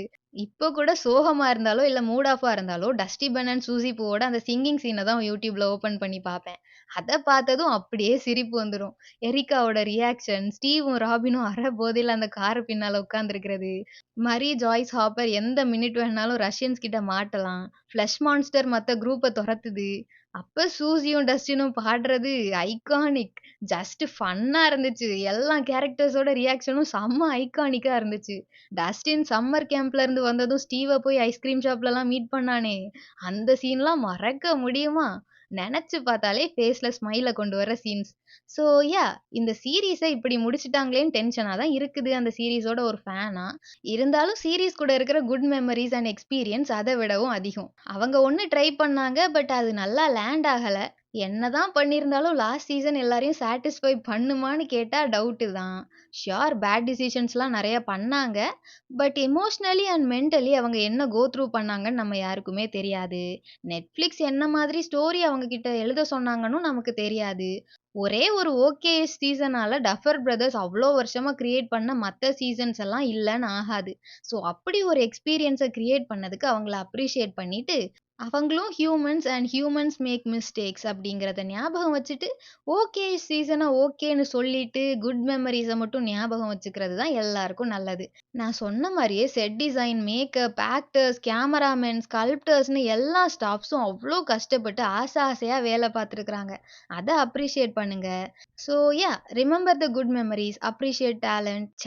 இப்ப கூட சோகமா இருந்தாலோ, இல்ல மூட் ஆஃப்பா இருந்தாலோ, டஸ்டி பென் சூசி பூவோட அந்த சிங்கிங் சீன தான் YouTubeல ஓப்பன் பண்ணி பார்ப்பேன். அத பார்த்ததும் அப்படியே சிரிப்பு வந்துரும். எரிக்காவோட ரியாக்ஷன், ஸ்டீவும் ராபினும் அரை போதையில அந்த கார் பின்னால உட்கார்ந்திருக்கிறது, மரி ஜாய்ஸ் ஹாப்பர் எந்த மினிட் வேணாலும் ரஷியன்ஸ் கிட்ட மாட்டலாம், ஃப்ளஷ் மான்ஸ்டர் மத்த குரூப்ப தொரத்துது, அப்ப சூசியும் டஸ்டினும் பாடுறது ஐகானிக். ஜஸ்ட் ஃபன்னா இருந்துச்சு. எல்லா கேரக்டர்ஸோட ரியாக்ஷனும் செம்ம ஐகானிக்கா இருந்துச்சு. டஸ்டின் சம்மர் கேம்ப்ல இருந்து வந்ததும் ஸ்டீவ போய் ஐஸ்கிரீம் ஷாப்லலாம் மீட் பண்ணானே, அந்த சீன்லாம் மறக்க முடியுமா? நெனச்சு பார்த்தாலே ஃபேஸ்ல ஸ்மைல கொண்டு வர சீன்ஸ். ஸோ இந்த சீரிஸ இப்படி முடிச்சுட்டாங்களேன்னு டென்ஷனா தான் இருக்குது அந்த சீரிஸோட ஒரு ஃபேனா. இருந்தாலும் சீரிஸ் கூட இருக்கிற குட் மெமரீஸ் அண்ட் எக்ஸ்பீரியன்ஸ் அத விடவும் அதிகம். அவங்க ஒண்ணு ட்ரை பண்ணாங்க. பட் அது நல்லா லேண்ட் ஆகல. என்னதான் பண்ணியிருந்தாலும் லாஸ்ட் சீசன் எல்லாரையும் சாட்டிஸ்ஃபை பண்ணுமான்னு கேட்டா டவுட்டு தான். ஷூர் பேட் டிசிஷன்ஸ்லாம் நெறைய பண்ணாங்க. பட் எமோஷனலி அண்ட் மென்டலி அவங்க என்ன கோ த்ரூ பண்ணாங்கன்னு நம்ம யாருக்குமே தெரியாது. Netflix என்ன மாதிரி ஸ்டோரி அவங்க கிட்ட எழுத சொன்னாங்கன்னும் நமக்கு தெரியாது. ஒரே ஒரு ஓகே-இஷ் சீசனால டஃபர் பிரதர்ஸ் அவ்ளோ வருஷமா கிரியேட் பண்ண மத்த சீசன்ஸ் எல்லாம் இல்லன்னு ஆகாது. ஸோ அப்படி ஒரு எக்ஸ்பீரியன்ஸ கிரியேட் பண்ணதுக்கு அவங்கள அப்ரிஷியேட் பண்ணிட்டு, அவங்களும் humans and humans make mistakes அப்படிங்கிறத ஞாபகம் வச்சுட்டு, ஓகே-இஷ் சீசன ஓகேன்னு சொல்லிட்டு, குட் மெமரீஸ மட்டும் ஞாபகம் வச்சுக்கிறது தான் எல்லாருக்கும் நல்லது. நான் சொன்ன மாரியே set design, makeup, actors, cameraman, ஸ்கல்ப்டர்ஸ்ன்னு எல்லா ஸ்டாஃப்ஸும் அவ்ளோ கஷ்டப்பட்டு ஆசையா வேல பார்த்துருக்காங்க. அத அப்ரிஷியேட் பண்ணுங்க. So remember the good memories, appreciate talent.